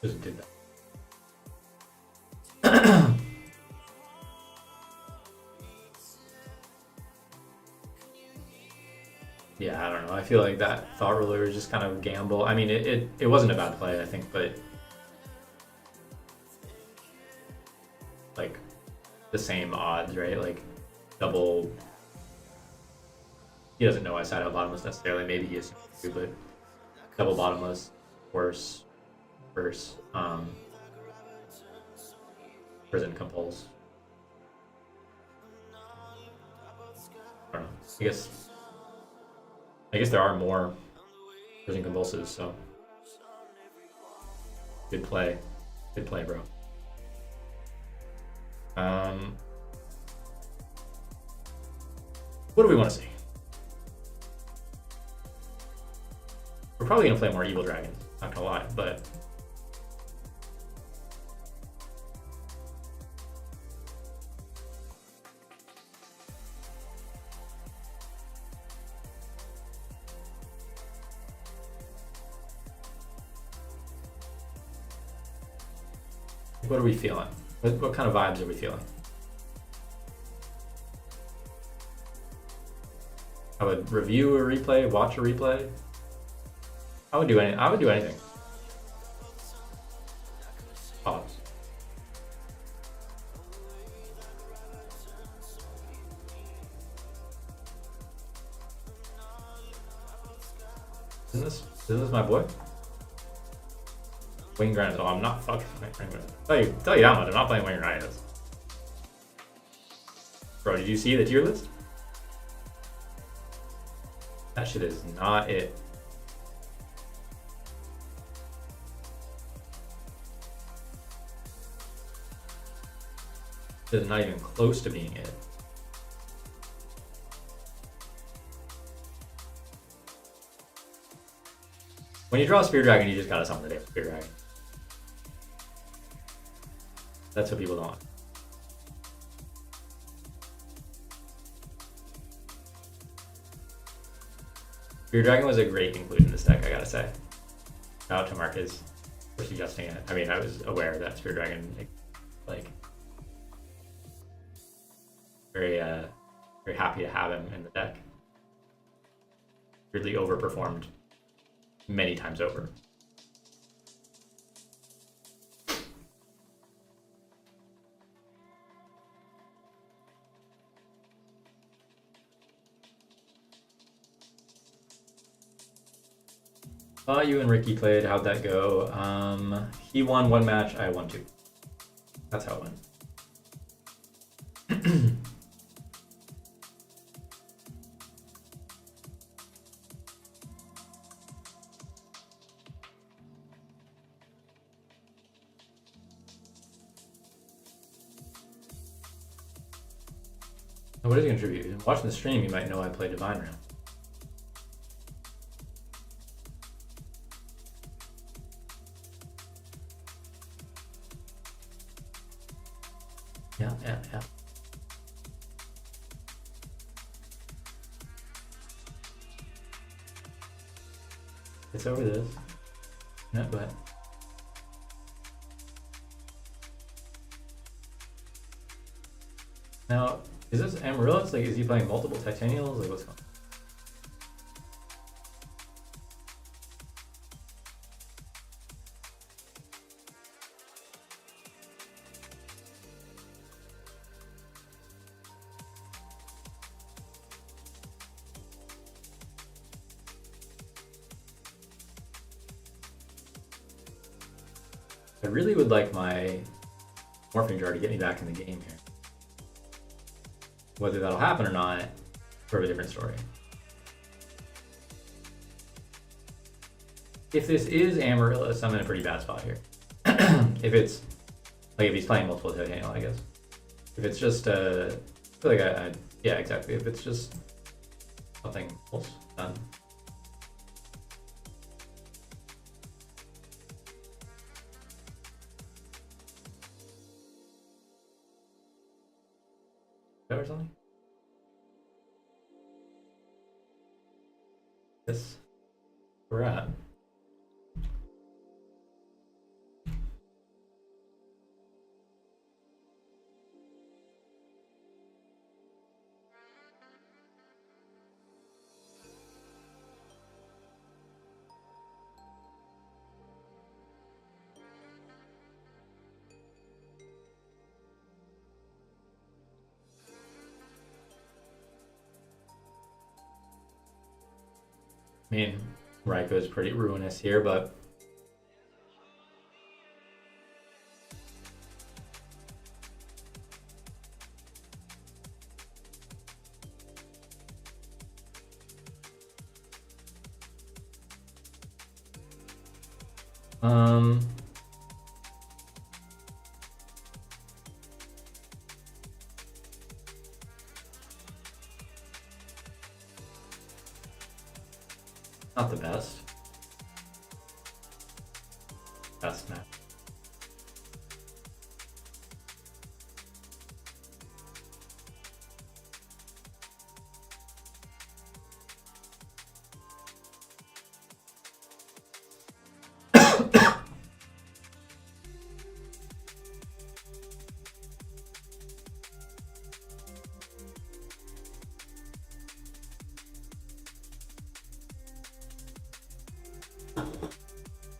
Just did that. Yeah, I don't know. I feel like that Thought Ruler is just kind of a gamble. I mean, it wasn't a bad play, I think, but like the same odds, right? Like double. He doesn't know I side out Bottomless necessarily. Maybe he assumed too, but double Bottomless, worse. Prison Compulse. I don't know. I guess there are more prison Compulses, so good play, bro. What do we want to see? We're probably gonna play more Evil Dragons, not gonna lie, but what are we feeling? What kind of vibes are we feeling? I would review a replay, watch a replay. I would do anything. Pause. Isn't this my boy? Wayne Grinders. Oh, I'm not fucking playing Wayne. Tell you that much. I'm not playing Wayne Grinders. Bro, did you see the tier list? That shit is not it. It's not even close to being it. When you draw a Spear Dragon, you just gotta summon the damn Spear Dragon. That's what people don't want. Spear Dragon was a great include in this deck, I gotta say. Shout out to Marcus for suggesting it. I mean, I was aware that Spear Dragon, like, very happy to have him in the deck. Really overperformed many times over. You and Ricky played. How'd that go? He won one match, I won two. That's how it went. What is he contribute? Watching the stream, you might know I play Divine Realm. Yeah. It's over this. No, go ahead. Now, is this Amaryllis? Like, is he playing multiple Titanials? Like, what's going on? I really would like my Morphing Jar to get me back in the game here. Whether that'll happen or not, sort of a different story. If this is Amaryllis, I'm in a pretty bad spot here. If it's, like, if he's playing multiple Titanial, I guess. If it's just, I feel like yeah, exactly. If it's just something else, done. Or something? Yes, we're at. I mean, Raiko is pretty ruinous here, but not the best. Best match.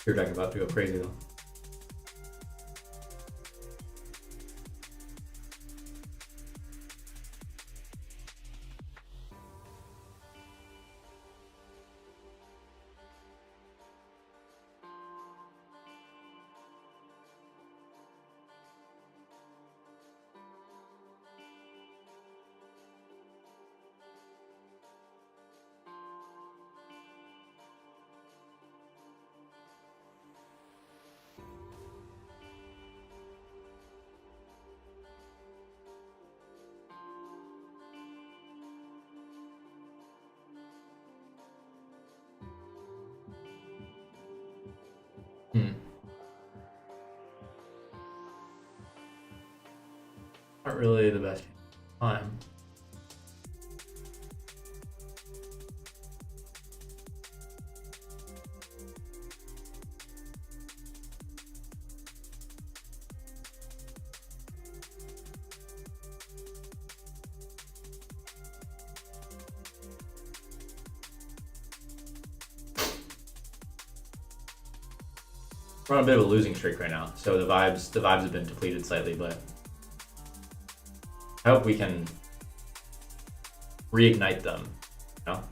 Your deck about to go crazy though. Not really the best time. We're on a bit of a losing streak right now, so the vibes have been depleted slightly, but I hope we can reignite them, you know?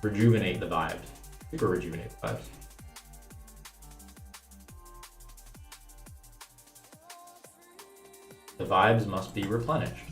Rejuvenate the vibes. Super rejuvenate the vibes. The vibes must be replenished.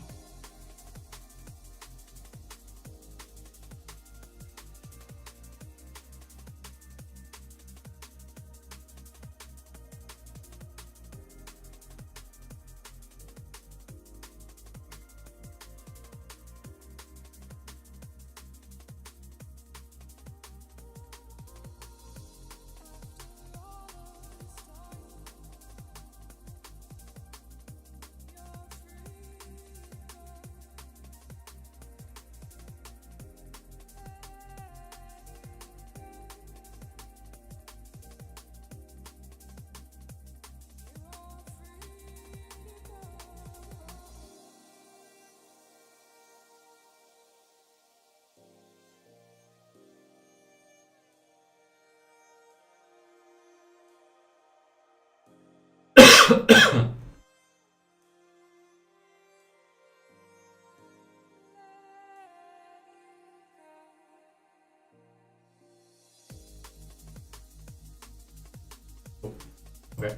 Okay.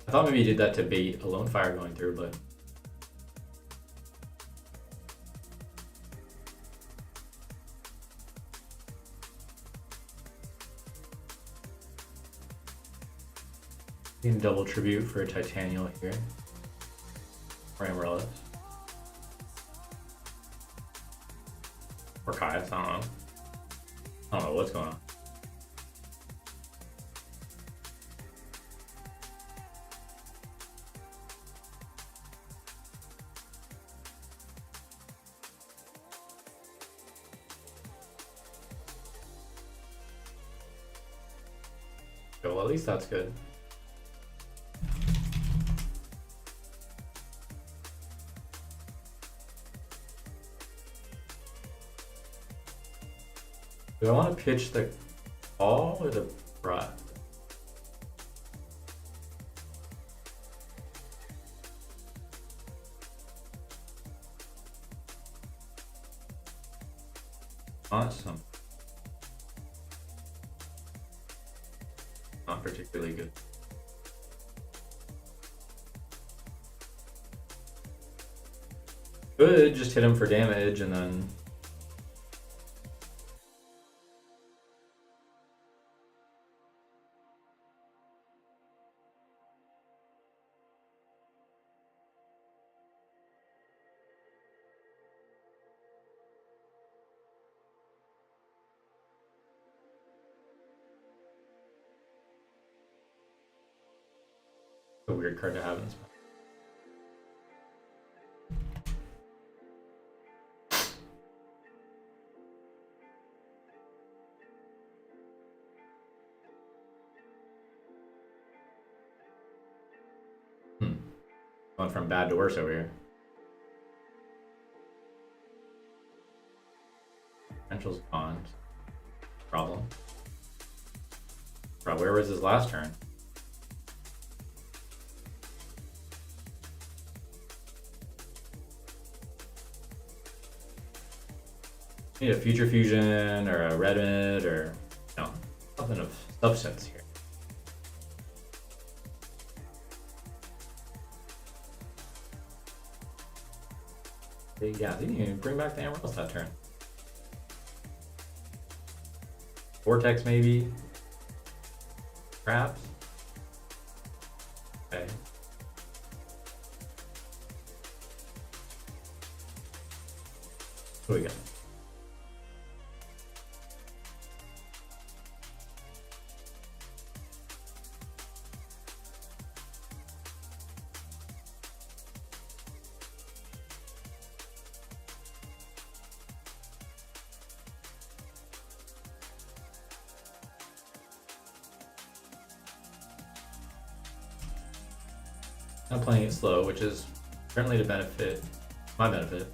I thought maybe you did that to bait a lone fire going through, but you can double tribute for a Titanial here. Or Amaryllis. Or Caius, I don't know. I don't know what's going on. Well, at least that's good. Do I want to pitch the call or the rut? Awesome. Not particularly good. Could just hit him for damage and then a weird card to have in this. Going from bad to worse over here. Potential's gone. Problem. Bro, where was his last turn? Need a Future Fusion or a Red Mid or no, something of substance here. Yeah, he didn't even bring back the Emeralds that turn. Vortex maybe? Perhaps? Okay. What do we got? I'm playing it slow, which is certainly to benefit my benefit.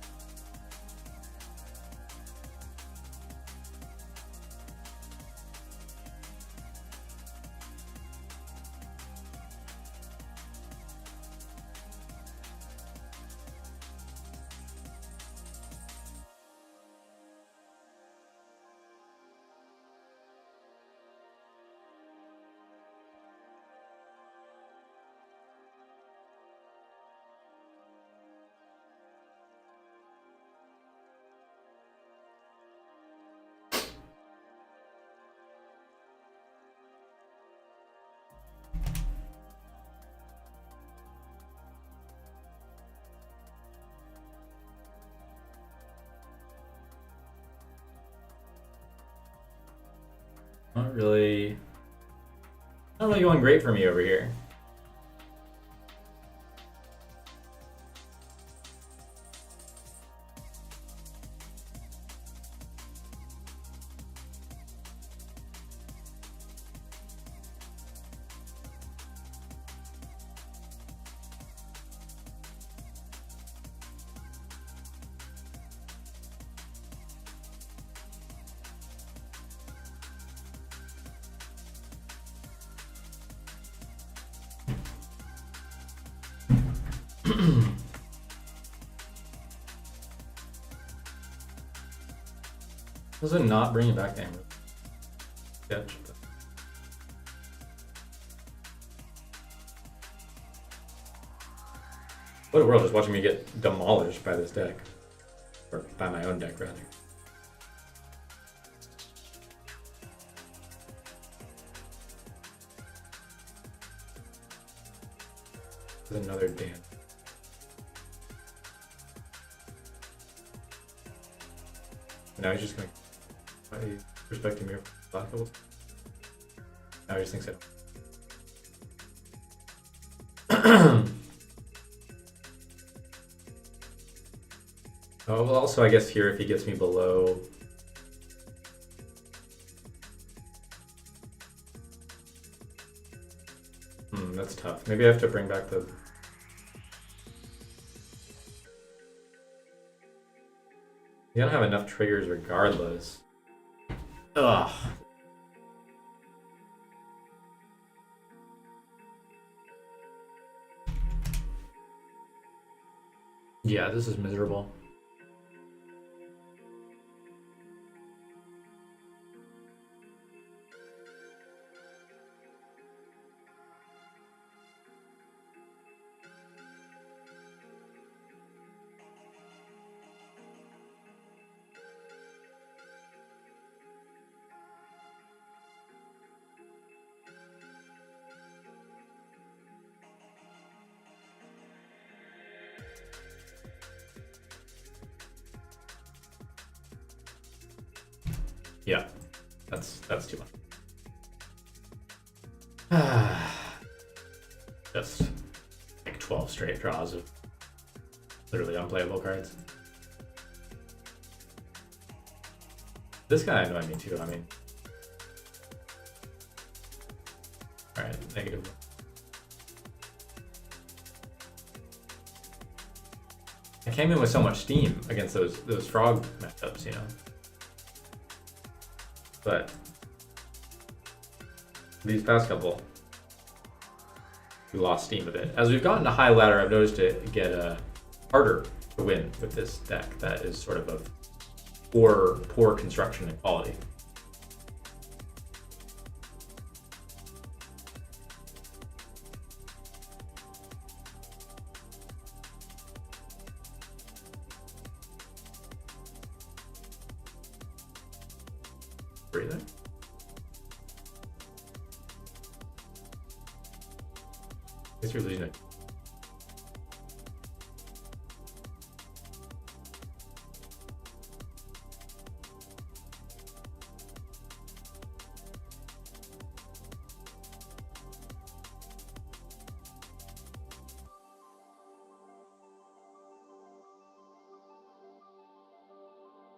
Not really going great for me over here. Does it not bring it back to Emerald? Sketch. What a world, just watching me get demolished by this deck. Or by my own deck, rather. There's another dance. Now he's just gonna. Why are you respecting me for black hole? Now he just thinks that. Oh, well, also, I guess here, if he gets me below. That's tough. Maybe I have to bring back the. You don't have enough triggers regardless. Ugh. Yeah, this is miserable. Yeah, that's too much. Just like 12 straight draws of literally unplayable cards. This guy annoyed me too, I mean. Alright, negative. I came in with so much steam against those frog matchups, you know. But These past couple, we lost steam a bit. As we've gotten to high ladder, I've noticed it get harder to win with this deck that is sort of a poor construction and quality. Breathing. I guess you're losing it.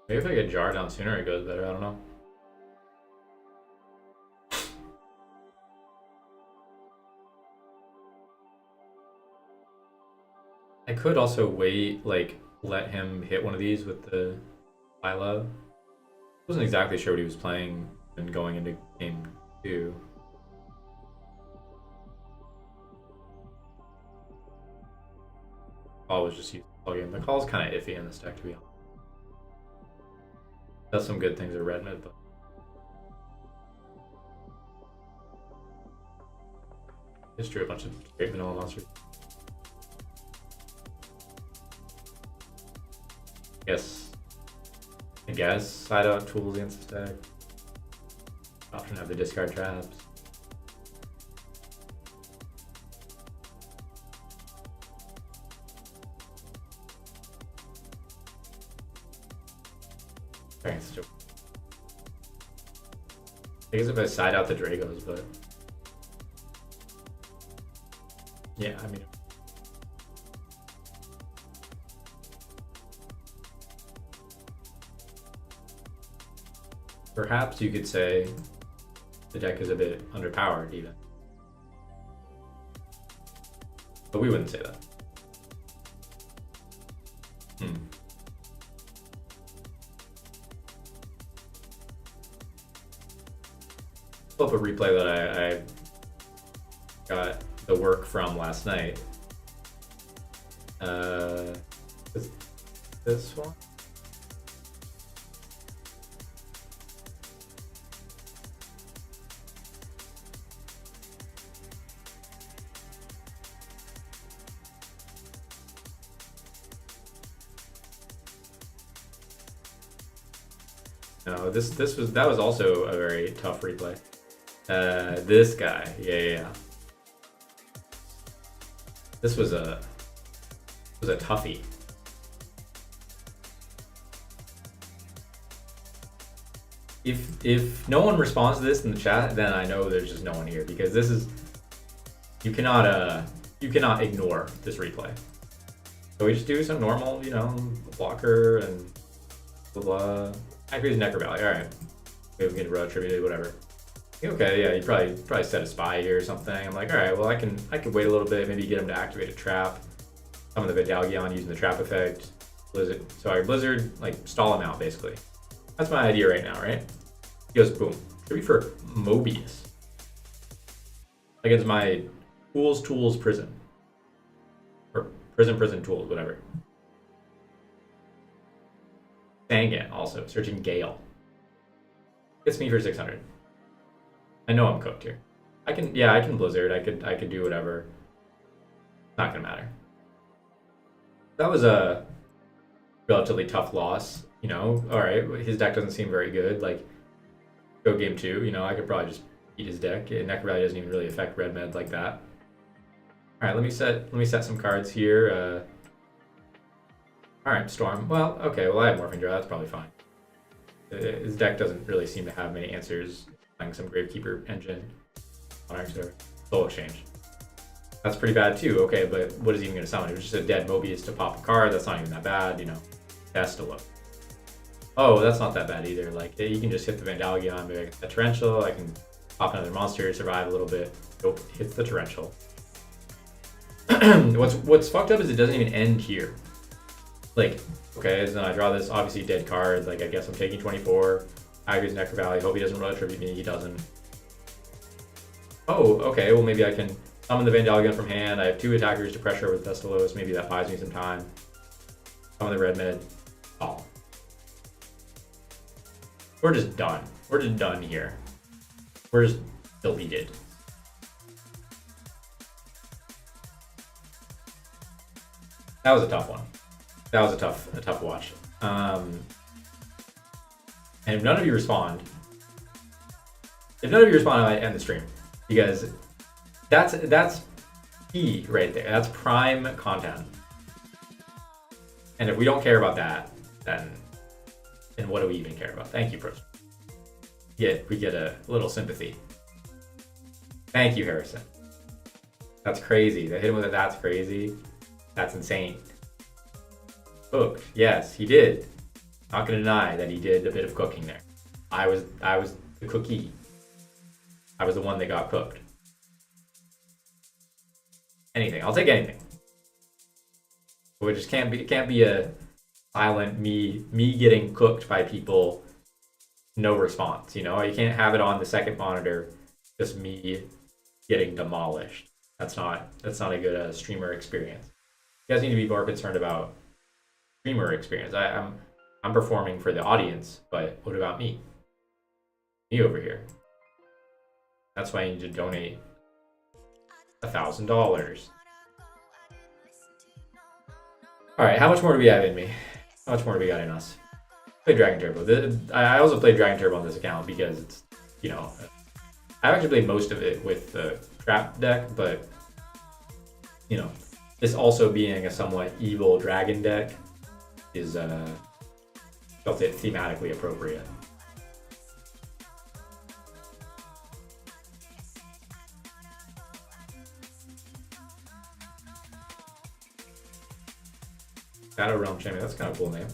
Maybe if I get jar down sooner, it goes better. I don't know. I could also wait, like, let him hit one of these with the Lila. Wasn't exactly sure what he was playing and going into game 2. Call was just used all game. The call's kind of iffy in this deck, to be honest. Does some good things at red mid, but just drew a bunch of straight vanilla monsters. I guess side out tools against the deck. Often have the discard traps. I guess if I side out the Dragos, but yeah, I mean. Perhaps you could say the deck is a bit underpowered even. But we wouldn't say that. Pull up a replay that I got the work from last night. This one? No, that was also a very tough replay. This guy, yeah. This was a toughie. If no one responds to this in the chat, then I know there's just no one here, because this is, you cannot ignore this replay. So we just do some normal, blocker and blah blah. Accuracy Necro Valley. All right, we can get road attributed, whatever. Okay, yeah, you probably set a spy here or something. I'm like, all right, well, I can wait a little bit, maybe get him to activate a trap. Some of the Vidalgion using the trap effect. Blizzard. So I Blizzard, like, stall him out basically. That's my idea right now, right? He goes boom. Tribute for Mobius against my tools prison, or prison tools, whatever. Sangan also searching Gale. Gets me for 600. I know I'm cooked here. I can Blizzard. I could do whatever. Not gonna matter. That was a relatively tough loss. All right, his deck doesn't seem very good. Like, go game 2. I could probably just beat his deck. Necro Valley doesn't even really affect red med like that. All right, let me set some cards here. All right, Storm. Well, okay. Well, I have Morphing Draw. That's probably fine. His deck doesn't really seem to have many answers. Playing some Gravekeeper engine, Monarchs, or Soul Exchange. That's pretty bad too. Okay, but what is he even going to summon? It was just a dead Mobius to pop a card. That's not even that bad. Best to look. Oh, that's not that bad either. Like, you can just hit the Vandalgion, maybe I get the Torrential. I can pop another monster, survive a little bit. Nope, hits the Torrential. What's fucked up is it doesn't even end here. Like, okay, so then I draw this obviously dead card. Like, I guess I'm taking 24. Accuracy Necro Valley. Hope he doesn't roll attribute me. He doesn't. Oh, okay. Well, maybe I can summon the Vandal gun from hand. I have 2 attackers to pressure with Thestalos. Maybe that buys me some time. Summon the red mid. Oh. We're just done. We're just done here. We're just deleted. That was a tough one. That was a tough watch. And if none of you respond, I might end the stream, because that's key right there. That's prime content. And if we don't care about that, then what do we even care about? Thank you, Pros. We get a little sympathy. Thank you, Harrison. That's crazy. They hit him with a "that's crazy." That's insane. Cooked. Yes, he did. Not gonna deny that he did a bit of cooking there. I was the cookie. I was the one that got cooked. Anything. I'll take anything. But it just can't be a silent me getting cooked by people, no response. You know, you can't have it on the second monitor, just me getting demolished. That's not a good streamer experience. You guys need to be more concerned about streamer experience. I'm performing for the audience, but what about me? Me over here. That's why I need to donate $1,000. All right, how much more do we have in me? How much more do we got in us? Play Dragon Turbo. I also played Dragon Turbo on this account because it's, you know, I've actually played most of it with the trap deck, but, you know, this also being a somewhat evil dragon deck is felt it thematically appropriate. Shadow Realm Champion, that's kind of a cool name.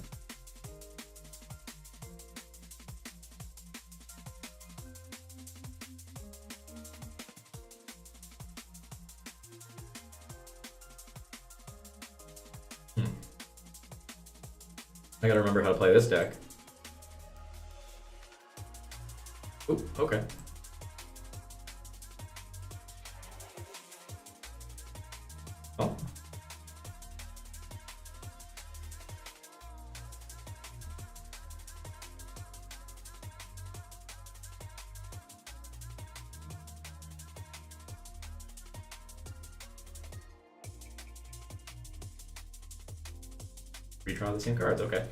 I gotta remember how to play this deck. Ooh, okay. Oh. Redraw the same cards, okay.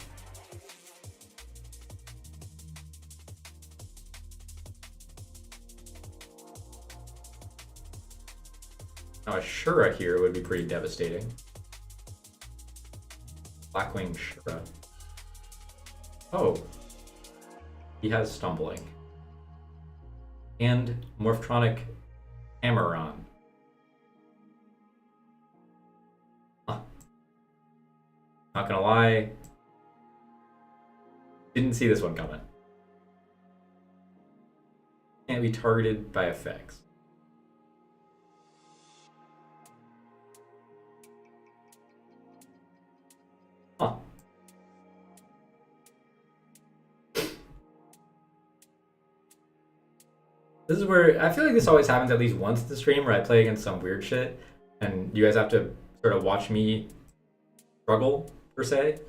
Now a Shura here would be pretty devastating. Blackwing Shura. Oh. He has Stumbling. And Morphtronic Amaron. Huh. Not gonna lie. Didn't see this one coming. Can't be targeted by effects. Huh. This is where I feel like this always happens at least once in the stream, where I play against some weird shit and you guys have to sort of watch me struggle, per se.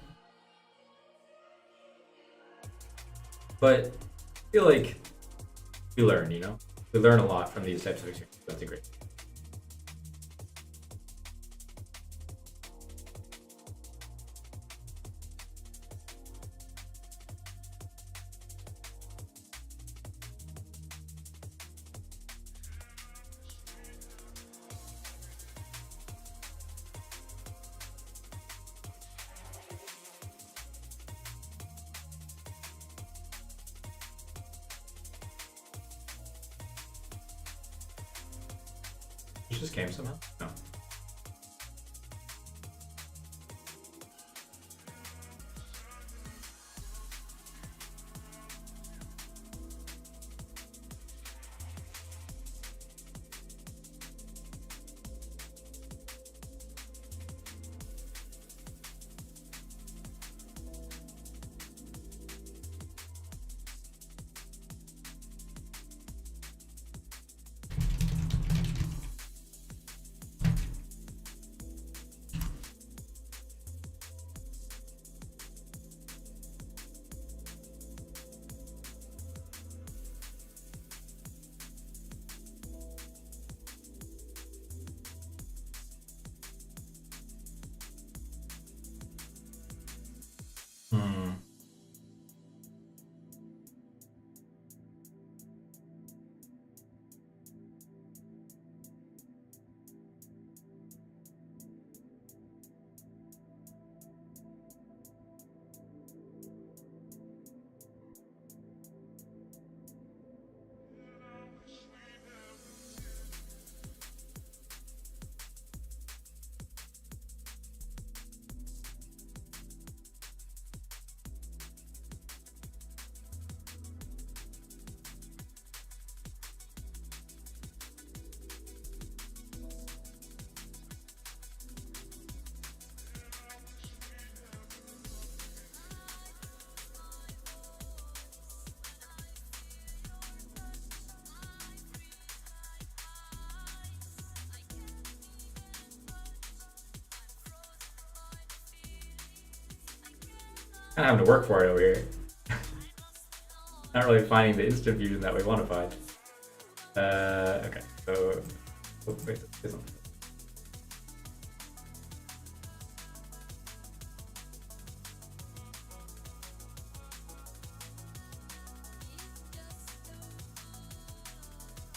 But I feel like we learn, you know? We learn a lot from these types of experiences. That's a great. It just came somehow? No. kind of having to work for it over here. Not really finding the instant fusion that we want to find. Okay, so oh, wait, this one.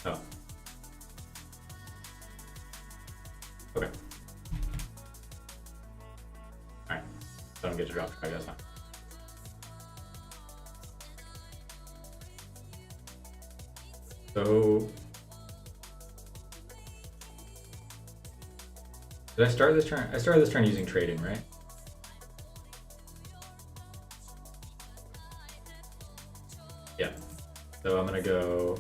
Oh. Okay. Alright. So I don't get to drop track, that's fine. So did I start this turn? I started this turn using trading, right? Yeah. So I'm gonna go.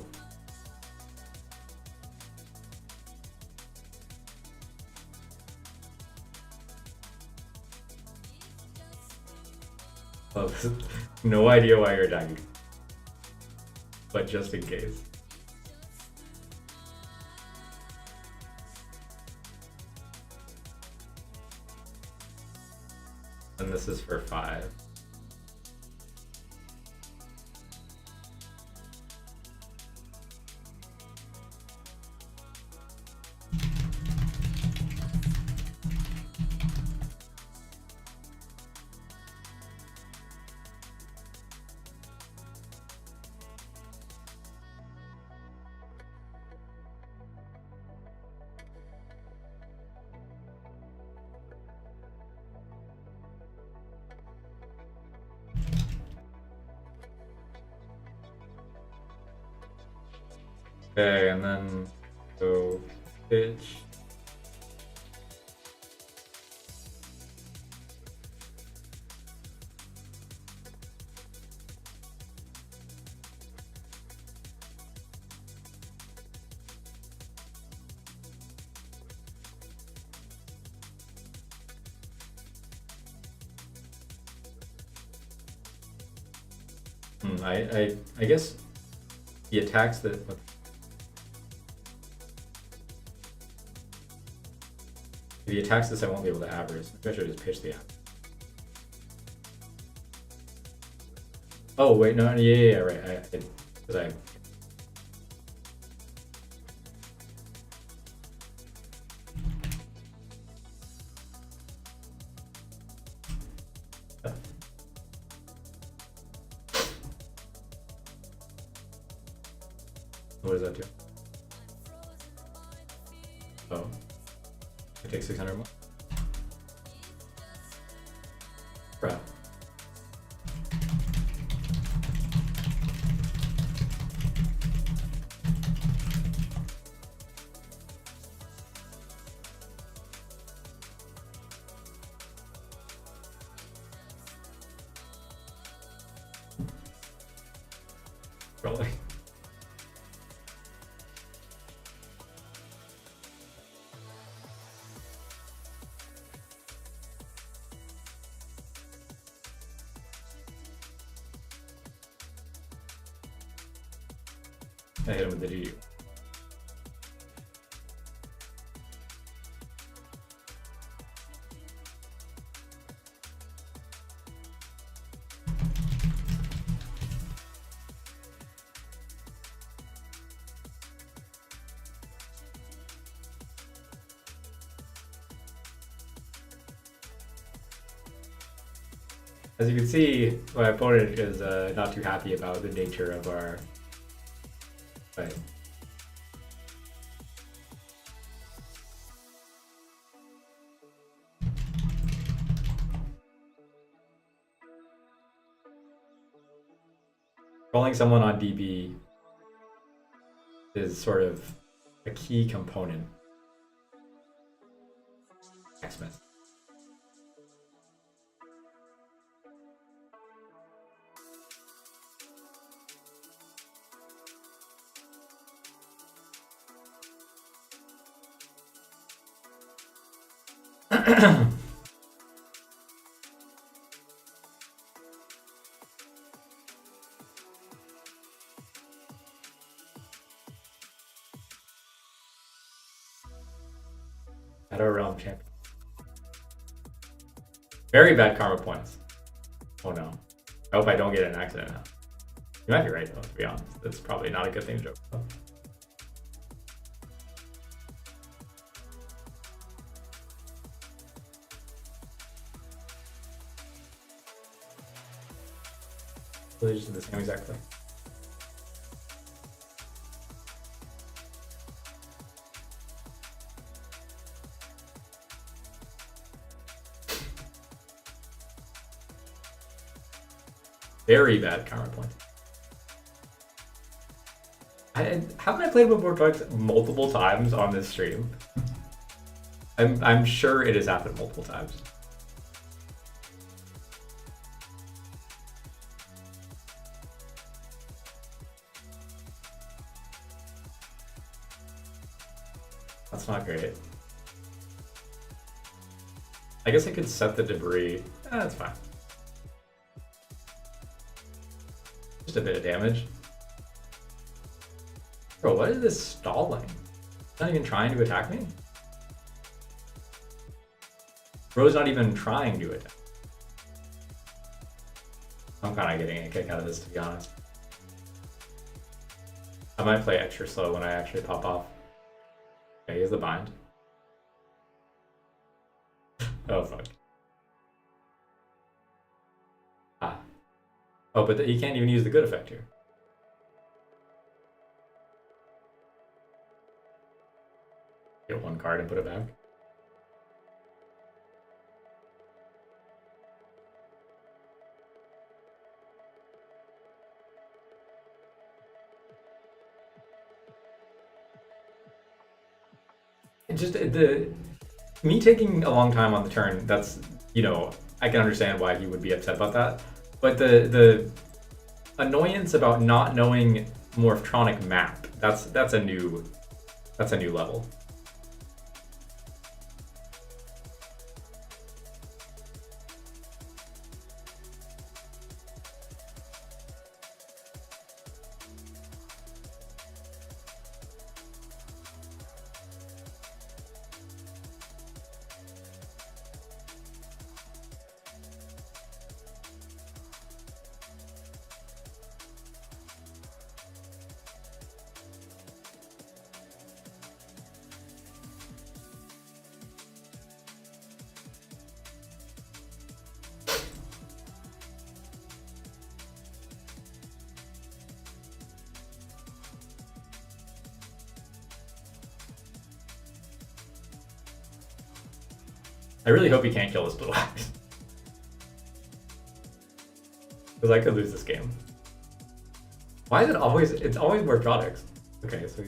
Oh, no idea why you're attacking, but just in case. And this is for 5. Okay, and then go pitch. I guess the attacks that. If he attacks this, I won't be able to average. Maybe I should just pitch the average. Oh wait, no, yeah, right. Because I. What does that do? Oh. I take 600 more. Bruh. Probably. I hit him with the DD. As you can see, my opponent is not too happy about the nature of our fight. Rolling someone on DB is sort of a key component. Xmas. Shadow Realm champion. Very bad karma points. Oh no. hope I don't get in an accident now. You might be right, though, to be honest. That's probably not a good thing to joke about. Really just did the same exact thing. Very bad counterpoint. Haven't I played with Vortex multiple times on this stream? I'm sure it has happened multiple times. That's not great. I guess I could set the debris. That's fine. Just a bit of damage. Bro, what is this stalling? It's not even trying to attack me? Bro's not even trying to attack. I'm kind of getting a kick out of this, to be honest. I might play extra slow when I actually pop off. Okay, he has the bind. Oh, fuck. Ah. Oh, but he can't even use the good effect here. Get one card and put it back. Just me taking a long time on the turn, that's, you know, I can understand why he would be upset about that. But the annoyance about not knowing Morphtronic map, that's a new level. I really hope he can't kill this Blue Axe. Because I could lose this game. Why is it always, it's always more products. Okay, so.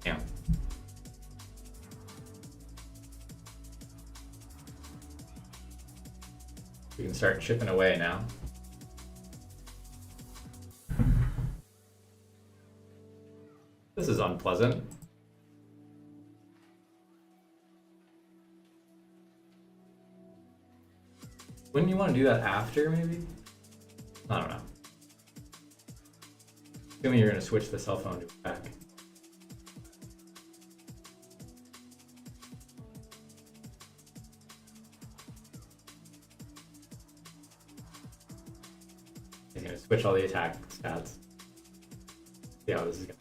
Yeah. We can start chipping away now. This is unpleasant. Wouldn't you want to do that after, maybe? I don't know. Assuming you're going to switch the cell phone to back. He's going to switch all the attack stats. See how this is going.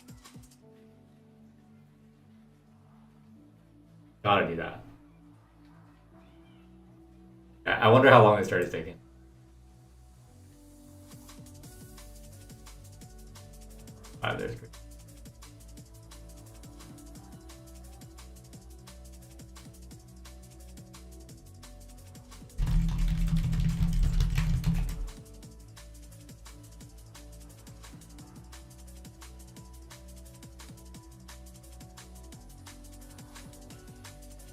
Gotta do that. I wonder how long this start is taking. There's good.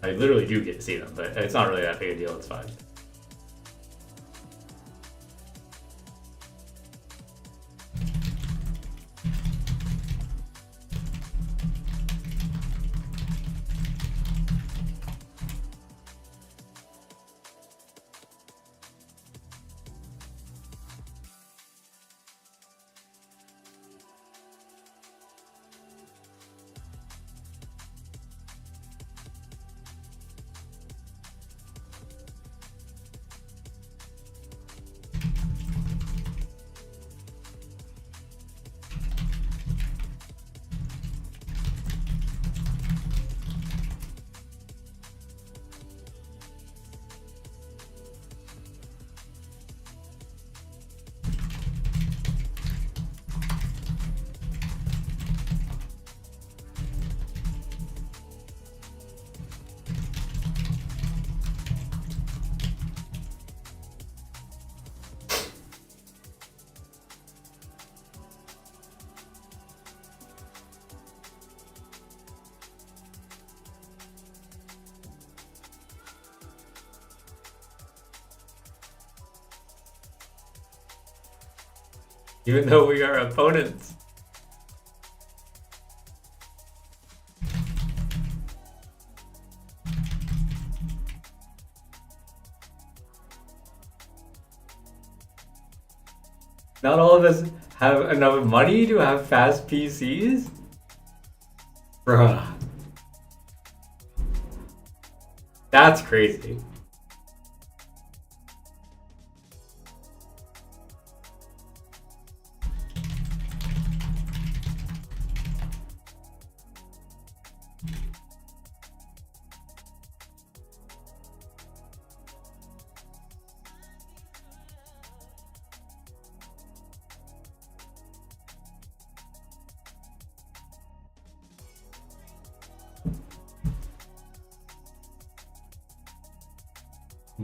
I literally do get to see them, but it's not really that big a deal. It's fine. even though we are opponents. Not all of us have enough money to have fast PCs? Bruh. That's crazy.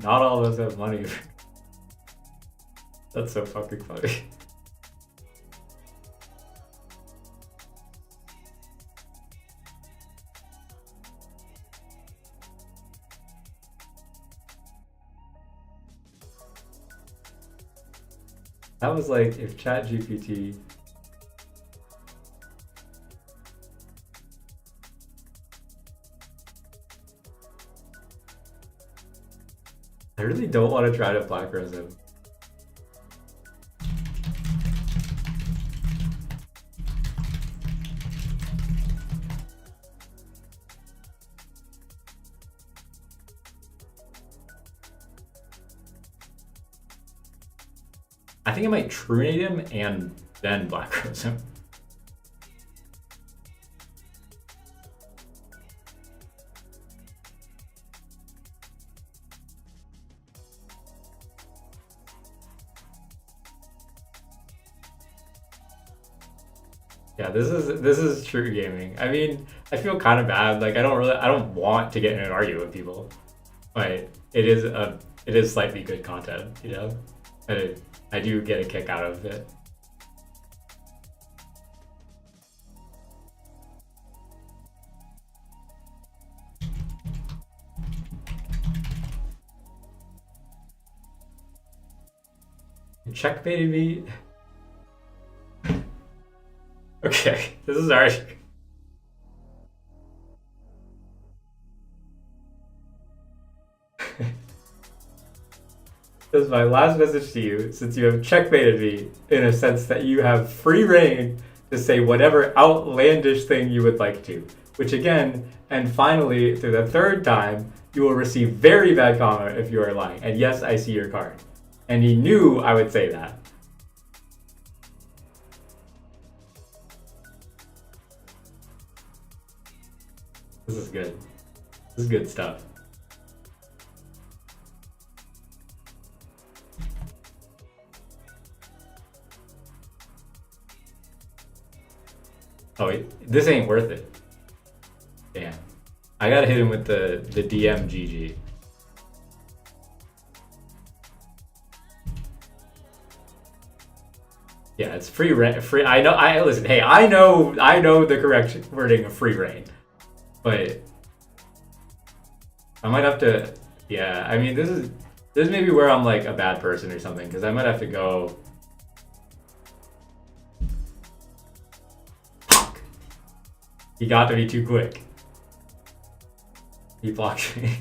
Not all of us have money. That's so fucking funny. That was like if ChatGPT I really don't want to try to black rose him. I think I might trunate him and then black rose him. Yeah, this is true gaming. I mean, I feel kind of bad. Like I don't want to get in an argument with people, but it is slightly good content, you know. I do get a kick out of it. You checkmated me. Okay, this is already. This is my last message to you, since you have checkmated me in a sense that you have free reign to say whatever outlandish thing you would like to. Which again, and finally, through the third time, you will receive very bad karma if you are lying. And yes, I see your card. And he knew I would say that. This is good. This is good stuff. Oh, wait, this ain't worth it. Damn. I gotta hit him with the DM GG. Yeah, it's free reign. Free. Listen. Hey, I know the correct wording of free reign, but I might have to. Yeah, I mean, this may be where I'm like a bad person or something, because I might have to go. He got to me too quick. He blocked me.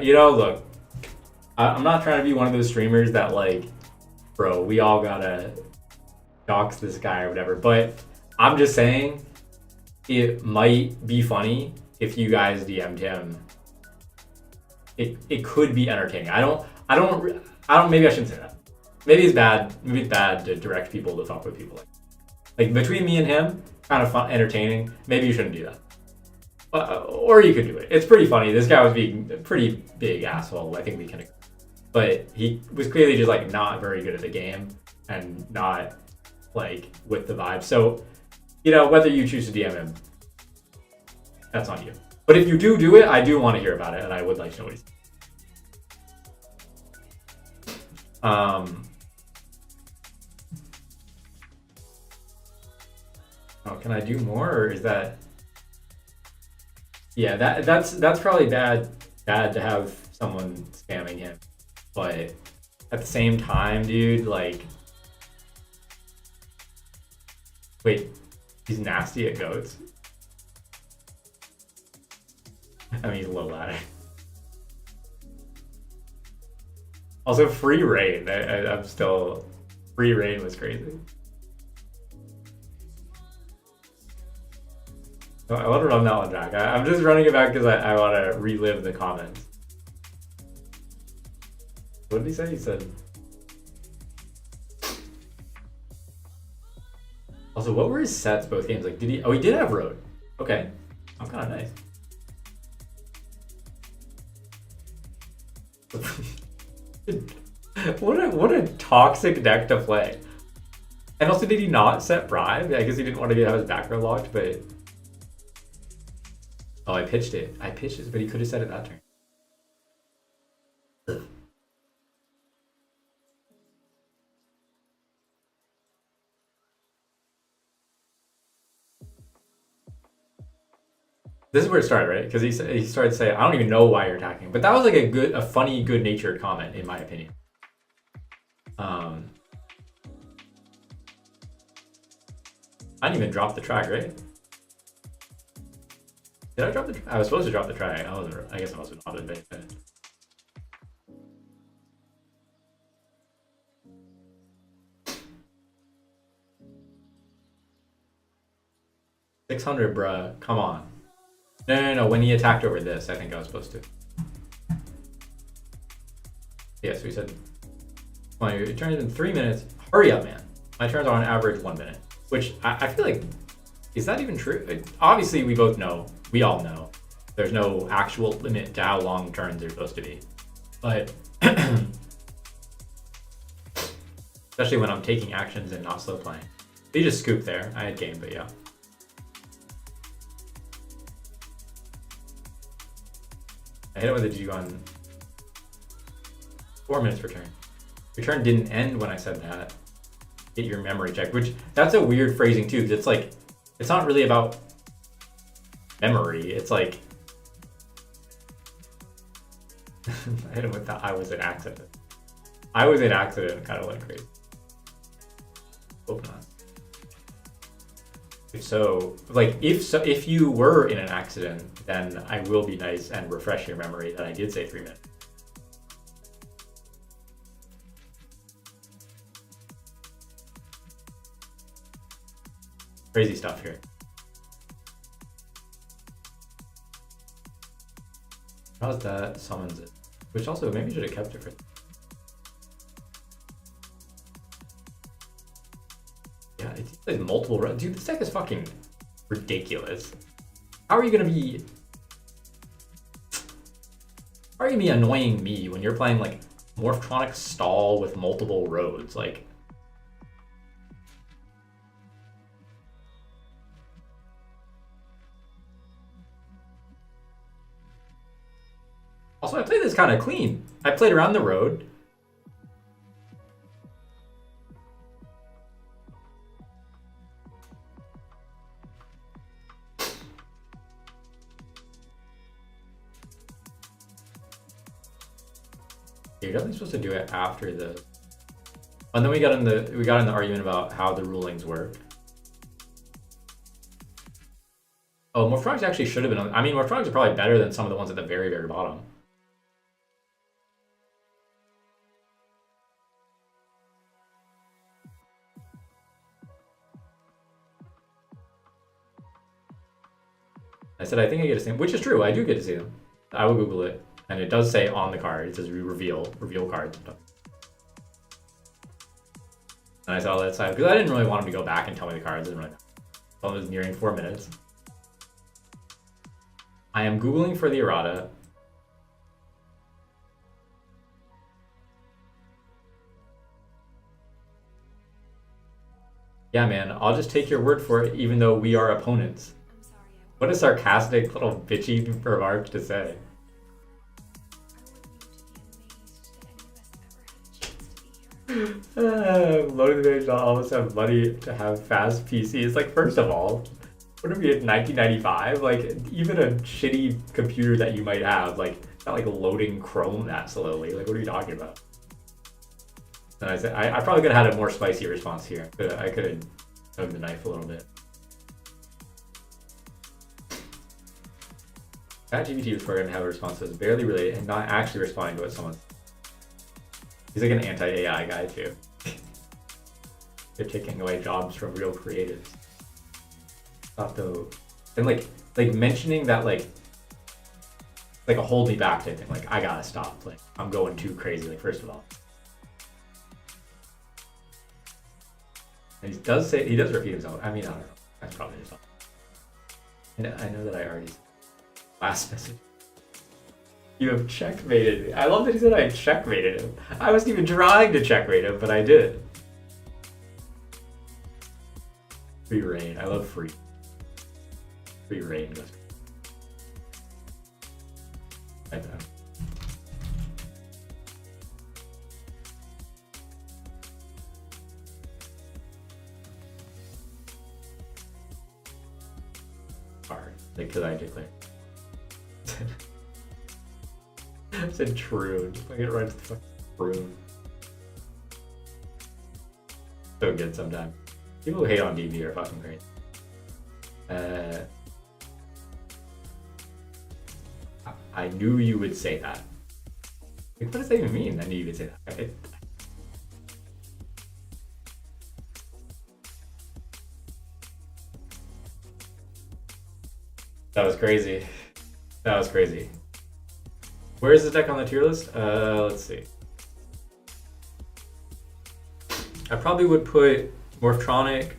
You know, look, I'm not trying to be one of those streamers that like, bro, we all gotta dox this guy or whatever, but I'm just saying it might be funny if you guys DM'd him. It could be entertaining. I don't, maybe I shouldn't say that. Maybe it's bad to direct people to fuck with people. Like between me and him, kind of fun, entertaining. Maybe you shouldn't do that. Or you could do it. It's pretty funny. This guy was being a pretty big asshole. I think we can. But he was clearly just like not very good at the game and not like with the vibe. So, you know, whether you choose to DM him, that's on you. But if you do it, I do want to hear about it, and I would like to know what he's. Oh, can I do more, or is that? Yeah, that's probably bad bad to have someone spamming him, but at the same time, dude, like, wait, he's nasty at goats? I mean, he's low ladder. Also, free rain. I'm still... Free rain was crazy. I wonder if I'm not on track. I'm just running it back because I want to relive the comments. What did he say? He said... Also, what were his sets both games? Like, did he... Oh, he did have road. Okay. I'm kind of nice. What a toxic deck to play. And also, did he not set bribe? I guess he didn't want to have his back row locked, but... Oh, I pitched it. I pitched it, but he could have set it that turn. Ugh. This is where it started, right? Because he started to say, I don't even know why you're attacking. But that was like a funny, good-natured comment, in my opinion. I didn't even drop the track, right? Did I drop the track? I was supposed to drop the track. I guess I must have not been paying attention. $600, bruh. Come on. No. When he attacked over this, I think I was supposed to. Yeah, so he said, come on, your turn is in 3 minutes. Hurry up, man. My turns are on average 1 minute. Which I feel like, is that even true? Obviously, we both know, we all know, there's no actual limit to how long turns are supposed to be. But, especially when I'm taking actions and not slow playing. He just scooped there. I had game, but yeah. I hit it with a G-Gun. 4 minutes per turn. Your turn didn't end when I said that. Get your memory checked, which that's a weird phrasing too, because it's like, it's not really about memory. It's like, I hit him with that. I was an accident. I was an accident, kind of went crazy. Hope not. If so, like, if you were in an accident, then I will be nice and refresh your memory that I did say 3 minutes. Crazy stuff here. How's that summons it? Which also, maybe should have kept it for... Yeah, it's like multiple runs. Dude, this deck is fucking ridiculous. How are you gonna be... How are you gonna be annoying me when you're playing like Morphtronic Stall with multiple roads? Like... Also, I played this kind of clean. I played around the road. You're definitely supposed to do it after the... And then we got in the argument about how the rulings work. Oh, Morphtronics actually should have been on... I mean, Morphtronics are probably better than some of the ones at the very, very bottom. I said, I think I get to see them, which is true. I do get to see them. I will Google it. And it does say on the card, it says reveal cards and stuff. And I saw that side, because I didn't really want him to go back and tell me the cards. I didn't really know. So it was nearing 4 minutes. I am Googling for the errata. Yeah, man, I'll just take your word for it, even though we are opponents. What a sarcastic little bitchy remark to say. Loading the page not almost have money to have fast PCs. Like, first of all, what are we in 1995? Like, even a shitty computer that you might have, like, not like loading Chrome that slowly. Like, what are you talking about? And I said, I probably could have had a more spicy response here. I could have tugged the knife a little bit. ChatGPT was programmed to have a response that's barely related and not actually responding to what someone's. He's like an anti-AI guy too. They're taking away jobs from real creatives. Thought though, and like mentioning that like a hold me back type thing. Like, I gotta stop. Like, I'm going too crazy. Like, first of all. And he does repeat himself. I mean, I don't know. That's probably just. I know that I already said last message. You have checkmated me. I love that he said I checkmated him. I wasn't even trying to checkmate him, but I did. Free reign. I love free. Free reign goes. I know. Hard. Because I declared. I said true. Just like it right to the fucking true. So good sometimes. People who hate on DB are fucking great. I knew you would say that. Like, what does that even mean? I knew you would say that. That was crazy. That was crazy. Where is this deck on the tier list? Let's see. I probably would put Morphtronic.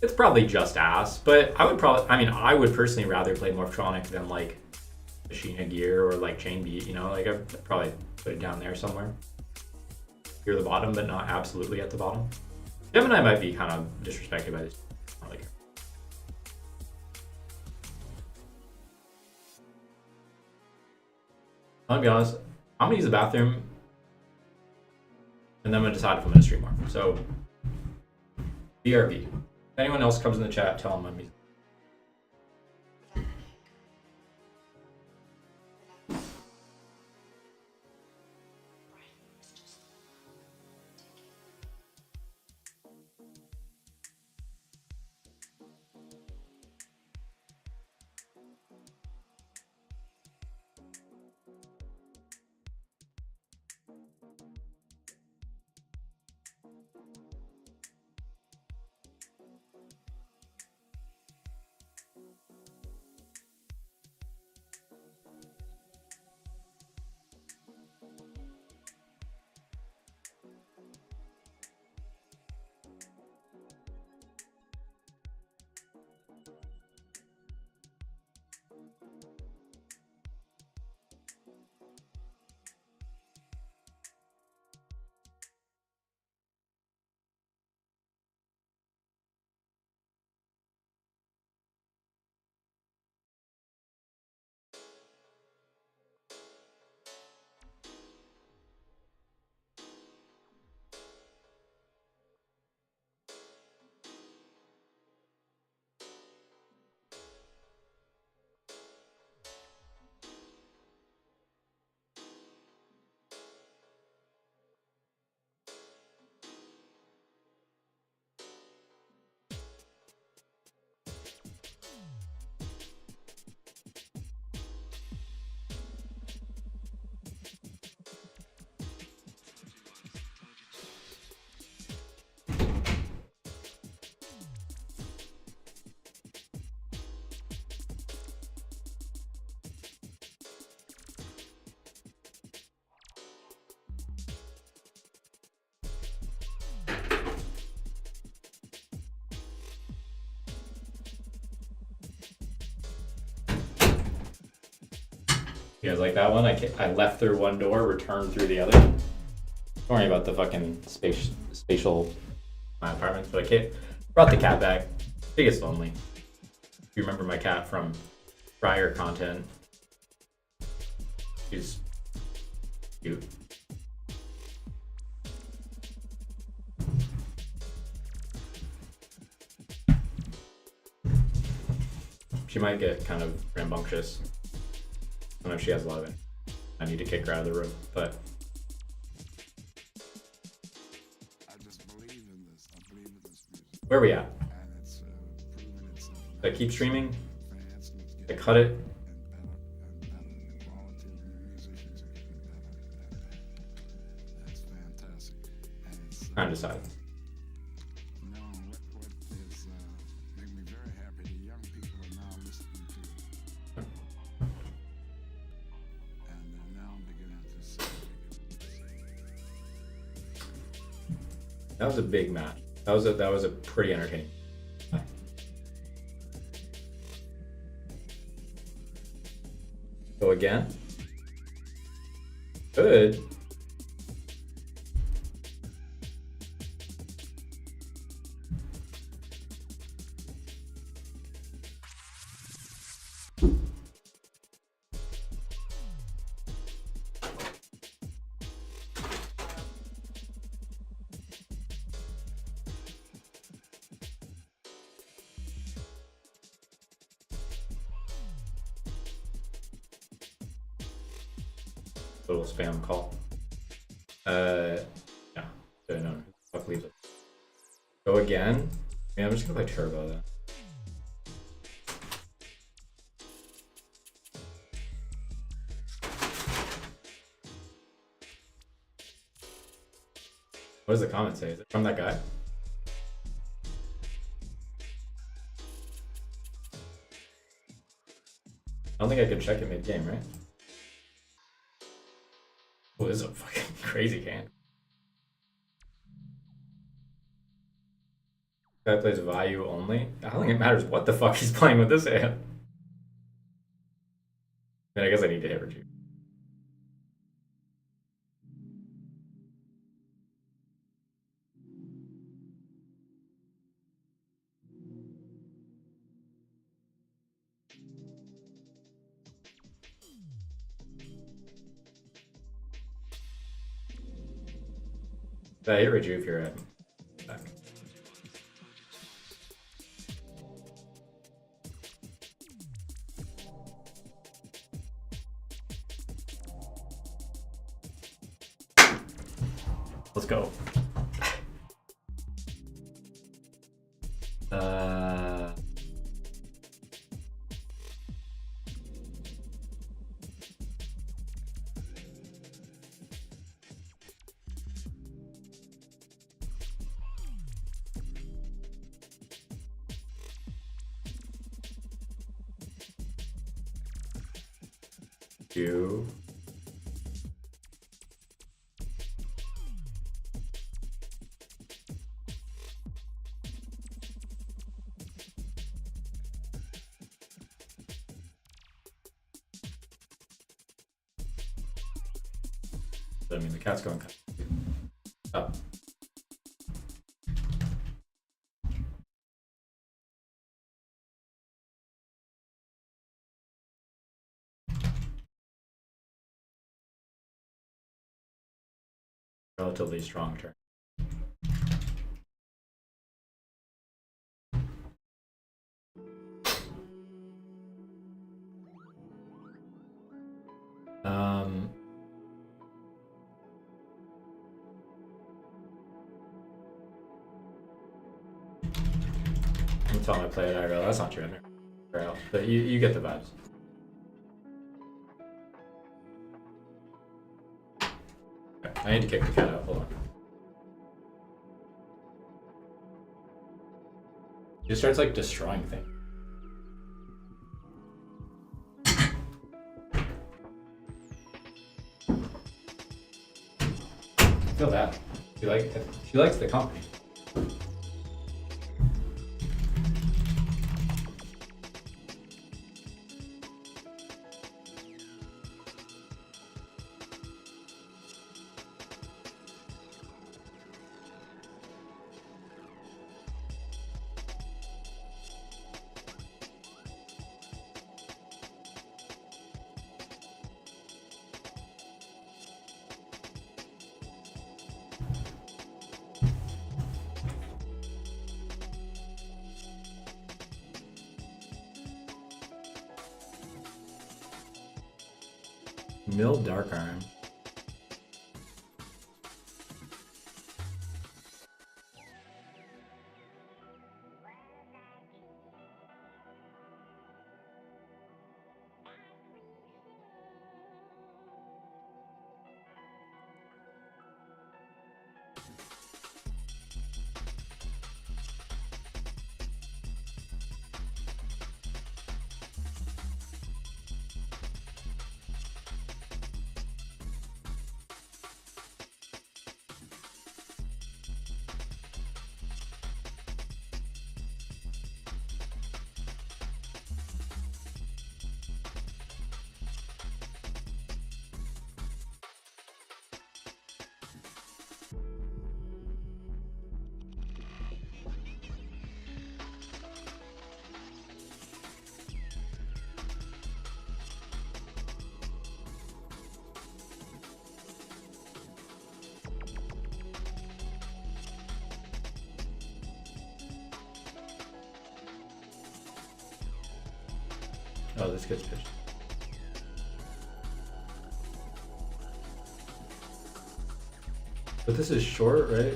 It's probably just ass, but I would personally rather play Morphtronic than like Machina Gear or like Chain Beat, you know, like I'd probably put it down there somewhere. Near the bottom, but not absolutely at the bottom. Gemini might be kind of disrespected by this. I don't really care. I'm gonna be honest, I'm gonna use the bathroom and then I'm gonna decide if I'm gonna stream more. So, BRB. If anyone else comes in the chat, tell them I'm using. You guys like that one? I left through one door, returned through the other. Don't worry about the fucking spatial my apartment. But I brought the cat back. She gets lonely. If you remember my cat from prior content, she's cute. She might get kind of rambunctious. don't know if she has a lot of it. I need to kick her out of the room, but I just believe in this. I believe in this music. where are we at? And it's proven itself. Did I keep streaming? Fans and it's Did I getting cut it? and better. The quality of the musicians are getting better and better. That's fantastic. And it's Time to decide. no, what is making me very happy. The young people are now listening to it. And they're now beginning to say. That was a big match. That was a pretty entertaining. Go again. Good. Little spam call. Yeah. Don't know. Fuck leaves it. Go again. Yeah, I'm just gonna play turbo then. What does the comment say? Is it from that guy? I don't think I could check it mid-game, right? Oh, this is a fucking crazy game. Guy plays value only. I don't think it matters what the fuck he's playing with this hand. I guess I need to hit rejuve. Did I hit rejuve here? Back. Let's go. You. I mean, the cat's going up. Relatively strong turn. I'm telling I play it aggro. That's not true. But you get the vibes. Okay, I need to kick the cat out. Hold on. He just starts like destroying things. Feel that. She likes the company. mill Dark Arm. Oh, this gets pitched. But this is short, right?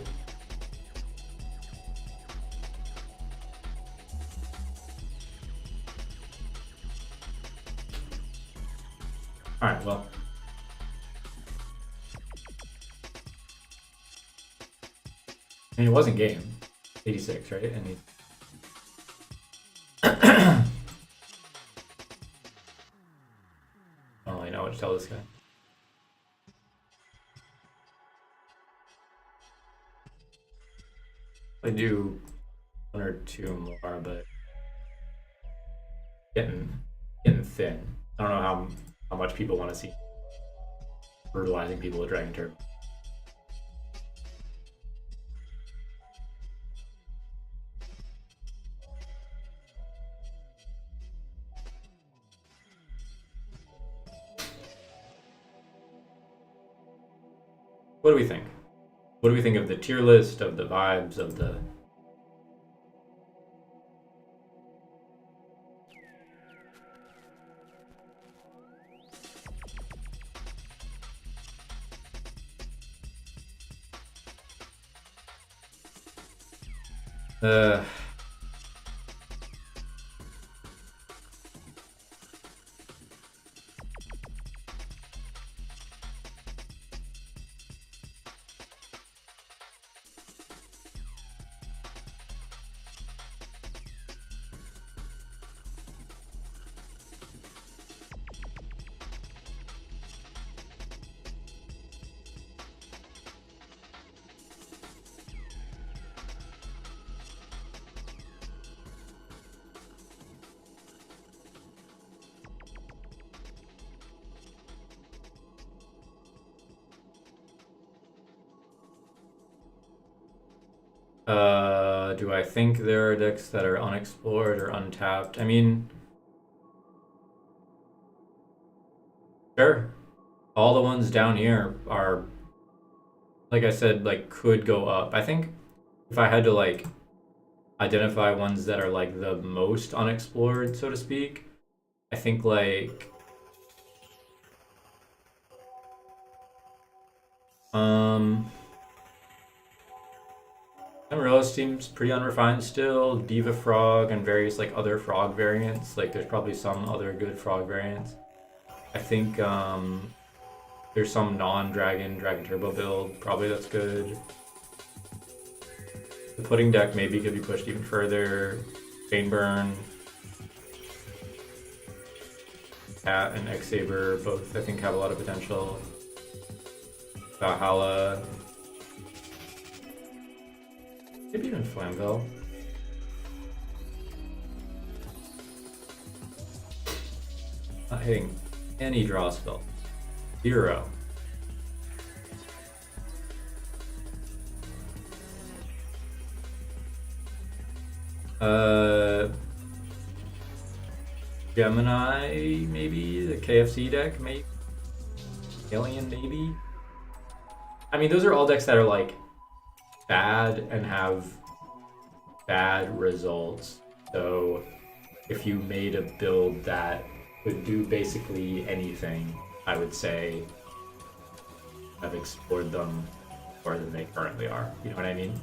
All right, well. I mean, it wasn't game. 86, right? And he... I don't really know what to tell this guy. I do one or two more, but getting thin. I don't know how much people want to see brutalizing people with Dragon Turbo. What do we think? What do we think of the tier list, of the vibes, of the... do I think there are decks that are unexplored or untapped? I mean, sure. All the ones down here are, like I said, like could go up. I think if I had to like identify ones that are like the most unexplored, so to speak, I think like Amaryllis seems pretty unrefined still. Diva Frog and various like other frog variants. Like there's probably some other good frog variants. I think there's some non-dragon Dragon Turbo build. Probably that's good. The pudding deck maybe could be pushed even further. Baneburn, Cat and X-Saber both I think have a lot of potential. Valhalla. Maybe even Flamvell. Not hitting any draw spell. 0. Gemini, maybe? The KFC deck, maybe? Alien, maybe? I mean, those are all decks that are like bad and have bad results. So if you made a build that could do basically anything, I would say I've explored them more than they currently are. You know what I mean?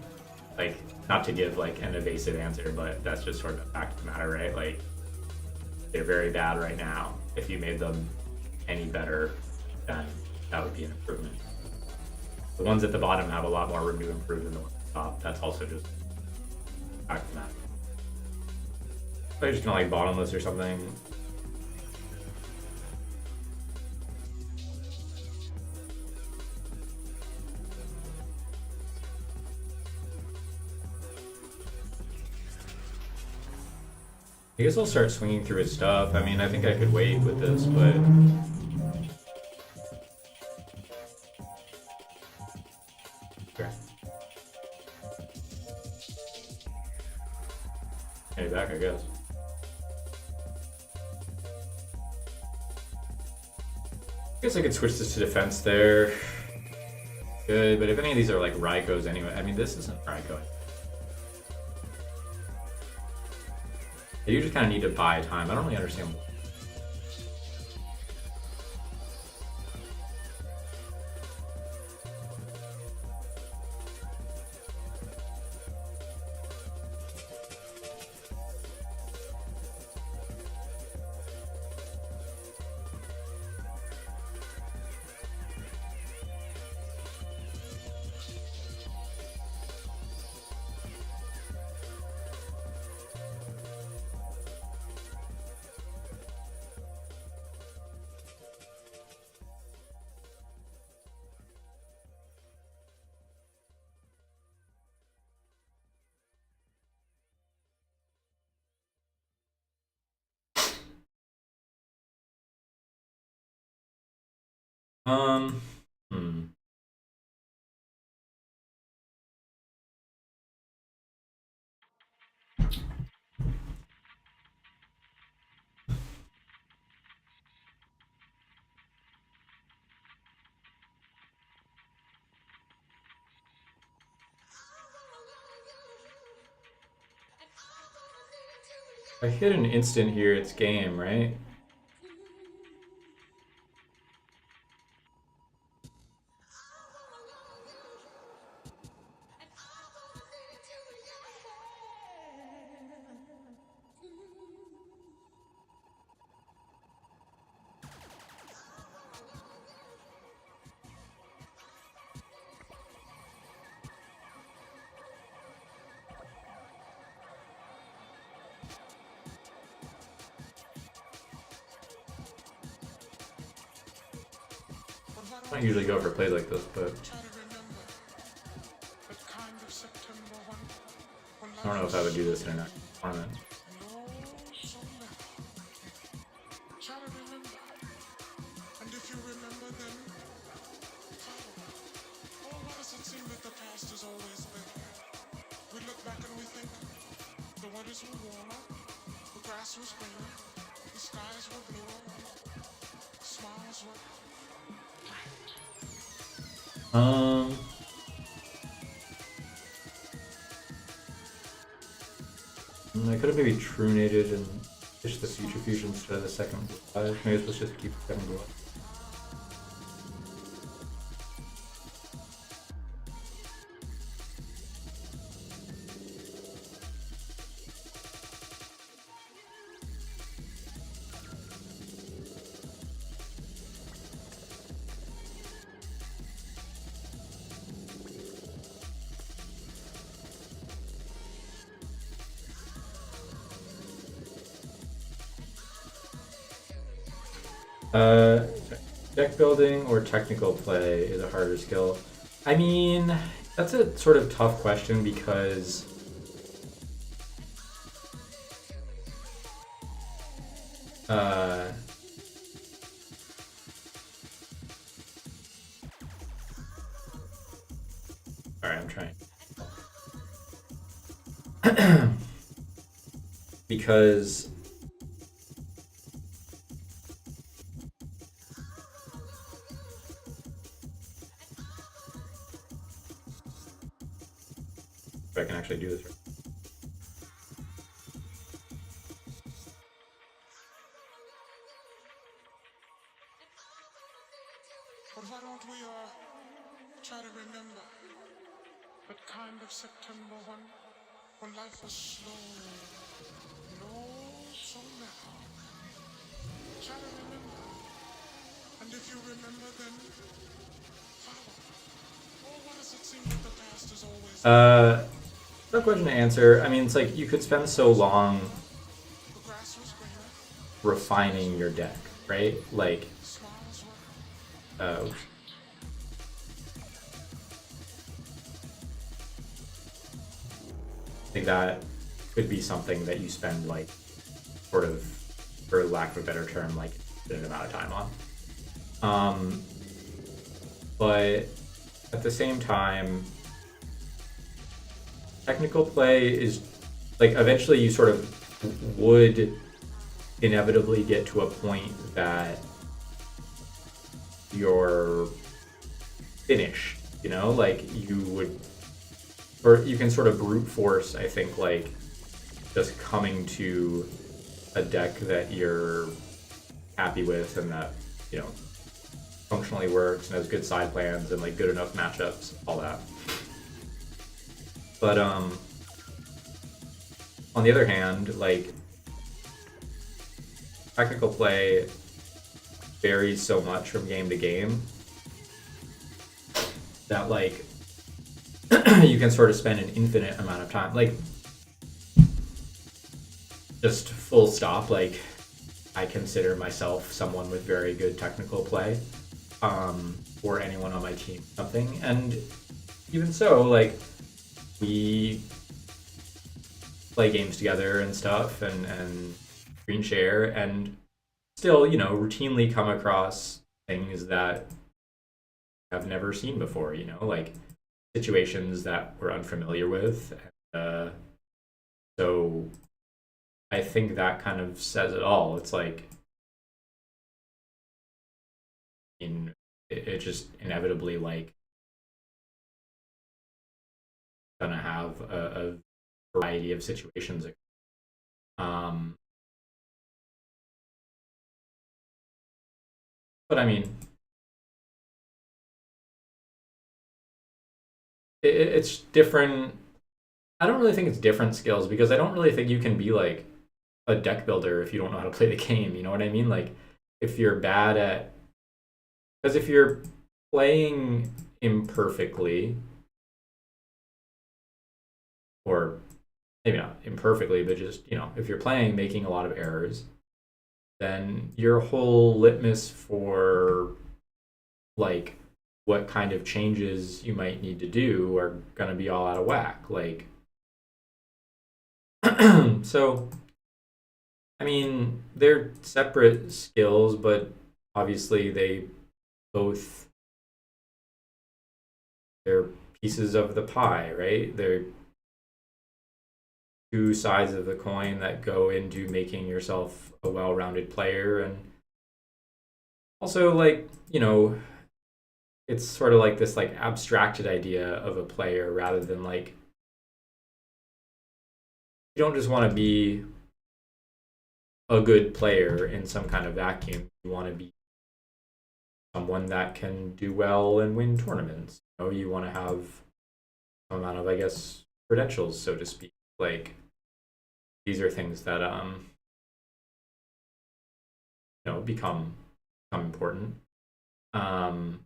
Like, not to give like an evasive answer, but that's just sort of a fact of the matter, right? Like, they're very bad right now. If you made them any better, then that would be an improvement. The ones at the bottom have a lot more room to improve than the ones at the top. That's also just a fact of the matter. So I just kind of like bottomless or something. I guess I'll start swinging through his stuff. I mean, I think I could wait with this, but... Okay. Hey, back, I guess. I guess I could switch this to defense there. Good, but if any of these are like Raikos anyway, I mean, this isn't Raiko. You just kind of need to buy time. I don't really understand why. Hmm. If I hit an instant here, it's game, right? I don't usually go for plays like this, but I don't know if I would do this in an actual tournament. I could have maybe truenated and fished the future fusion instead of the second five. Maybe let's just keep the second go up. Deck building or technical play is a harder skill. I mean, that's a sort of tough question because alright, I'm trying. Because if I can actually do this right. That kind of September when life was slow, no so now. Try to remember, and if you remember, then follow. Oh, why does it seem that the past is always No question to answer. I mean, it's like you could spend so long the grass was greener, refining your deck, right? Like, smiles uh, I think that could be something that you spend like sort of, for lack of a better term, like an amount of time on. But at the same time, technical play is like eventually you sort of would inevitably get to a point that you're finished, you know, like you would, or you can sort of brute force, I think, like just coming to a deck that you're happy with and that, you know, functionally works and has good side plans and like good enough matchups, all that. But on the other hand, like technical play varies so much from game to game that like you can sort of spend an infinite amount of time, like just full stop. Like I consider myself someone with very good technical play, or anyone on my team something, and even so, like we play games together and stuff and screen share and still, you know, routinely come across things that I've never seen before, you know, like situations that we're unfamiliar with. So I think that kind of says it all. It's like, it just inevitably like gonna have a variety of situations. Um, but I mean, it's different. I don't really think it's different skills because I don't really think you can be like a deck builder if you don't know how to play the game. You know what I mean? Like if you're bad at, because if you're playing imperfectly, or maybe not imperfectly, but just, you know, if you're playing making a lot of errors, then your whole litmus for like what kind of changes you might need to do are going to be all out of whack. Like, so, I mean, they're separate skills, but obviously both, they're pieces of the pie, right? They're two sides of the coin that go into making yourself a well-rounded player. And also, like, you know, it's sort of like this like abstracted idea of a player rather than like, you don't just want to be a good player in some kind of vacuum. You want to be someone that can do well and win tournaments. You know, you want to have some amount of, I guess, credentials, so to speak. Like these are things that you know, become important. Um,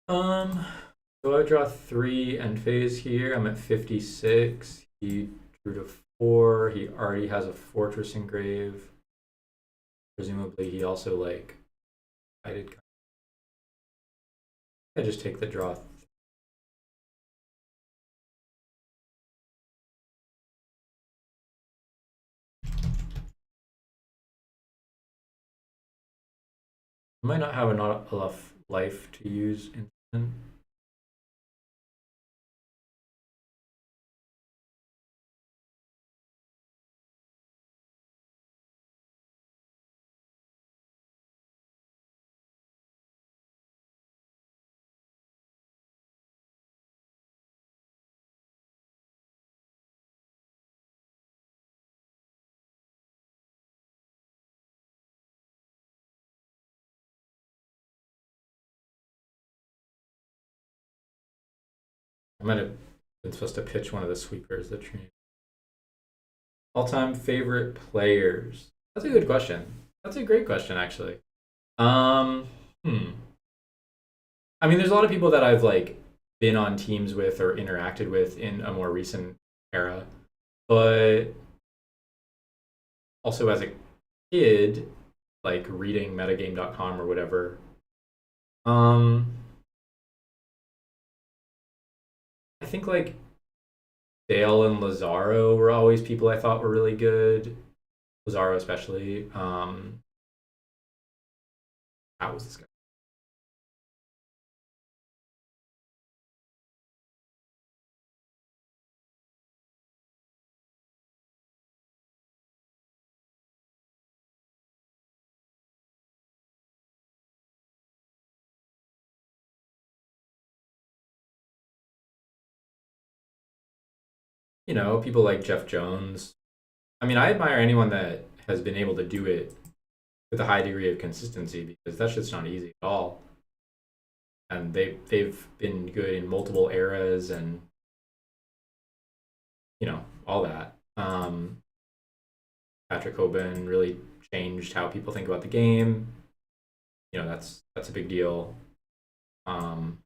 um, So I draw 3 end phase here. I'm at 56. He drew to 4. He already has a fortress engraved. Presumably he also like I just take the draw. I might not have enough life to use instant. I might have been supposed to pitch one of the sweepers that you all-time favorite players. That's a good question. That's a great question, actually. Um, hmm. I mean, there's a lot of people that I've like been on teams with or interacted with in a more recent era, but also as a kid, like reading metagame.com or whatever. Um, I think like Dale and Lazaro were always people I thought were really good. Lazaro especially. How was this guy? People like Jeff Jones. I mean, I admire anyone that has been able to do it with a high degree of consistency because that's just not easy at all. And they've been good in multiple eras and all that. Patrick Hoban really changed how people think about the game. That's a big deal. Um,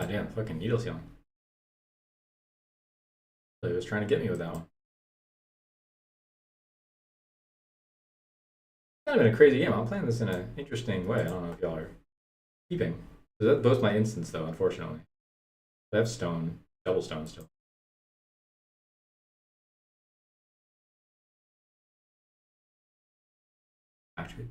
God damn, fucking needle sealing. He was trying to get me with that one. Kind of been a crazy game. I'm playing this in an interesting way. I don't know if y'all are keeping. That both my instance though, unfortunately. I have stone, double stone still. Actually,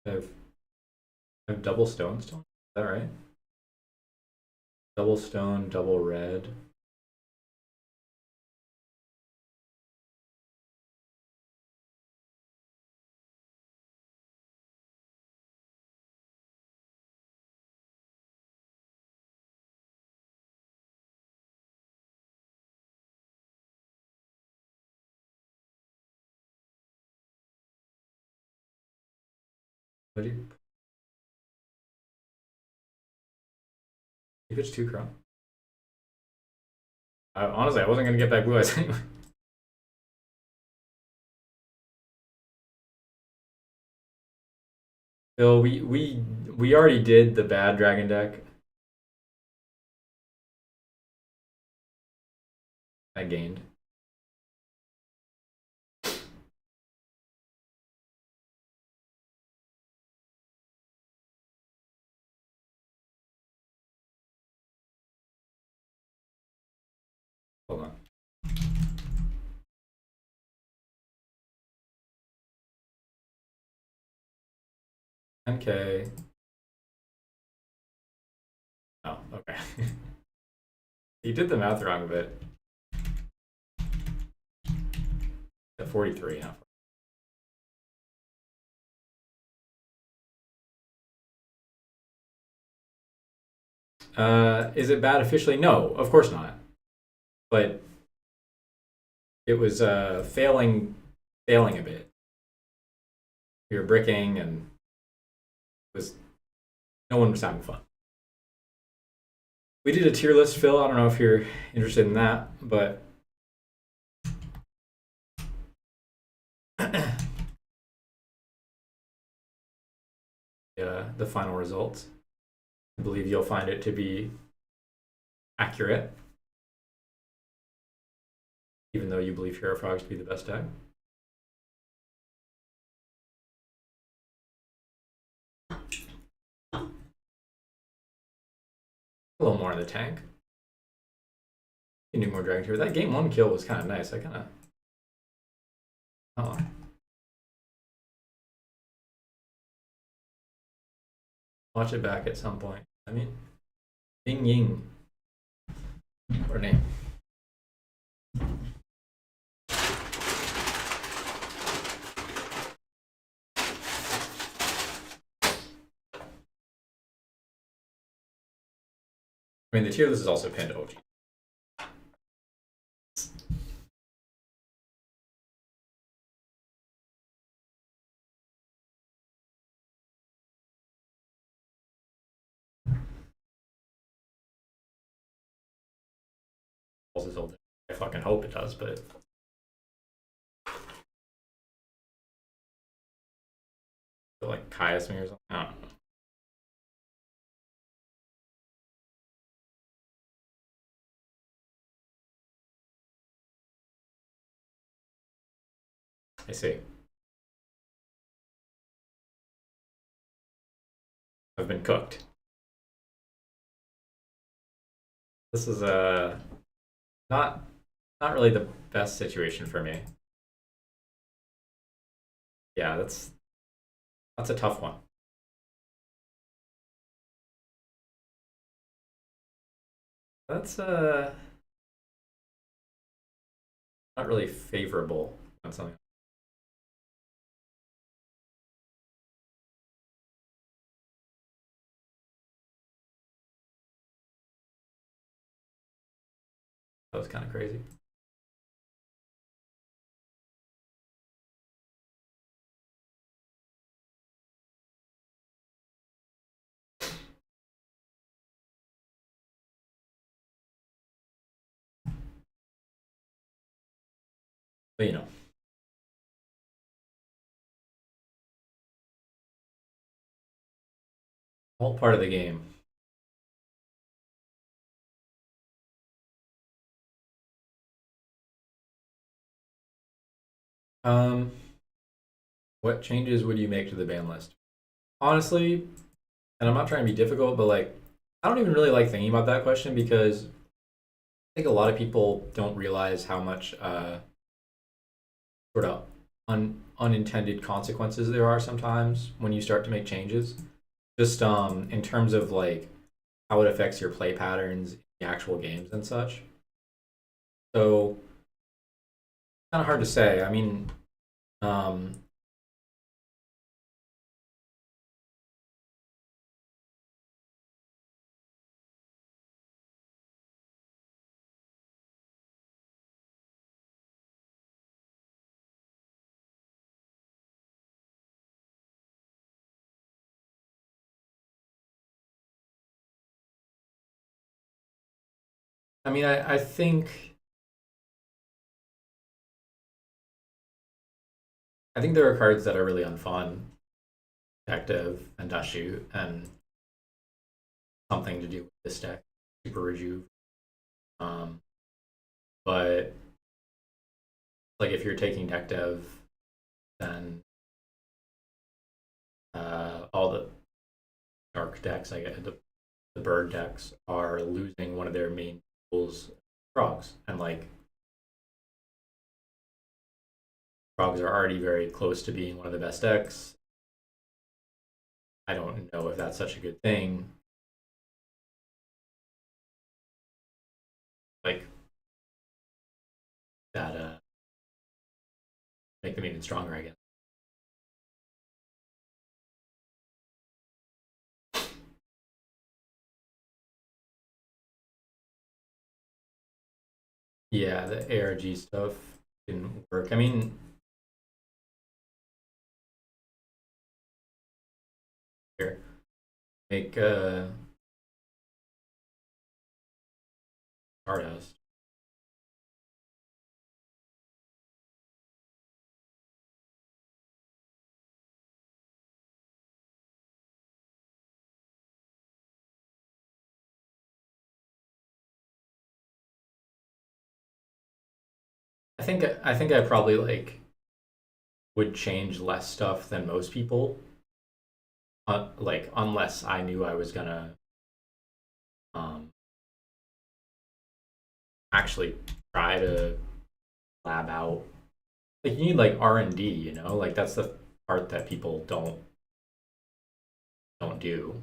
I have double stone still. Is that right? Double stone, double red. What do you pitch 2 chrome? Honestly, I wasn't gonna get back blue eyes anyway. Phil, we already did the bad dragon deck. I gained. Hold on. $10K. Oh, okay. You did the math wrong, but at 43, huh? Is it bad officially? No, of course not. But it was failing a bit. We were bricking, and it was no one was having fun. We did a tier list, Phil. I don't know if you're interested in that, but the final results. I believe you'll find it to be accurate, even though you believe Hero Frogs to be the best deck. A little more in the tank. You can do more Dragon Tier. That game 1 kill was kind of nice. I kind of. Oh. Watch it back at some point. I mean, Bing Ying. What a name. I mean, the tier list is also pinned to OG. I fucking hope it does, but like Kaius me or something. I don't know. I see. I've been cooked. This is not really the best situation for me. Yeah, that's a tough one. That's not really favorable on something. That was kind of crazy. But you know. All part of the game. What changes would you make to the ban list? Honestly, and I'm not trying to be difficult, but like, I don't even really like thinking about that question because I think a lot of people don't realize how much sort of unintended consequences there are sometimes when you start to make changes. Just in terms of like how it affects your play patterns in the actual games and such. So kind of hard to say. I mean, um, I mean, I think there are cards that are really unfun, Detective and Dash Shoot, and something to do with this deck, Super Rejuve. Um, but like if you're taking deck dev, then all the dark decks, I get the bird decks, are losing one of their main tools, frogs, and like frogs are already very close to being one of the best decks. I don't know if that's such a good thing. Like that, make them even stronger, I guess. Yeah, the ARG stuff didn't work. I mean, here, make Stardust. I think I probably like would change less stuff than most people. Like unless I knew I was gonna um actually try to lab out. Like you need like R&D, like that's the part that people don't do.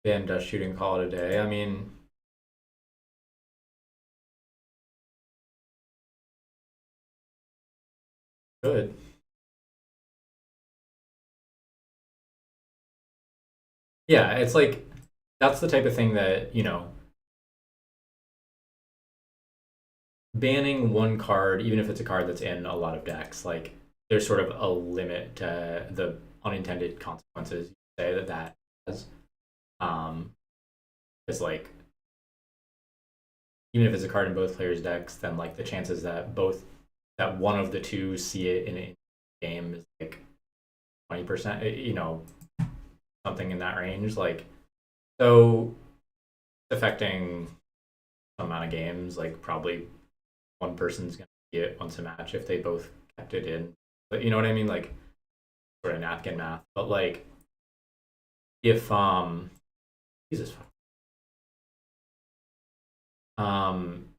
And shooting call it a day. I mean, good. Yeah, it's like that's the type of thing that, banning one card, even if it's a card that's in a lot of decks, like there's sort of a limit to the unintended consequences you say that has. Um, it's like even if it's a card in both players' decks, then like the chances that one of the two see it in a game is like 20%, something in that range. Like so affecting some amount of games, like probably one person's gonna see it once a match if they both kept it in. But you know what I mean? Like sort of napkin math. But like if Jesus um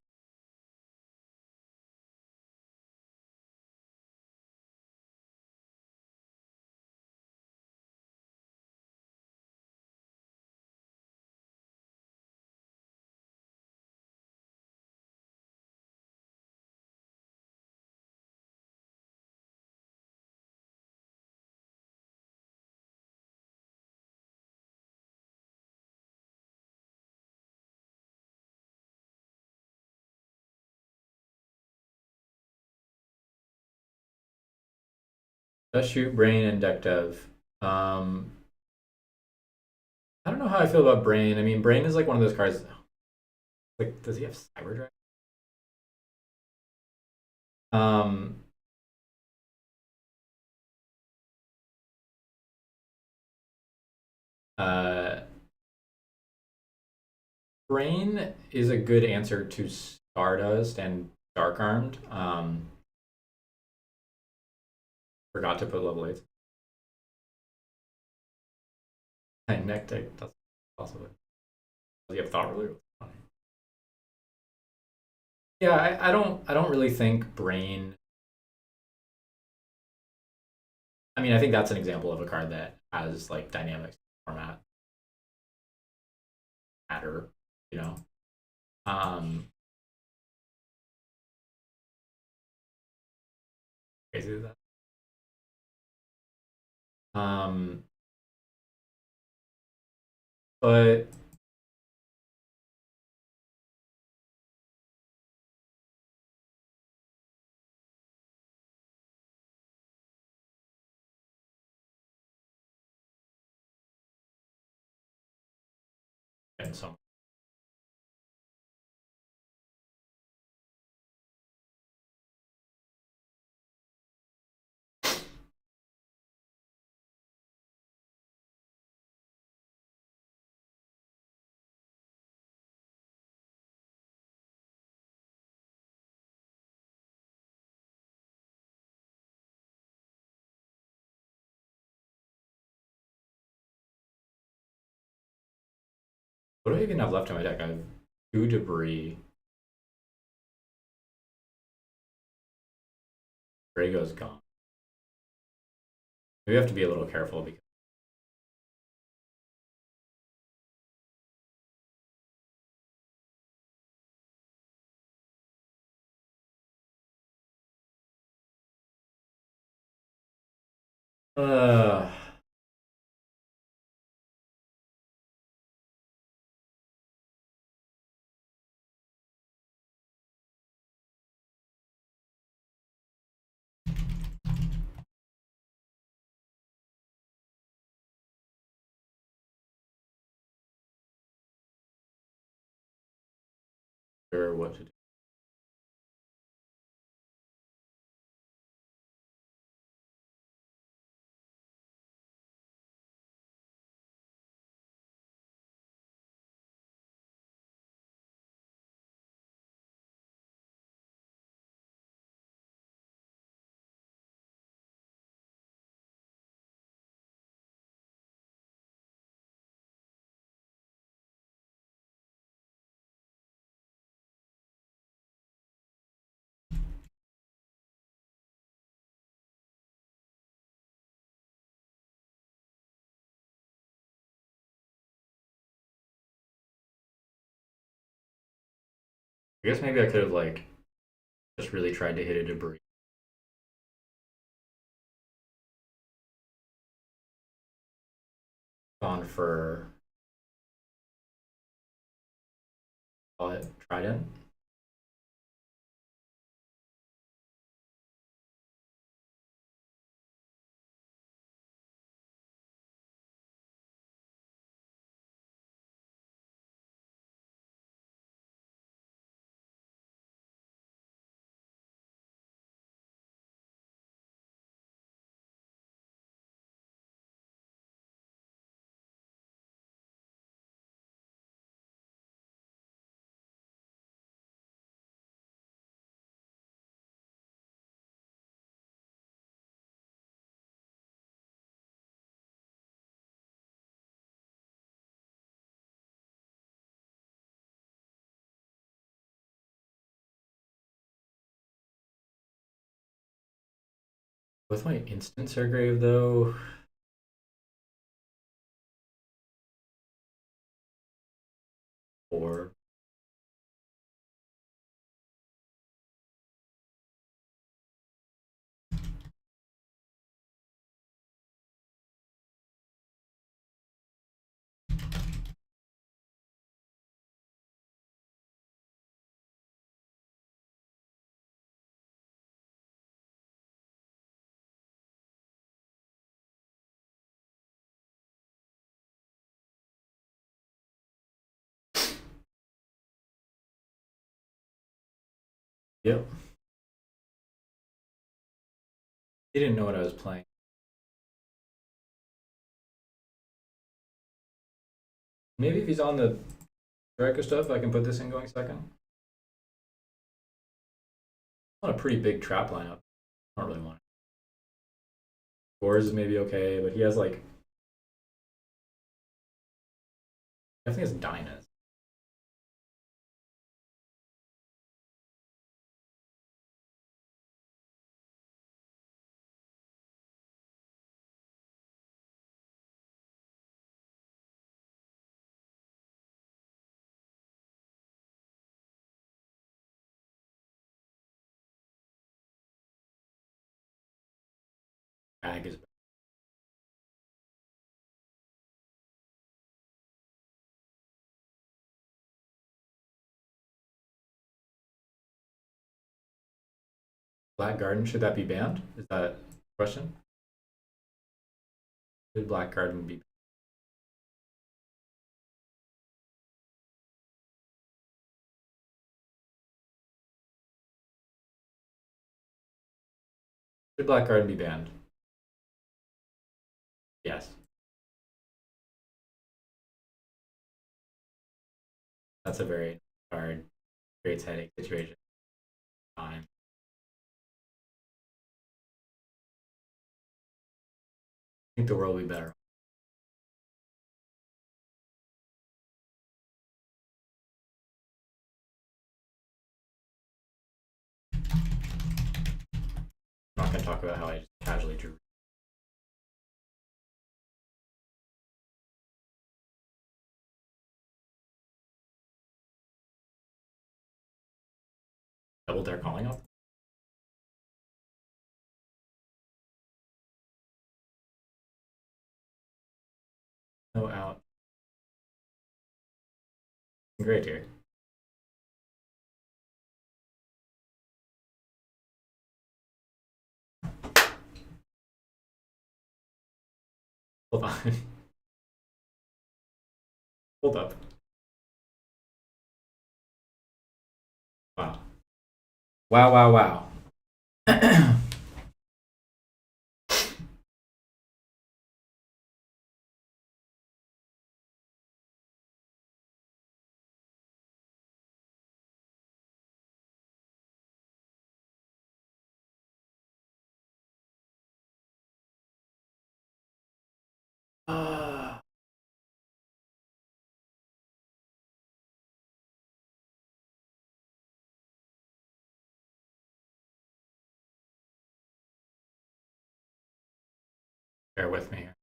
Just shoot brain and deck dev. I don't know how I feel about brain. I mean, brain is like one of those cards. Like, does he have cyber drive? Um, uh, brain is a good answer to Stardust and Dark Armed. Forgot to put level 8. And neck deck, that's possibly. Does he have thought ruler? Yeah, I don't really think brain. I mean, I think that's an example of a card that has like dynamics format matter, you know. Um, crazy that. Um, but and so what do I even have left in my deck? I have two debris. Drago's gone. We have to be a little careful because uh sure what to do. I guess maybe I could have like just really tried to hit a debris. Gone for call it Trident. With my instant Grave though, or Yep. He didn't know what I was playing. Maybe if he's on the Draco stuff, I can put this in going second. Not a pretty big trap lineup. I don't really want it. Scores is maybe okay, but he has like definitely has Dynas. Ag is Black Garden. Should that be banned? Is that a question? Should Black Garden be? Should Black Garden be banned? Yes. That's a very hard, creates headache situation. Fine. I think the world will be better. I'm not going to talk about how I just casually drew. Double dare calling up. No out. Great here. Hold on. Hold up. Wow. Wow, wow, wow. Bear with me here.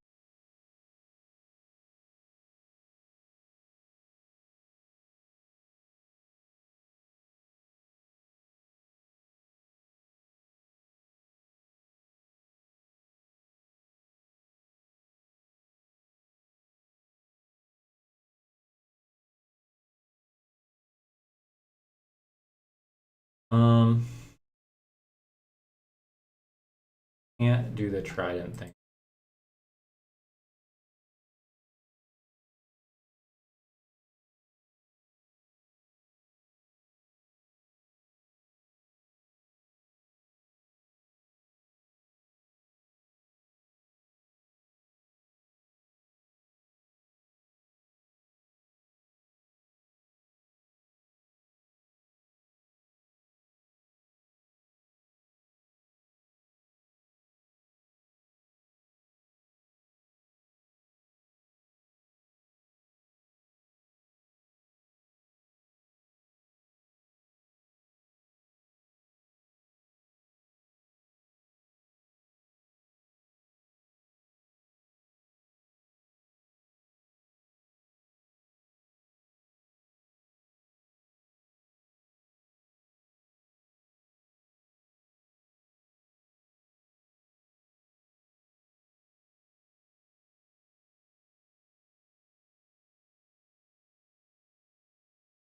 Um, can't do the trident thing.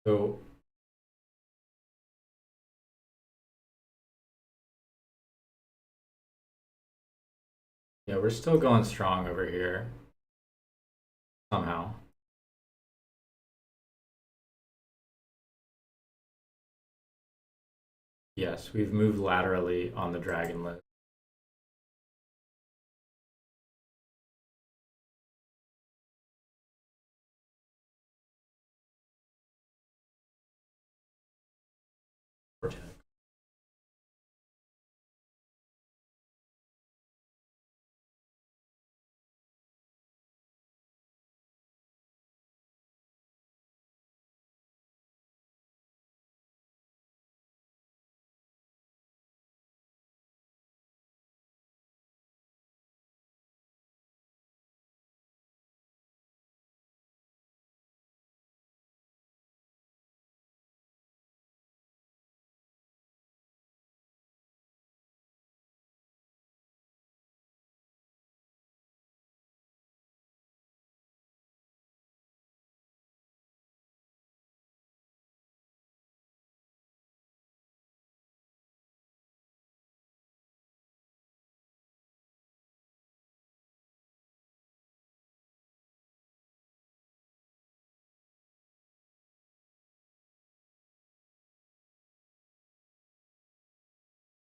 So yeah, we're still going strong over here somehow. Yes, we've moved laterally on the dragon list.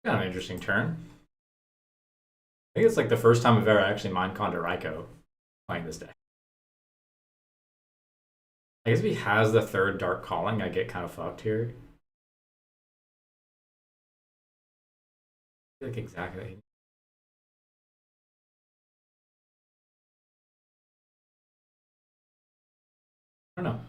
Kind of an interesting turn. I think it's like the first time I've ever actually mined Kondo Raiko playing this deck. I guess if he has the third Dark Calling, I get kind of fucked here. I feel like exactly. I don't know.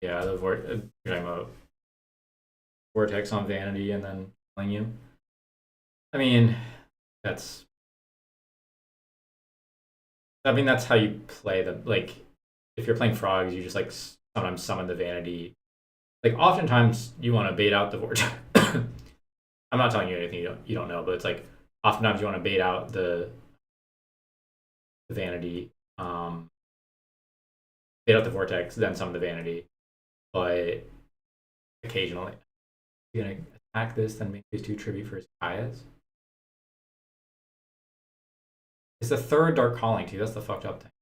Yeah, the Vortex on Vanity and then killing you. I mean, that's. I mean, that's how you play them. Like, if you're playing frogs, you just like sometimes summon the Vanity. Like, oftentimes you want to bait out the Vortex. I'm not telling you anything you don't know, but it's like oftentimes you want to bait out the Vanity, bait out the Vortex, then summon the Vanity. But occasionally, you're gonna attack this, then make these two tribute for his Kayas. It's the third Dark Calling too. That's the fucked up thing.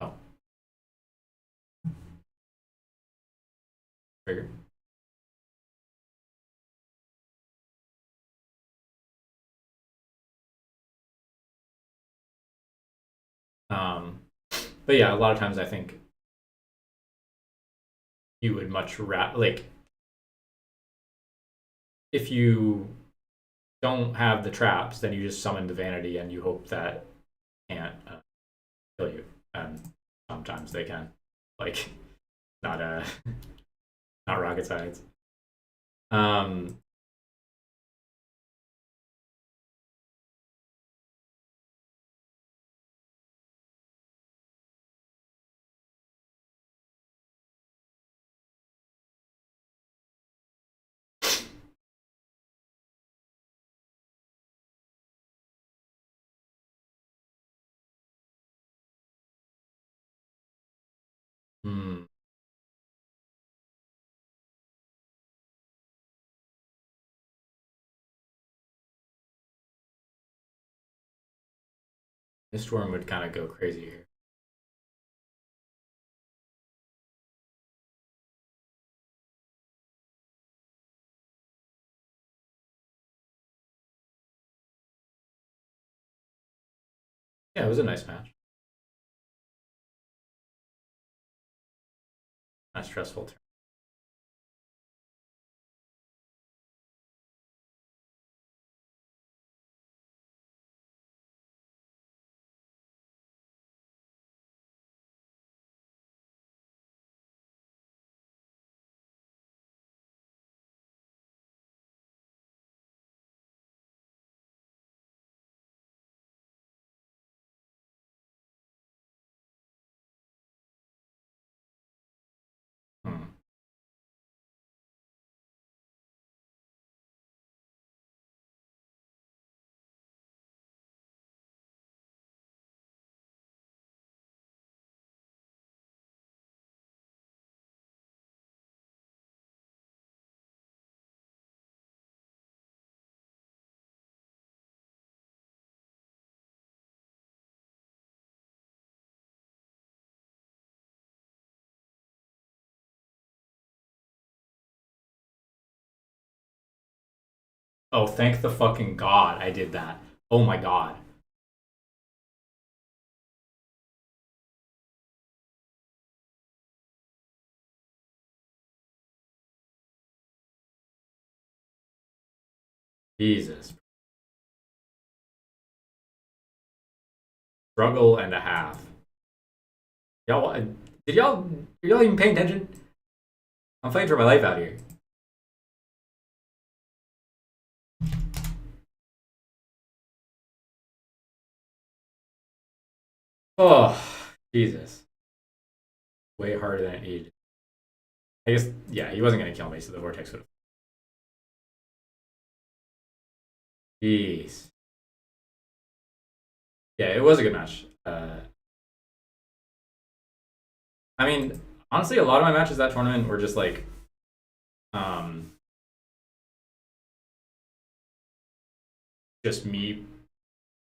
Oh, trigger. Um, but yeah, a lot of times I think you would much rather like if you don't have the traps, then you just summon the Vanity and you hope that can't kill you. And sometimes they can. Like not not rocket science. Um, hmm. This storm would kind of go crazy here. Yeah, it was a nice match. Not stressful turn. Hmm. Oh, thank the fucking god I did that. Oh my god. Jesus. Struggle and a half. Y'all, did y'all even pay attention? I'm fighting for my life out here. Oh, Jesus. Way harder than it needed. I guess, yeah, he wasn't going to kill me, so the vortex would have. Jeez. Yeah, it was a good match. I mean, honestly, a lot of my matches that tournament were just like, um, just me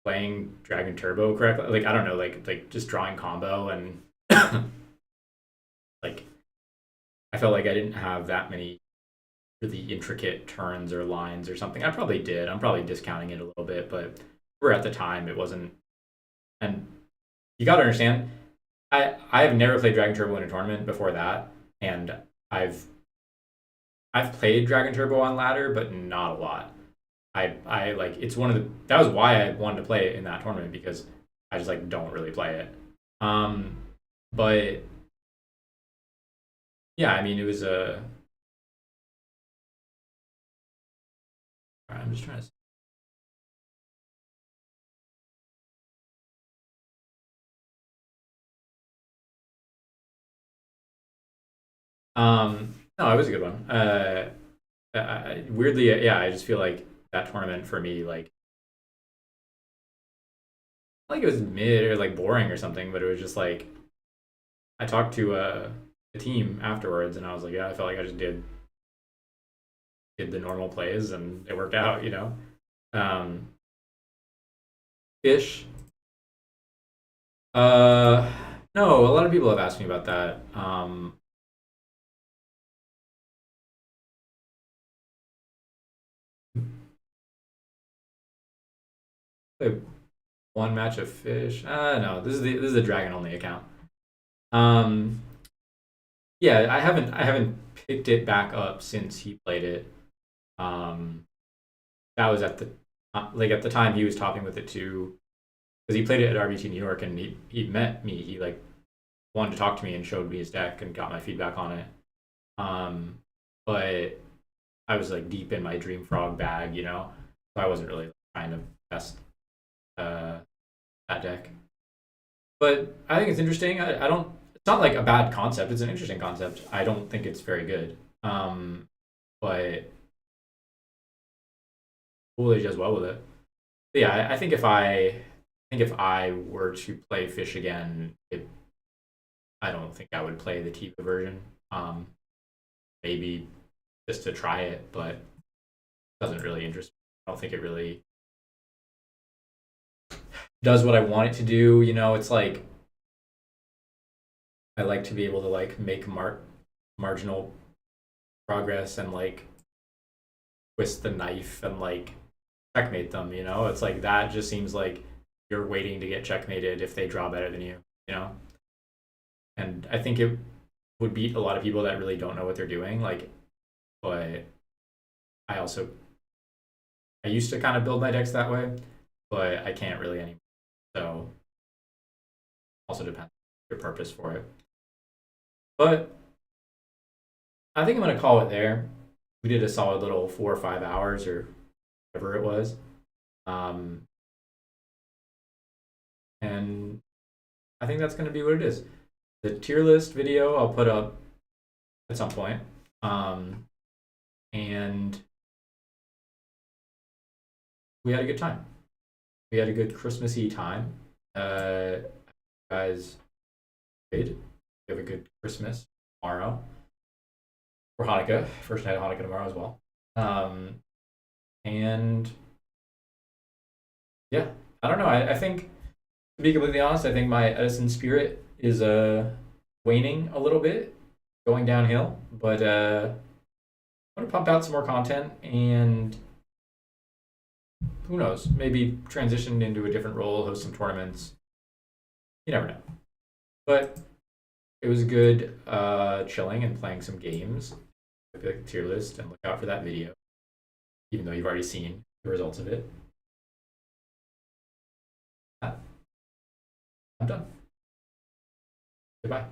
playing Dragon Turbo correctly. Like I don't know, like just drawing combo and like I felt like I didn't have that many really intricate turns or lines or something. I probably did. I'm probably discounting it a little bit, but for at the time it wasn't. And you got to understand, I have never played Dragon Turbo in a tournament before that, and I've I've played Dragon Turbo on ladder, but not a lot. I like it's one of the that was why I wanted to play it in that tournament because I just like don't really play it. Um, but yeah, I mean it was a. I'm just trying to. No, it was a good one. Weirdly, yeah, I just feel like that tournament for me, like it was mid or like boring or something, but it was just like I talked to the team afterwards, and I was like, yeah, I felt like I just did the normal plays, and it worked out, you know. Um, Ish. Uh, no, a lot of people have asked me about that. Played one match of fish. No, this is a dragon only account. Um, yeah, I haven't picked it back up since he played it. Um, that was at the like at the time he was topping with it too, because he played it at RBT New York and he met me. He like wanted to talk to me and showed me his deck and got my feedback on it. Um, but I was like deep in my Dream Frog bag, you know, so I wasn't really trying to test uh, that deck. But I think it's interesting. I don't. It's not like a bad concept. It's an interesting concept. I don't think it's very good. But Coolidge does well with it. But yeah, I think if I were to play Fish again, I don't think I would play the Tika version. Maybe just to try it, but it doesn't really interest me. I don't think it really does what I want it to do. You know, it's like I like to be able to like make marginal progress and like twist the knife and like checkmate them. You know, it's like that just seems like you're waiting to get checkmated if they draw better than you. You know, and I think it would beat a lot of people that really don't know what they're doing. Like, but I also I used to kind of build my decks that way, but I can't really anymore. So also depends on your purpose for it. But I think I'm gonna call it there. We did a solid little 4 or 5 hours or whatever it was. Um, and I think that's gonna be what it is. The tier list video I'll put up at some point. Um, and we had a good time. We had a good Christmassy time. Guys, did. We have a good Christmas tomorrow for Hanukkah. First night of Hanukkah tomorrow as well. Um, and yeah, I don't know. I think to be completely honest, I think my Edison spirit is waning a little bit, going downhill. But I'm gonna pump out some more content and who knows? Maybe transition into a different role, host some tournaments. You never know. But it was good chilling and playing some games. Like a tier list and look out for that video, even though you've already seen the results of it. I'm done. Goodbye.